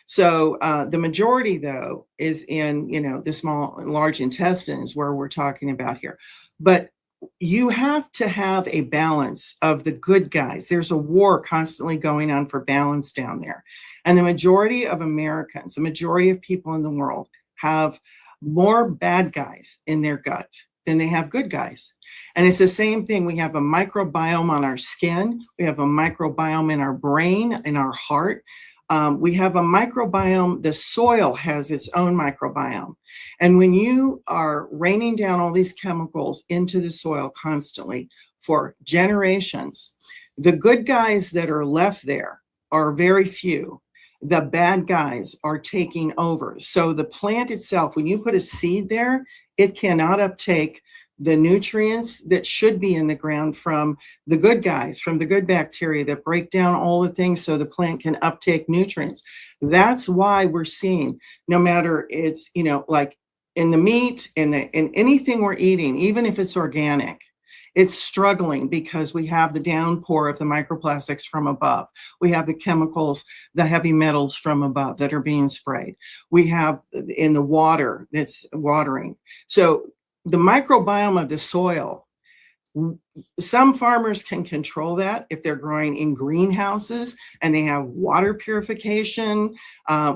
So the majority, though, is in, the small and large intestines, where we're talking about here. But you have to have a balance of the good guys. There's a war constantly going on for balance down there. And the majority of Americans, the majority of people in the world, have more bad guys in their gut than they have good guys. And it's the same thing. We have a microbiome on our skin. We have a microbiome in our brain, in our heart. We have a microbiome. The soil has its own microbiome. And when you are raining down all these chemicals into the soil constantly for generations, the good guys that are left there are very few. The bad guys are taking over. So the plant itself, when you put a seed there, it cannot uptake the nutrients that should be in the ground from the good guys, from the good bacteria that break down all the things so the plant can uptake nutrients. That's why we're seeing, no matter it's, like in the meat, in anything we're eating, even if it's organic, it's struggling because we have the downpour of the microplastics from above. We have the chemicals, the heavy metals from above that are being sprayed. We have in the water that's watering. So the microbiome of the soil, some farmers can control that if they're growing in greenhouses and they have water purification,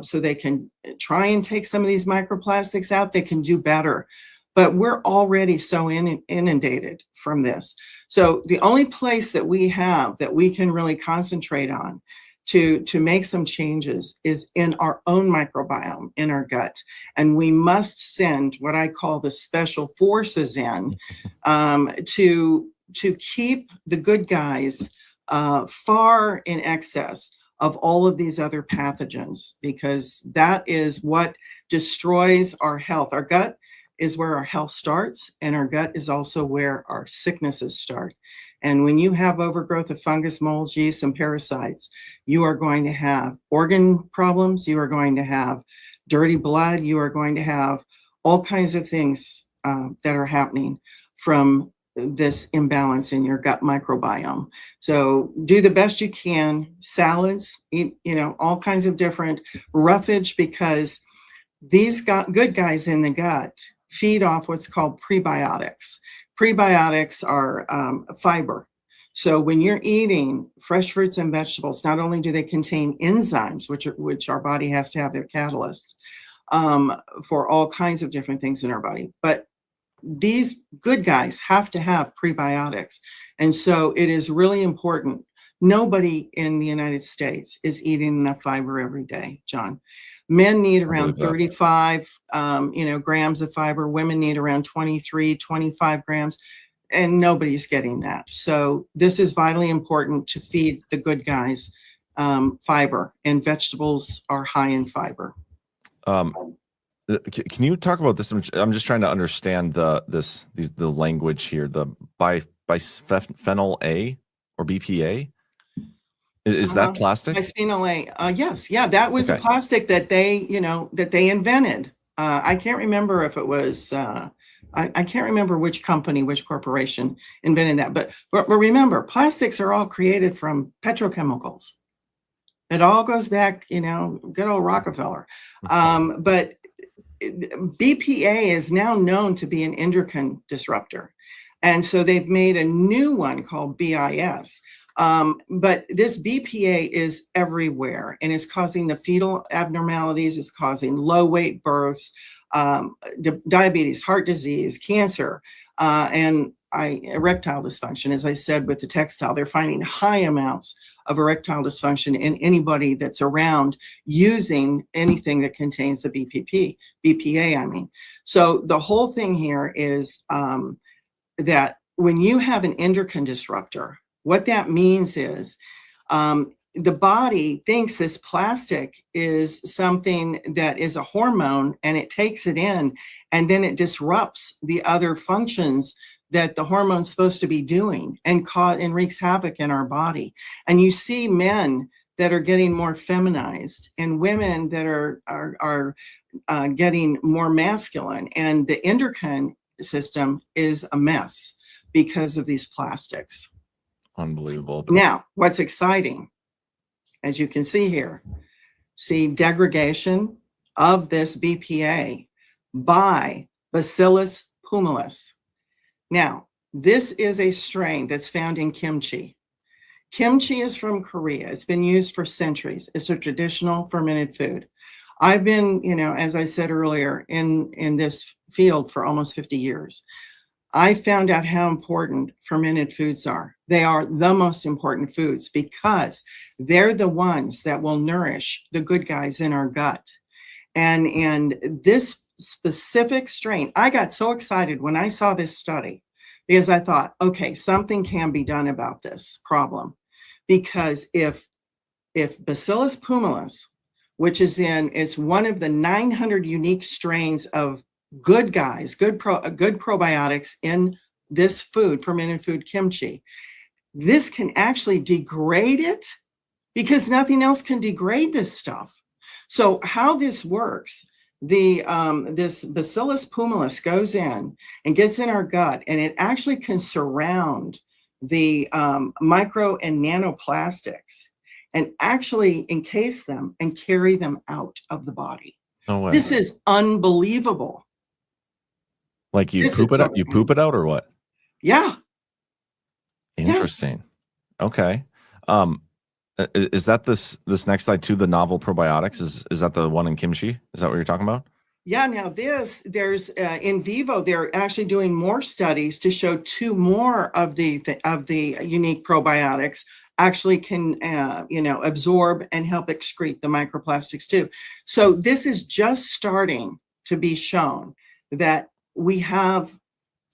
so they can try and take some of these microplastics out. They can do better. But we're already so inundated from this. So the only place that we have that we can really concentrate on to make some changes is in our own microbiome, in our gut. And we must send what I call the special forces in to keep the good guys far in excess of all of these other pathogens, because that is what destroys our health. Our gut is where our health starts, and our gut is also where our sicknesses start. And when you have overgrowth of fungus, mold, yeast, and parasites, you are going to have organ problems. You are going to have dirty blood. You are going to have all kinds of things that are happening from this imbalance in your gut microbiome. So do the best you can. Salads, eat, all kinds of different roughage, because these good guys in the gut feed off what's called prebiotics. Prebiotics are fiber. So when you're eating fresh fruits and vegetables, not only do they contain enzymes, which our body has to have, their catalysts for all kinds of different things in our body, but these good guys have to have prebiotics. And so it is really important. Nobody in the United States is eating enough fiber every day, John. Men need around 35 grams of fiber. Women need around 23, 25 grams. And nobody's getting that. So this is vitally important to feed the good guys fiber, and vegetables are high in fiber. Can you talk about this? I'm just trying to understand the language here. The bisphenol A or BPA. Is that plastic? Bisphenol A. Yes. Yeah. That was a plastic that they invented. I can't remember if it was, I can't remember which company, which corporation invented that. But remember, plastics are all created from petrochemicals. It all goes back, good old Rockefeller. But BPA is now known to be an endocrine disruptor. And so they've made a new one called BIS. But this BPA is everywhere, and it's causing the fetal abnormalities, it's causing low weight births, diabetes, heart disease, cancer, and erectile dysfunction. As I said, with the textile, they're finding high amounts of erectile dysfunction in anybody that's around using anything that contains the BPA, I mean. So the whole thing here is that when you have an endocrine disruptor, what that means is the body thinks this plastic is something that is a hormone, and it takes it in, and then it disrupts the other functions that the hormone's supposed to be doing, and wreaks havoc in our body. And you see men that are getting more feminized, and women that are getting more masculine, and the endocrine system is a mess because of these plastics. Unbelievable. Now, what's exciting, as you can see here, degradation of this BPA by Baseless pumilis. Now, this is a strain that's found in kimchi. Kimchi is from Korea. It's been used for centuries. It's a traditional fermented food. I've been, as I said earlier, in this field for almost 50 years. I found out how important fermented foods are. They are the most important foods because they're the ones that will nourish the good guys in our gut. And this specific strain, I got so excited when I saw this study because I thought, okay, something can be done about this problem. Because if Bacillus pumilis, which it's one of the 900 unique strains of good guys, good probiotics in this food, fermented food kimchi, this can actually degrade it because nothing else can degrade this stuff. So how this works, this Bacillus pumilis goes in and gets in our gut, and it actually can surround the micro and nanoplastics and actually encase them and carry them out of the body. No way. This is unbelievable. Like you poop it out? You poop it out or what? Yeah. Interesting. Yeah. Okay. Is that this next slide too? The novel probiotics is that the one in kimchi? Is that what you're talking about? Yeah. Now there's in vivo. They're actually doing more studies to show 2 more of the unique probiotics actually can absorb and help excrete the microplastics too. So this is just starting to be shown that we have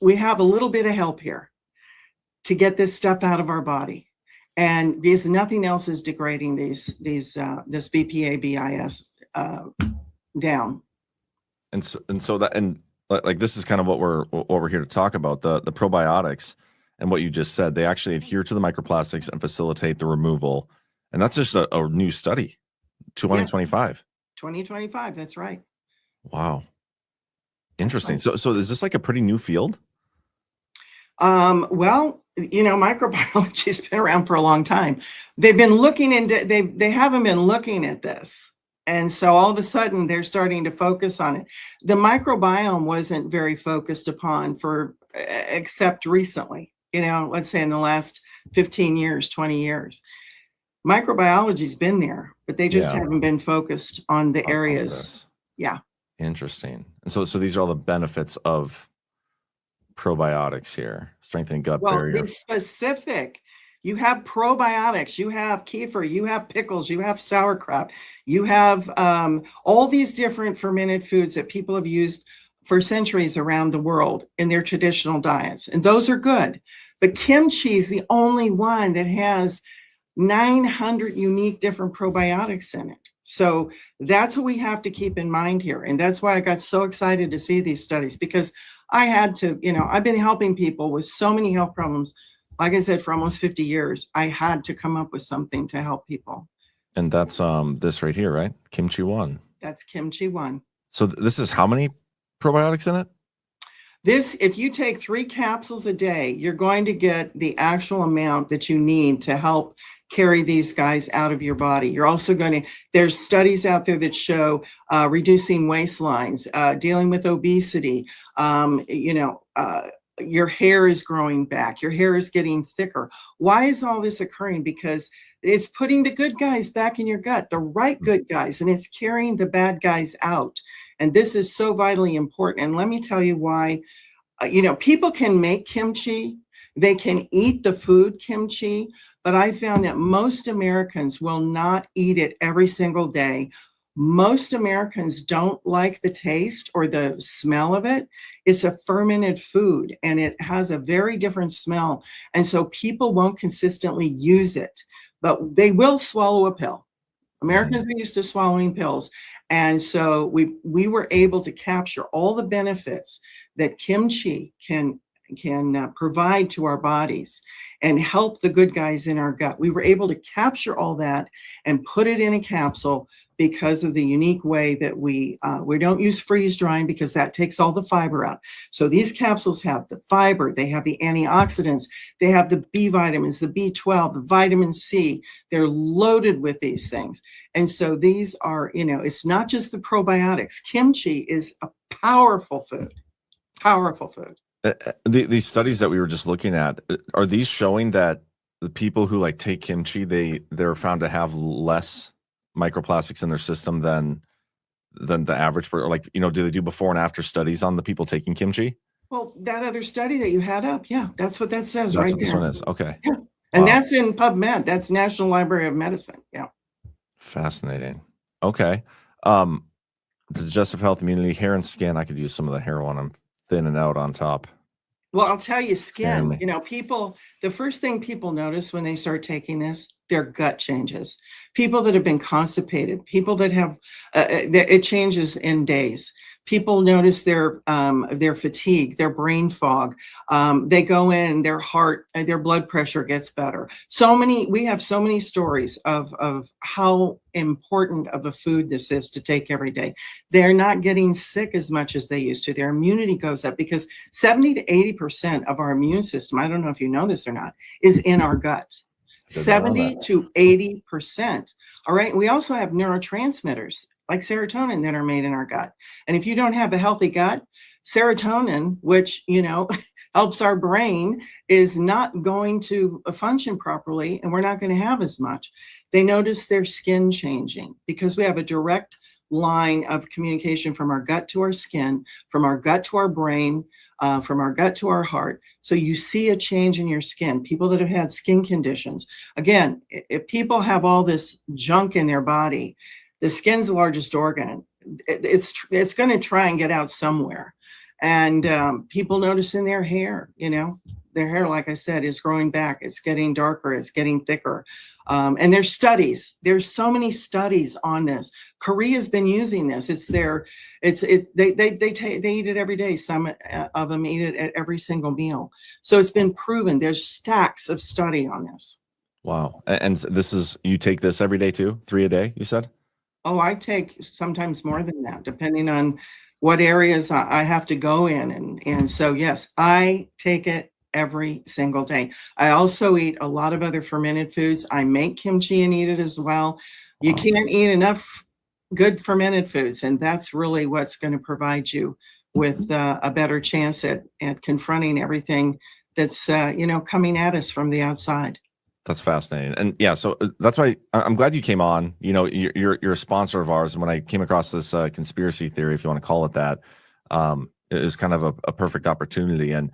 a little bit of help here to get this stuff out of our body, and because nothing else is degrading this BPA BIS down. And so like this is kind of what we're here to talk about, the probiotics and what you just said. They actually adhere to the microplastics and facilitate the removal, and that's just a new study, 2025. 2025. That's right. Wow. Interesting. So is this like a pretty new field? Well, microbiology has been around for a long time. They've been looking into, they haven't been looking at this. And so all of a sudden they're starting to focus on it. The microbiome wasn't very focused upon except recently, let's say in the last 15 years, 20 years. Microbiology's been there, but they just haven't been focused on the areas. Yeah. Interesting. And so these are all the benefits of probiotics here, strengthening gut barrier. Well, be specific. You have probiotics, you have kefir, you have pickles, you have sauerkraut, you have all these different fermented foods that people have used for centuries around the world in their traditional diets. And those are good. But kimchi is the only one that has 900 unique different probiotics in it. So that's what we have to keep in mind here. And that's why I got so excited to see these studies, because I had to, I've been helping people with so many health problems. Like I said, for almost 50 years, I had to come up with something to help people. And that's this right here, right? Kimchi 1. That's kimchi 1. So this is how many probiotics in it? This, if you take 3 capsules a day, you're going to get the actual amount that you need to help carry these guys out of your body. You're also going to, there's studies out there that show reducing waistlines, dealing with obesity, your hair is growing back, your hair is getting thicker. Why is all this occurring? Because it's putting the good guys back in your gut, the right good guys, and it's carrying the bad guys out. And this is so vitally important. And let me tell you why. People can make kimchi, they can eat the food kimchi, but I found that most Americans will not eat it every single day. Most Americans don't like the taste or the smell of it. It's a fermented food and it has a very different smell. And so people won't consistently use it, but they will swallow a pill. Americans are used to swallowing pills. And so we were able to capture all the benefits that kimchi can provide to our bodies and help the good guys in our gut. We were able to capture all that and put it in a capsule because of the unique way that we don't use freeze drying, because that takes all the fiber out. So these capsules have the fiber, they have the antioxidants, they have the B vitamins, the B12, the vitamin C. They're loaded with these things. And so these are, it's not just the probiotics. Kimchi is a powerful food, powerful food. These studies that we were just looking at, are these showing that the people who take kimchi, they're found to have less microplastics in their system than the average person? Or do they do before and after studies on the people taking kimchi? Well, that other study that you had up, yeah, that's what that says. That's right what there. This one is. Okay. Yeah. And that's in PubMed. That's National Library of Medicine. Yeah. Fascinating. Okay. Digestive health, immunity, hair and skin. I could use some of the hair one. I'm thinning out on top. Well, I'll tell you, skin, people, the first thing people notice when they start taking this, their gut changes. People that have been constipated, people that have, it changes in days. People notice their fatigue, their brain fog. They go in, their heart, their blood pressure gets better. We have so many stories of how important of a food this is to take every day. They're not getting sick as much as they used to. Their immunity goes up because 70 to 80% of our immune system, I don't know if you know this or not, is in our gut. 70 to 80%. All right. We also have neurotransmitters like serotonin that are made in our gut. And if you don't have a healthy gut, serotonin, which, helps our brain, is not going to function properly, and we're not going to have as much. They notice their skin changing because we have a direct line of communication from our gut to our skin, from our gut to our brain, from our gut to our heart. So you see a change in your skin. People that have had skin conditions. Again, if people have all this junk in their body, the skin's the largest organ. It's going to try and get out somewhere. And people notice in their hair, their hair, like I said, is growing back. It's getting darker. It's getting thicker. And there's studies. There's so many studies on this. Korea's been using this. They eat it every day. Some of them eat it at every single meal. So it's been proven. There's stacks of study on this. Wow. And this is, you take this every day too? 3 a day, you said? Oh, I take sometimes more than that, depending on what areas I have to go in. And so, yes, I take it every single day. I also eat a lot of other fermented foods. I make kimchi and eat it as well. You can't eat enough good fermented foods, and that's really what's going to provide you with a better chance at confronting everything that's coming at us from the outside. That's fascinating. And yeah, so that's why I'm glad you came on. You know, you're a sponsor of ours. And when I came across this conspiracy theory, if you want to call it that, it was kind of a perfect opportunity. And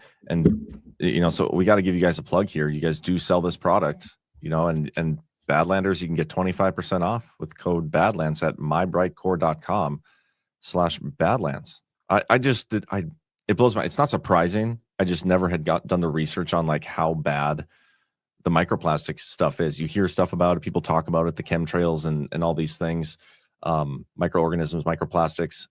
you know, so we got to give you guys a plug here. You guys do sell this product, you know, and Badlanders, you can get 25% off with code Badlands at mybrightcore.com/Badlands. It blows my, it's not surprising. I just never had done the research on like how bad the microplastic stuff is. You hear stuff about it, people talk about it, the chemtrails and all these things, microorganisms, microplastics.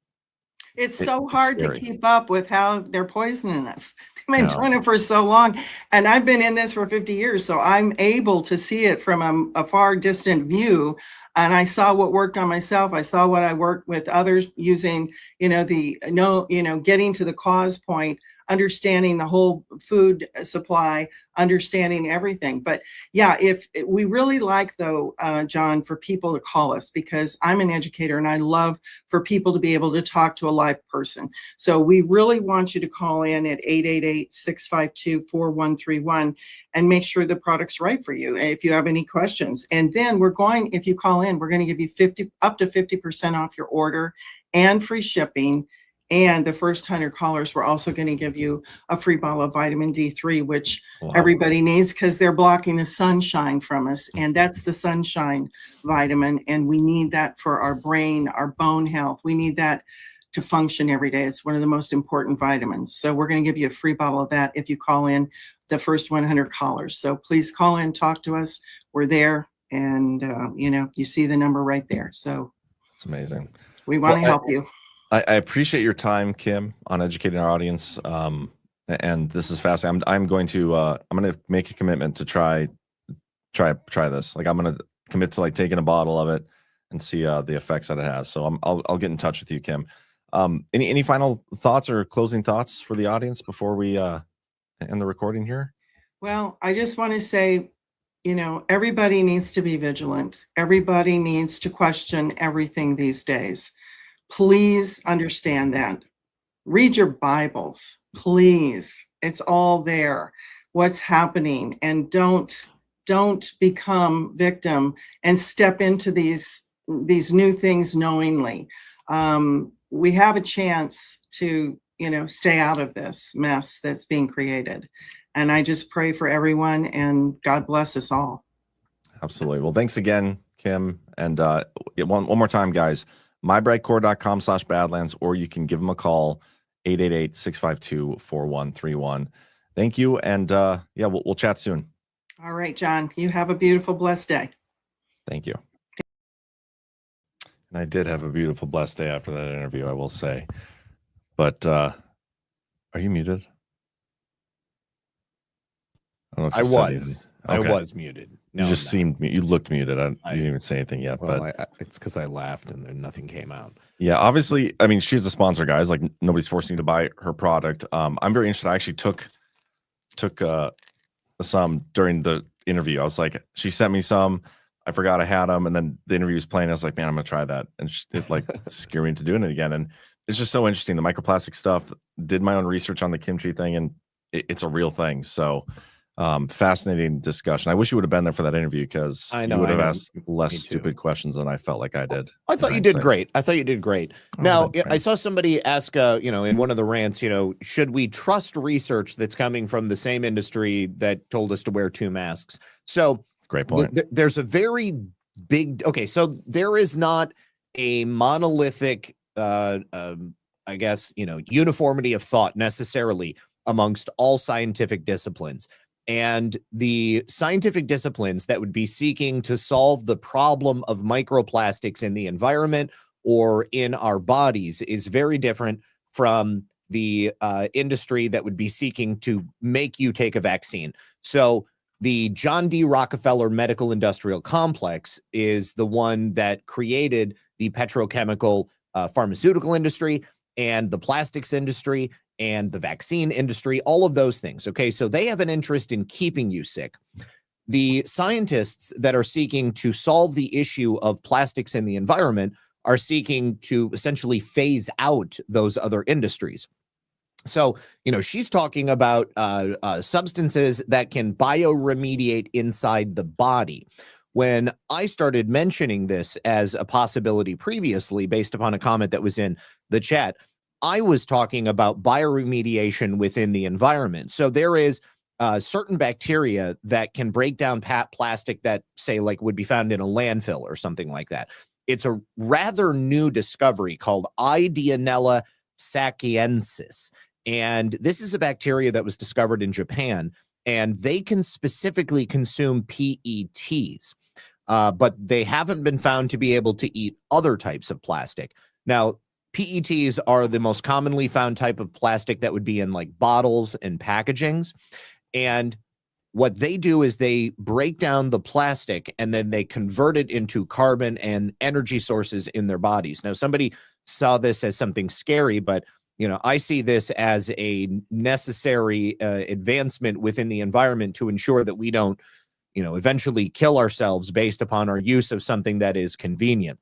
It's so hard to keep up with how they're poisoning us. They've been doing it for so long. And I've been in this for 50 years. So I'm able to see it from a far distant view. And I saw what worked on myself. I saw what I worked with others using, getting to the cause point, understanding the whole food supply, understanding everything. But yeah, if we really like though, John, for people to call us, because I'm an educator and I love for people to be able to talk to a live person. So we really want you to call in at 888-652-4131 and make sure the product's right for you. If you have any questions, and then if you call in, we're going to give you up to 50% off your order and free shipping. And the first 100 callers, we're also going to give you a free bottle of vitamin D3, which everybody needs because they're blocking the sunshine from us. And that's the sunshine vitamin. And we need that for our brain, our bone health. We need that to function every day. It's one of the most important vitamins. So we're going to give you a free bottle of that if you call in the first 100 callers. So please call in, talk to us. We're there. And, you see the number right there. So it's amazing. We want to help you. I appreciate your time, Kim, on educating our audience. And this is fascinating. I'm going to make a commitment to try this. Like I'm going to commit to like taking a bottle of it and see the effects that it has. So I'll get in touch with you, Kim. Any final thoughts or closing thoughts for the audience before we end the recording here? Well, I just want to say, everybody needs to be vigilant. Everybody needs to question everything these days. Please understand that. Read your Bibles, please. It's all there. What's happening, and don't become victim and step into these new things knowingly. We have a chance to, stay out of this mess that's being created. And I just pray for everyone, and God bless us all. Absolutely. Well, thanks again, Kim. And one more time, guys. mybrightcore.com/Badlands, or you can give them a call, 888-652-4131. Thank you. And we'll chat soon. All right, John, you have a beautiful, blessed day. Thank you. And I did have a beautiful, blessed day after that interview, I will say. But are you muted? I don't know if you said anything. I was muted. No, you just seemed, you looked muted. You didn't even say anything yet. Well, but it's because I laughed and then nothing came out. Yeah, obviously, I mean, she's a sponsor, guys. Like nobody's forcing you to buy her product. I'm very interested. I actually took some during the interview. I was like, she sent me some. I forgot I had them, and then the interview was playing. I was like, man, I'm gonna try that, and it like scared me into doing it again. And it's just so interesting. The microplastic stuff. Did my own research on the kimchi thing, and it's a real thing. So. Fascinating discussion. I wish you would have been there for that interview because you would have asked less stupid questions than I felt like I did. I thought you did great. I thought you did great. Now, I saw somebody ask, in one of the rants, should we trust research that's coming from the same industry that told us to wear 2 masks? So great point. There's a very big, so there is not a monolithic, I guess, uniformity of thought necessarily amongst all scientific disciplines. And the scientific disciplines that would be seeking to solve the problem of microplastics in the environment or in our bodies is very different from the industry that would be seeking to make you take a vaccine. So The John D. Rockefeller Medical Industrial Complex is the one that created the petrochemical pharmaceutical industry and the plastics industry and the vaccine industry, all of those things. Okay, so they have an interest in keeping you sick. The scientists that are seeking to solve the issue of plastics in the environment are seeking to essentially phase out those other industries. So, she's talking about substances that can bioremediate inside the body. When I started mentioning this as a possibility previously, based upon a comment that was in the chat, I was talking about bioremediation within the environment. So there is certain bacteria that can break down plastic that, say, like would be found in a landfill or something like that. It's a rather new discovery called Ideonella sacchiensis. And this is a bacteria that was discovered in Japan, and they can specifically consume PETs, but they haven't been found to be able to eat other types of plastic. Now, PETs are the most commonly found type of plastic that would be in like bottles and packagings. And what they do is they break down the plastic and then they convert it into carbon and energy sources in their bodies. Now, somebody saw this as something scary, but I see this as a necessary advancement within the environment to ensure that we don't, eventually kill ourselves based upon our use of something that is convenient.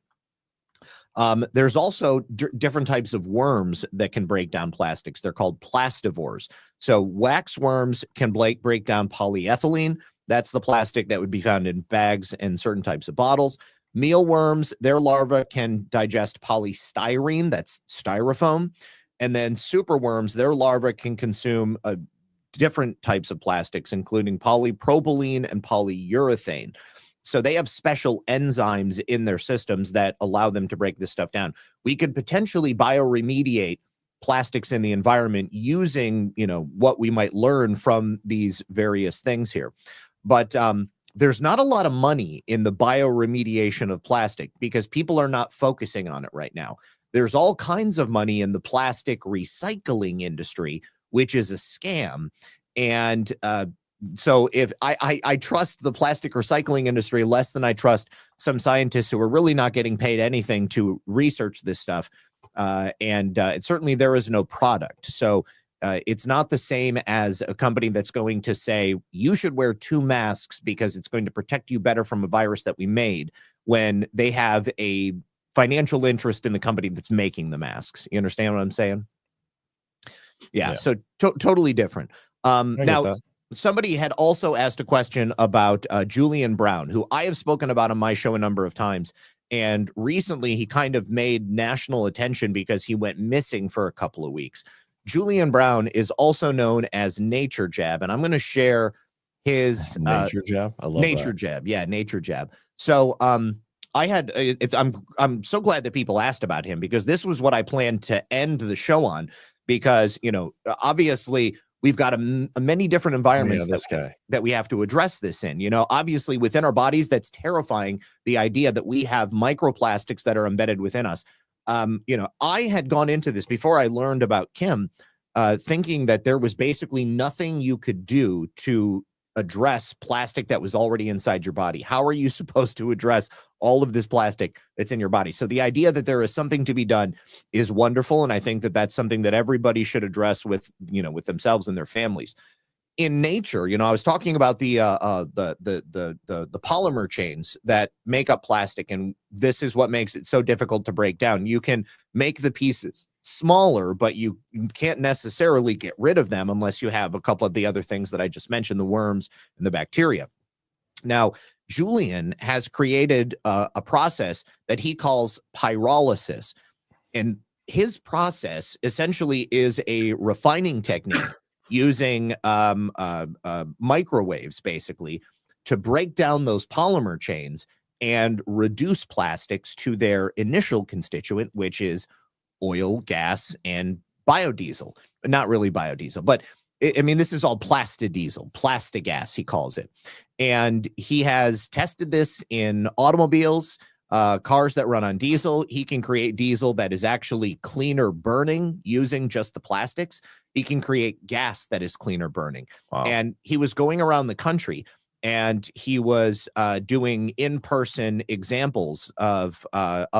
There's also different types of worms that can break down plastics. They're called plastivores. So wax worms can break down polyethylene. That's the plastic that would be found in bags and certain types of bottles. Mealworms, their larvae can digest polystyrene, that's styrofoam. And then superworms, their larvae can consume different types of plastics, including polypropylene and polyurethane. So they have special enzymes in their systems that allow them to break this stuff down. We could potentially bioremediate plastics in the environment using, what we might learn from these various things here. But there's not a lot of money in the bioremediation of plastic because people are not focusing on it right now. There's all kinds of money in the plastic recycling industry, which is a scam. And so if I trust the plastic recycling industry less than I trust some scientists who are really not getting paid anything to research this stuff. And certainly there is no product. So it's not the same as a company that's going to say, you should wear 2 masks because it's going to protect you better from a virus that we made, when they have a financial interest in the company that's making the masks. You understand what I'm saying? Yeah. So totally different. Now, somebody had also asked a question about Julian Brown, who I have spoken about on my show a number of times. And recently he kind of made national attention because he went missing for a couple of weeks. Julian Brown is also known as Nature Jab. And I'm going to share his Nature Jab. I love Nature that. Jab. Yeah. Nature Jab. So, I'm so glad that people asked about him, because this was what I planned to end the show on, because, obviously we've got many different environments that we have to address this in. Obviously within our bodies, that's terrifying, the idea that we have microplastics that are embedded within us. I had gone into this before I learned about Kim, thinking that there was basically nothing you could do to address plastic that was already inside your body. How are you supposed to address all of this plastic that's in your body? So the idea that there is something to be done is wonderful, and I think that that's something that everybody should address with themselves and their families. In nature, I was talking about the polymer chains that make up plastic, and this is what makes it so difficult to break down. You can make the pieces smaller, but you can't necessarily get rid of them unless you have a couple of the other things that I just mentioned, the worms and the bacteria. Now, Julian has created a process that he calls pyrolysis, and his process essentially is a refining technique using microwaves, basically, to break down those polymer chains and reduce plastics to their initial constituent, which is oil, gas, and biodiesel. Not really biodiesel, but this is all plastidiezel, plastigas, he calls it. And he has tested this in automobiles, cars that run on diesel. He can create diesel that is actually cleaner burning using just the plastics. He can create gas that is cleaner burning. Wow. And he was going around the country and he was doing in-person examples of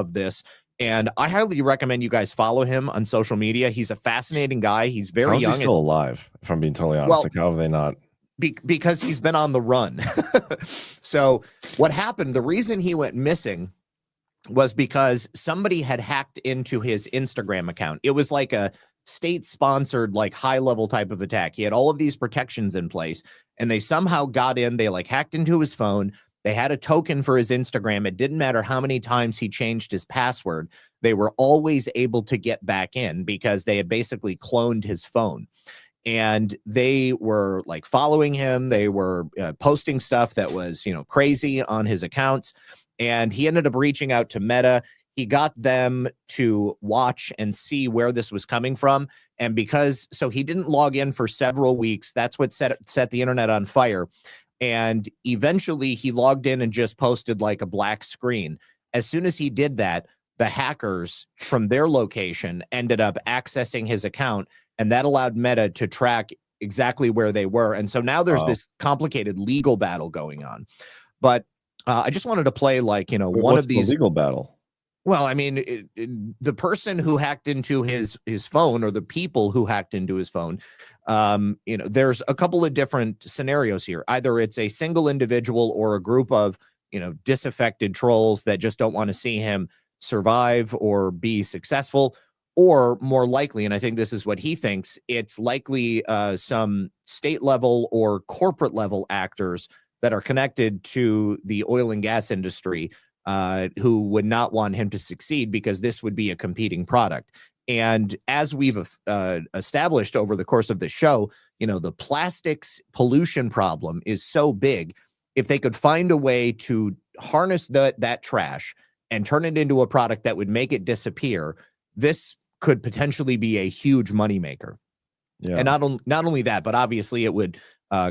this. And I highly recommend you guys follow him on social media. He's a fascinating guy. He's very young. How is he still alive? If I'm being totally honest, Well, like how have they not? Because he's been on the run. So what happened? The reason he went missing was because somebody had hacked into his Instagram account. It was like a state-sponsored, like high-level type of attack. He had all of these protections in place, and they somehow got in. They like hacked into his phone. They had a token for his Instagram. It didn't matter how many times he changed his password. They were always able to get back in because they had basically cloned his phone. And they were like following him. They were posting stuff that was, crazy on his accounts. And he ended up reaching out to Meta. He got them to watch and see where this was coming from. And so he didn't log in for several weeks. That's what set the internet on fire. And eventually he logged in and just posted like a black screen. As soon as he did that, the hackers from their location ended up accessing his account, and that allowed Meta to track exactly where they were. And so now there's this complicated legal battle going on. But I just wanted to play one of these legal battle. Well, I mean, the person who hacked into his phone, or the people who hacked into his phone, there's a couple of different scenarios here. Either it's a single individual or a group of, disaffected trolls that just don't want to see him survive or be successful. Or more likely, and I think this is what he thinks, it's likely some state level or corporate level actors that are connected to the oil and gas industry who would not want him to succeed because this would be a competing product. And as we've established over the course of the show, the plastics pollution problem is so big. If they could find a way to harness that trash and turn it into a product that would make it disappear, this could potentially be a huge moneymaker. Yeah. And not only that, but obviously it would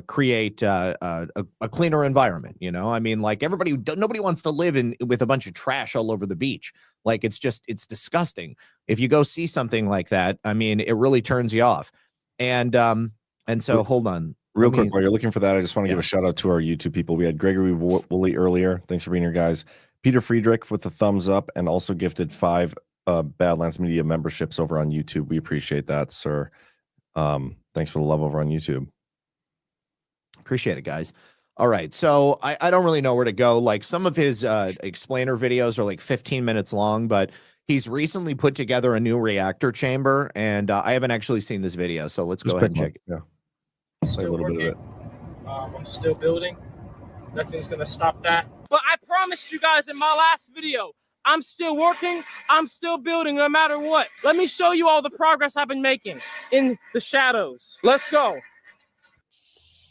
create a cleaner environment. I mean, like nobody wants to live with a bunch of trash all over the beach. Like it's disgusting. If you go see something like that, I mean, it really turns you off. And so hold on. Real quick, while you're looking for that, I just want to give a shout out to our YouTube people. We had Gregory Woolley earlier. Thanks for being here, guys. Peter Friedrich with the thumbs up, and also gifted 5 Badlands Media memberships over on YouTube. We appreciate that, sir. Thanks for the love over on YouTube. Appreciate it, guys. All right. So I don't really know where to go. Like some of his explainer videos are like 15 minutes long, but he's recently put together a new reactor chamber, and I haven't actually seen this video. So let's go ahead and check it. Yeah. Say a little bit of it. I'm still building. Nothing's going to stop that. But I promised you guys in my last video, I'm still working, I'm still building no matter what. Let me show you all the progress I've been making in the shadows. Let's go.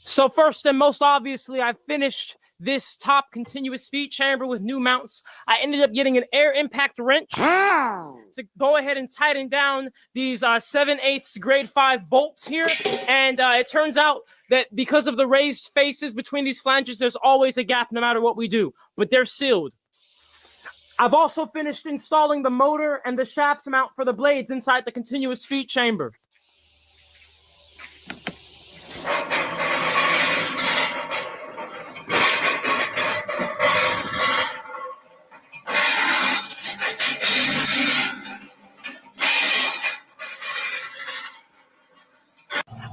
So first and most obviously, I finished this top continuous feed chamber with new mounts. I ended up getting an air impact wrench to go ahead and tighten down these 7/8 grade 5 bolts here. And it turns out that because of the raised faces between these flanges, there's always a gap no matter what we do, but they're sealed. I've also finished installing the motor and the shaft mount for the blades inside the continuous feed chamber.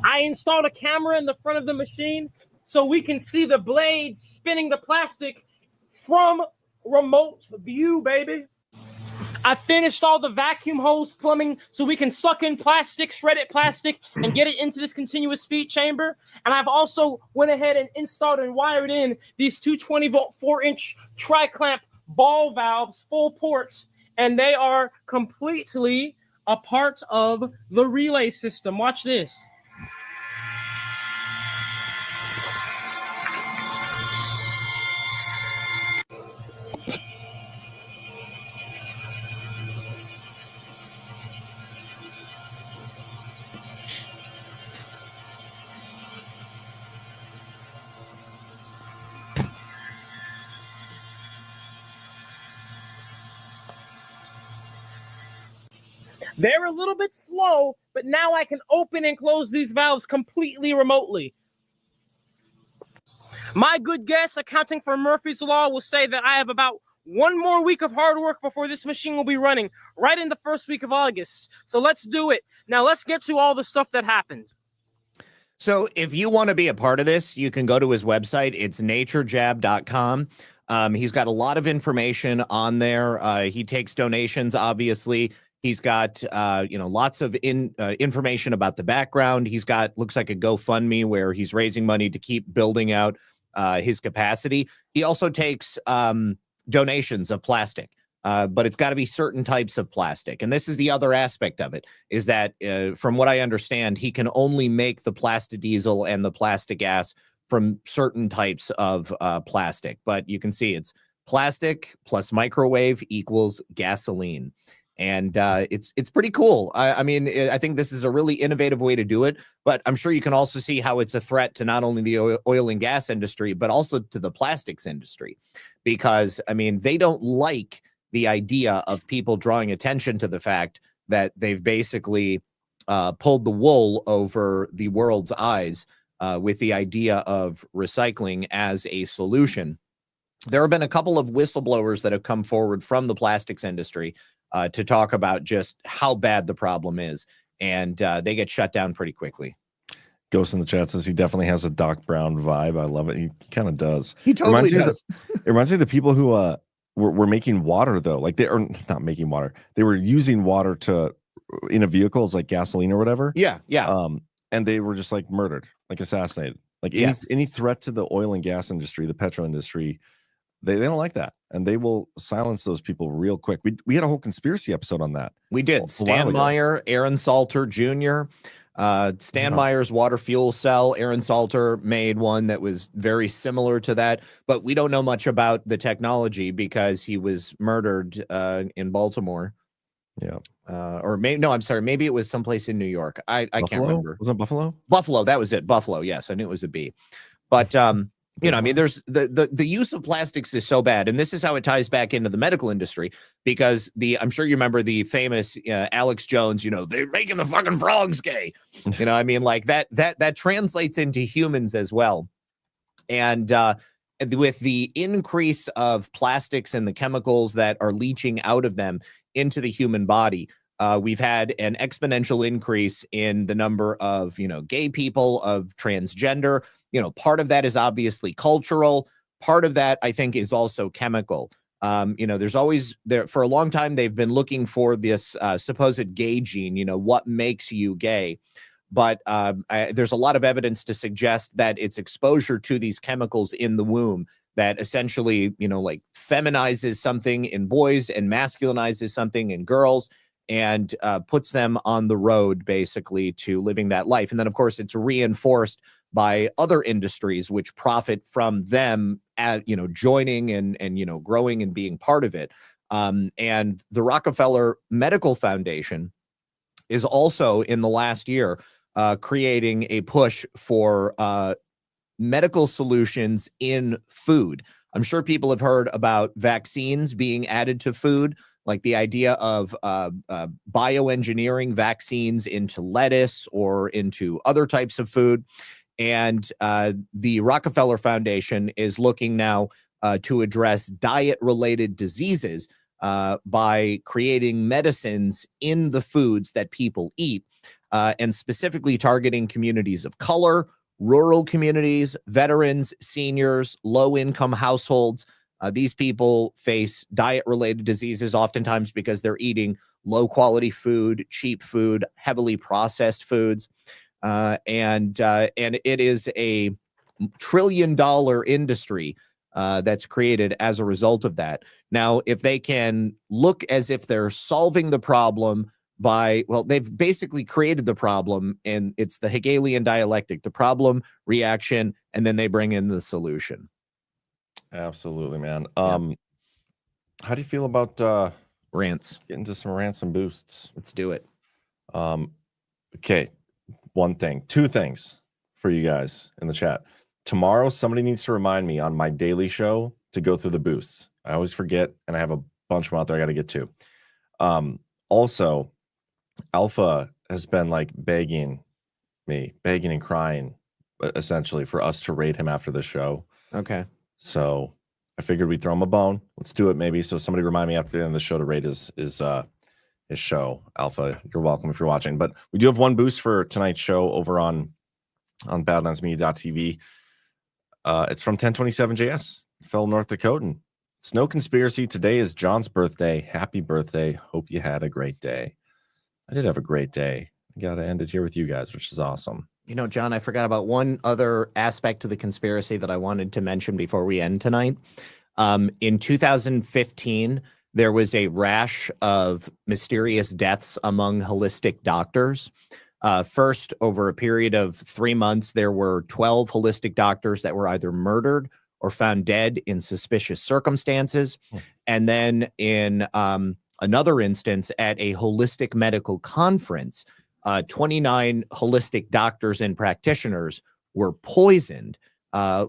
I installed a camera in the front of the machine so we can see the blades spinning the plastic from remote view, baby. I finished all the vacuum hose plumbing so we can suck in plastic, shredded plastic, and get it into this continuous feed chamber. And I've also went ahead and installed and wired in these 220-volt 4-inch tri-clamp ball valves, full ports, and they are completely a part of the relay system. Watch this. They're a little bit slow, but now I can open and close these valves completely remotely. My good guess, accounting for Murphy's Law, will say that I have about 1 more week of hard work before this machine will be running, right in the first week of August. So let's do it. Now let's get to all the stuff that happened. So if you want to be a part of this, you can go to his website. It's naturejab.com. He's got a lot of information on there. He takes donations, obviously. He's got, lots of information about the background. He's got, looks like a GoFundMe where he's raising money to keep building out his capacity. He also takes donations of plastic, but it's got to be certain types of plastic. And this is the other aspect of it, is that from what I understand, he can only make the plastidiezel and the plastic gas from certain types of plastic. But you can see it's plastic plus microwave equals gasoline. And it's pretty cool. I mean, I think this is a really innovative way to do it, but I'm sure you can also see how it's a threat to not only the oil and gas industry, but also to the plastics industry, because, I mean, they don't like the idea of people drawing attention to the fact that they've basically pulled the wool over the world's eyes with the idea of recycling as a solution. There have been a couple of whistleblowers that have come forward from the plastics industry to talk about just how bad the problem is, and they get shut down pretty quickly. Ghost in the chat says he definitely has a Doc Brown vibe. I love it. He kind of does. He totally does. It reminds me of the people who were making water, though. Like, they are not making water. They were using water in a vehicle as like gasoline or whatever. Yeah. And they were just like murdered, like assassinated. Like any threat to the oil and gas industry, the petro industry, they don't like that, and they will silence those people real quick. We had a whole conspiracy episode on that. We did. Stan Meyer, Aaron Salter Jr., Stan Meyer's water fuel cell. Aaron Salter made one that was very similar to that, but we don't know much about the technology because he was murdered in Baltimore. Yeah. I'm sorry. Maybe it was someplace in New York. I can't remember. Was it Buffalo? Buffalo. That was it. Buffalo. Yes. I knew it was a B. But, I mean, there's the use of plastics is so bad. And this is how it ties back into the medical industry, because I'm sure you remember the famous Alex Jones, they're making the fucking frogs gay. I mean, like that translates into humans as well. And with the increase of plastics and the chemicals that are leaching out of them into the human body, we've had an exponential increase in the number of, gay people, of transgender. Part of that is obviously cultural. Part of that, I think, is also chemical. There's always there for a long time, they've been looking for this supposed gay gene, what makes you gay. But there's a lot of evidence to suggest that it's exposure to these chemicals in the womb that essentially, like feminizes something in boys and masculinizes something in girls, and puts them on the road basically to living that life. And then, of course, it's reinforced by other industries which profit from them at, joining and growing and being part of it. And the Rockefeller Medical Foundation is also in the last year creating a push for medical solutions in food. I'm sure people have heard about vaccines being added to food, like the idea of bioengineering vaccines into lettuce or into other types of food. And the Rockefeller Foundation is looking now to address diet-related diseases by creating medicines in the foods that people eat, and specifically targeting communities of color, rural communities, veterans, seniors, low-income households. These people face diet-related diseases oftentimes because they're eating low-quality food, cheap food, heavily processed foods. And it is a $1 trillion industry that's created as a result of that. Now, if they can look as if they're solving the problem they've basically created the problem, and it's the Hegelian dialectic, the problem, reaction, and then they bring in the solution. Absolutely, man. How do you feel about rants? Get into some rants and boosts. Let's do it. Okay. Two things for you guys in the chat. Tomorrow, somebody needs to remind me on my daily show to go through the boosts. I always forget, and I have a bunch of them out there I got to get to. Also, Alpha has been like begging and crying, essentially, for us to raid him after the show. Okay. So I figured we'd throw him a bone. Let's do it maybe. So somebody remind me after the end of the show to rate his show. Alpha, you're welcome if you're watching. But we do have one boost for tonight's show over on badlandsmedia.tv. It's from 1027JS, fellow North Dakotan. It's no conspiracy. Today is John's birthday. Happy birthday. Hope you had a great day. I did have a great day. I got to end it here with you guys, which is awesome. You know, John, I forgot about one other aspect to the conspiracy that I wanted to mention before we end tonight. In 2015, there was a rash of mysterious deaths among holistic doctors. First, over a period of 3 months, there were 12 holistic doctors that were either murdered or found dead in suspicious circumstances. And then in another instance, at a holistic medical conference, 29 holistic doctors and practitioners were poisoned,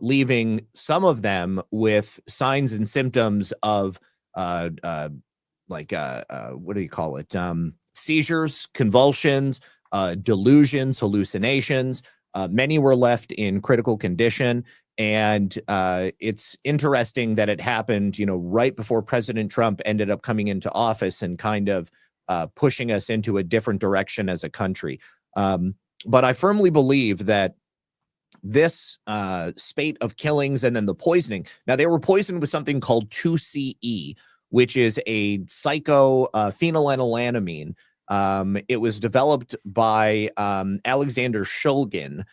leaving some of them with signs and symptoms of what do you call it? Seizures, convulsions, delusions, hallucinations. Many were left in critical condition. And it's interesting that it happened, right before President Trump ended up coming into office and kind of pushing us into a different direction as a country. But I firmly believe that this spate of killings and then the poisoning. Now, they were poisoned with something called 2CE, which is a phenylalanine. It was developed by Alexander Shulgin.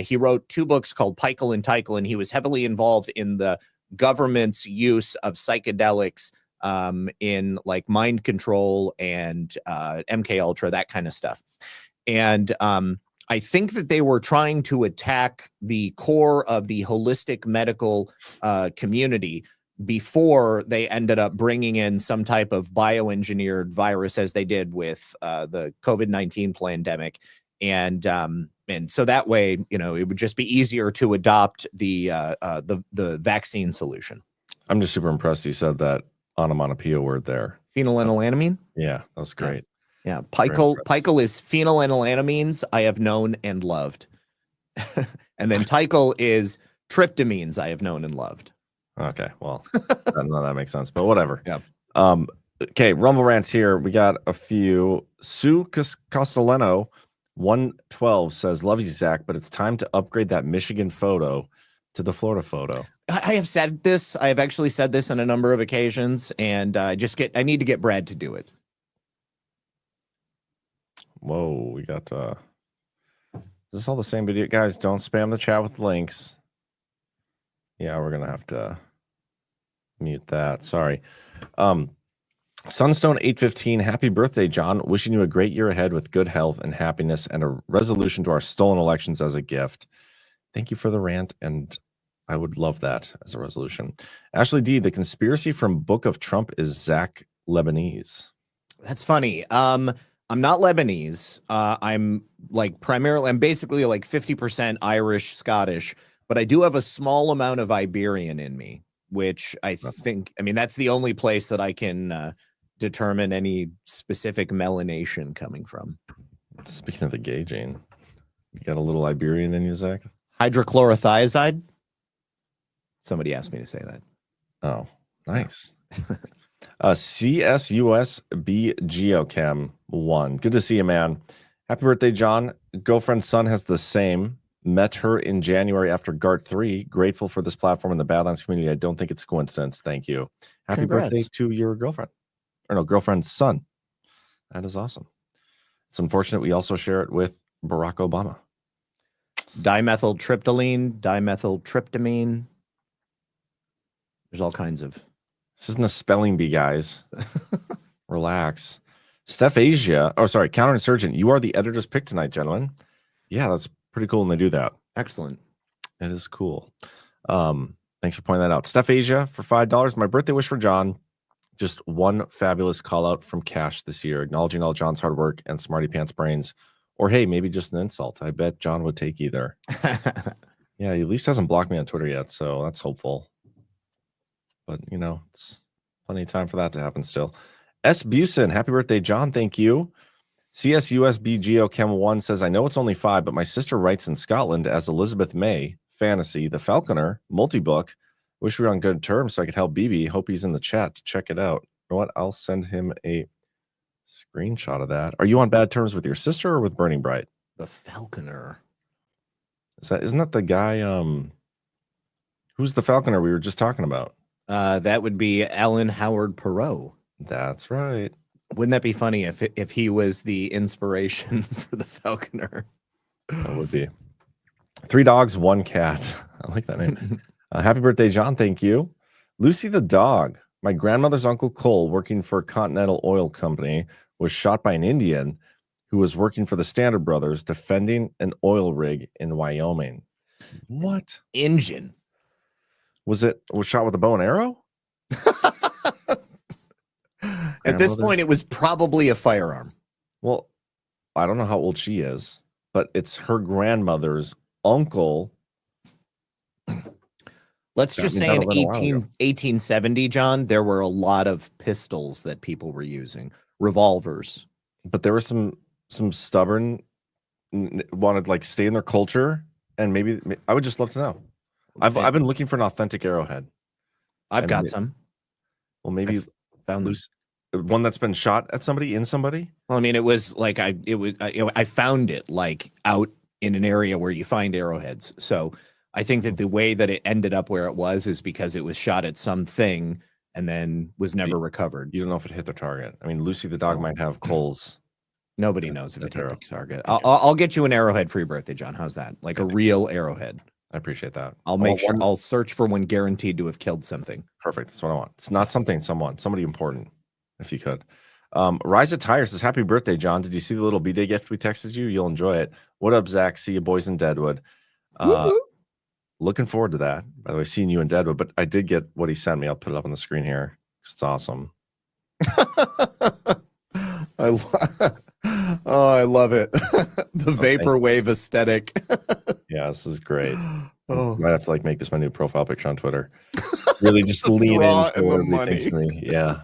He wrote 2 books called Pikel and Tikel, and he was heavily involved in the government's use of psychedelics in like mind control and MK Ultra, that kind of stuff. And I think that they were trying to attack the core of the holistic medical community before they ended up bringing in some type of bioengineered virus, as they did with the COVID-19 pandemic. And so that way, it would just be easier to adopt the vaccine solution. I'm just super impressed you said that onomatopoeia word there. Phenylalanine? Yeah, that was great. Yeah, Pikel is phenylalanines I have known and loved. And then Tikel is tryptamines I have known and loved. Okay, well, I don't know, that makes sense, but whatever. Yeah. Okay, Rumble Rants here. We got a few. Sue Castellano 112 says, "Love you, Zach, but it's time to upgrade that Michigan photo to the Florida photo." I have said this. I have actually said this on a number of occasions, and I need to get Brad to do it. Whoa, we got is this all the same video? Guys, don't spam the chat with links. Yeah, we're gonna have to mute that. Sorry. Sunstone 815, happy birthday, John. Wishing you a great year ahead with good health and happiness and a resolution to our stolen elections as a gift. Thank you for the rant, and I would love that as a resolution. Ashley D, the conspiracy from Book of Trump is Zach Lebanese. That's funny. I'm not Lebanese. I'm basically like 50% Irish, Scottish, but I do have a small amount of Iberian in me, which that's the only place that I can determine any specific melanation coming from. Speaking of the gay gene, you got a little Iberian in you, Zach? Hydrochlorothiazide? Somebody asked me to say that. Oh, nice. CSUSB Geochem 1. Good to see you, man. Happy birthday, John. Girlfriend's son has the same. Met her in January after GART 3. Grateful for this platform in the Badlands community. I don't think it's a coincidence. Thank you. Happy birthday to your girlfriend. Or no, girlfriend's son. That is awesome. It's unfortunate we also share it with Barack Obama. Dimethyltryptamine, dimethyltryptamine. There's all kinds of. This isn't a spelling bee, guys. Relax. Steph Asia. Oh, sorry. Counterinsurgent. You are the editor's pick tonight, gentlemen. Yeah, that's pretty cool when they do that. Excellent. It is cool. Thanks for pointing that out. Steph Asia for $5. My birthday wish for John. Just one fabulous call out from Cash this year, acknowledging all John's hard work and smarty pants brains. Or hey, maybe just an insult. I bet John would take either. Yeah, he at least hasn't blocked me on Twitter yet, so that's hopeful. But it's plenty of time for that to happen still. S. Busen, happy birthday, John. Thank you. CSUSB Geochem 1 says, I know it's only 5, but my sister writes in Scotland as Elizabeth May. Fantasy, The Falconer, multi-book. Wish we were on good terms so I could help BB. Hope he's in the chat to check it out. You know what? I'll send him a screenshot of that. Are you on bad terms with your sister or with Burning Bright? The Falconer. Isn't that the guy? Who's the Falconer we were just talking about? That would be Alan Howard Perot. That's right. Wouldn't that be funny if he was the inspiration for the Falconer? That would be. 3 dogs, 1 cat. I like that name. Happy birthday, John. Thank you. Lucy the dog. My grandmother's uncle Cole, working for Continental Oil Company, was shot by an Indian who was working for the Standard Brothers defending an oil rig in Wyoming. What? Engine. Was shot with a bow and arrow? At this point, it was probably a firearm. Well, I don't know how old she is, but it's her grandmother's uncle. Let's just say in 1870, John, there were a lot of pistols that people were using, revolvers. But there were some stubborn, wanted like stay in their culture, and maybe I would just love to know. I've been looking for an authentic arrowhead. I've got some. Well, maybe found loose. One that's been shot at somebody in somebody. Well, I mean, it was like I found it like out in an area where you find arrowheads. So I think that the way that it ended up where it was is because it was shot at something and then was never recovered. You don't know if it hit the target. I mean, Lucy the dog might have Cole's. Nobody knows if it hit the target. I'll get you an arrowhead for your birthday, John. How's that? Like a real arrowhead. I appreciate that. I'll search for one guaranteed to have killed something. Perfect. That's what I want. It's not somebody important, if you could. Rise of Tire says, happy birthday, John. Did you see the little B-Day gift we texted you? You'll enjoy it. What up, Zach? See you boys in Deadwood. Looking forward to that. By the way, seeing you in Deadwood, but I did get what he sent me. I'll put it up on the screen here. It's awesome. I love it. The vaporwave aesthetic. Yeah, this is great. I might have to like make this my new profile picture on Twitter. Really just lean into what everybody thinks of me. Yeah.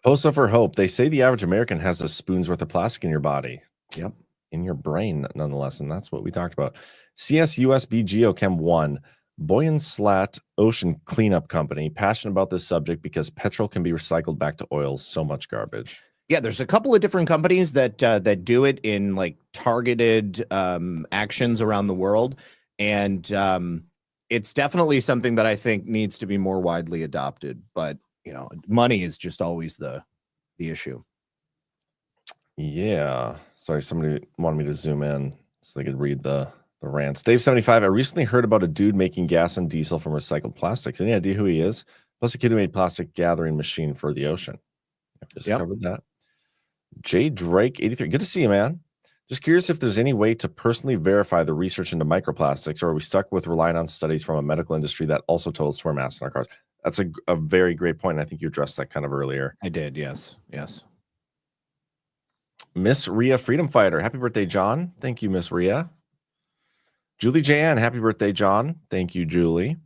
Post for Hope. They say the average American has a spoon's worth of plastic in your body. Yep. In your brain, nonetheless. And that's what we talked about. CSUSB Geochem 1. Boyan Slat Ocean Cleanup Company. Passionate about this subject because petrol can be recycled back to oil. So much garbage. Yeah, there's a couple of different companies that do it in like targeted actions around the world, and it's definitely something that I think needs to be more widely adopted. But you know, money is just always the issue. Yeah. Sorry, somebody wanted me to zoom in so they could read the rants. Dave 75. I recently heard about a dude making gas and diesel from recycled plastics. Any idea who he is? Plus, a kid who made plastic gathering machine for the ocean. I've just covered that. Jay Drake 83. Good to see you, man. Just curious if there's any way to personally verify the research into microplastics, or are we stuck with relying on studies from a medical industry that also told us to wear masks in our cars? That's a very great point. I think you addressed that kind of earlier. I did. Yes. Miss Rhea Freedom Fighter. Happy birthday, John. Thank you, Miss Rhea. Julie Jan. Happy birthday, John. Thank you, Julie.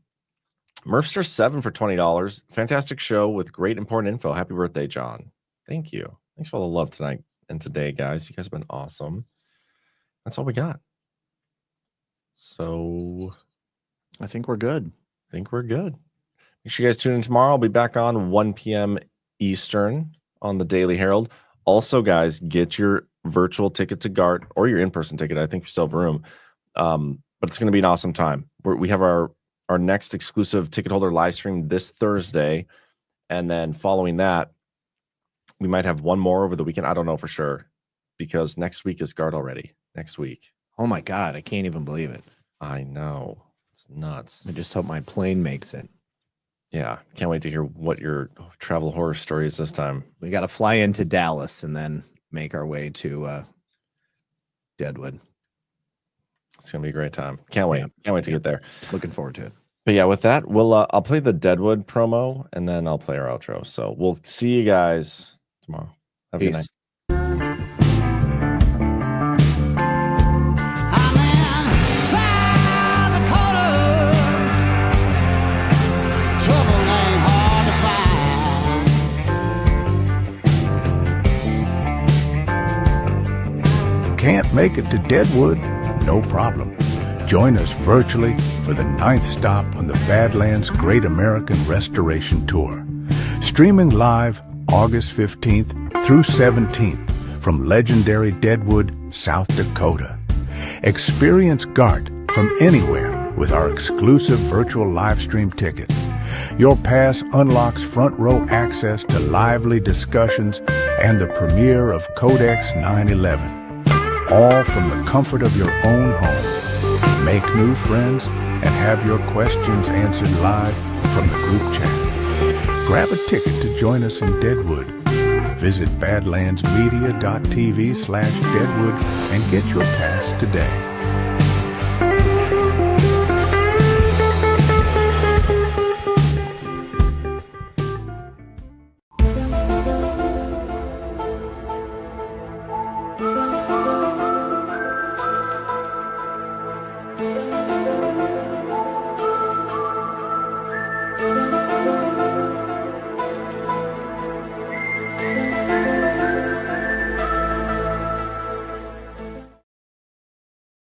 Murphster 7 for $20. Fantastic show with great important info. Happy birthday, John. Thank you. Thanks for all the love tonight and today, guys. You guys have been awesome. That's all we got. So I think we're good. Make sure you guys tune in tomorrow. I'll be back on 1 p.m. Eastern on the Daily Herald. Also, guys, get your virtual ticket to GART or your in-person ticket. I think we still have room. But it's going to be an awesome time. We have our next exclusive ticket holder live stream this Thursday. And then following that, we might have one more over the weekend. I don't know for sure because next week is GART already. Next week. Oh my God. I can't even believe it. I know. It's nuts. I just hope my plane makes it. Yeah. Can't wait to hear what your travel horror story is this time. We got to fly into Dallas and then make our way to Deadwood. It's going to be a great time. Can't wait. Can't wait to get there. Looking forward to it. But yeah, with that, I'll play the Deadwood promo and then I'll play our outro. So we'll see you guys tomorrow. Have a good night. Can't make it to Deadwood? No problem. join us virtually for the 9th stop on the Badlands Great American Restoration Tour. Streaming live August 15th through 17th from legendary Deadwood, South Dakota. Experience GART from anywhere with our exclusive virtual live stream ticket. Your pass unlocks front row access to lively discussions and the premiere of Codex 9/11, all from the comfort of your own home. Make new friends and have your questions answered live from the group chat. Grab a ticket to join us in Deadwood. Visit badlandsmedia.tv/Deadwood and get your pass today.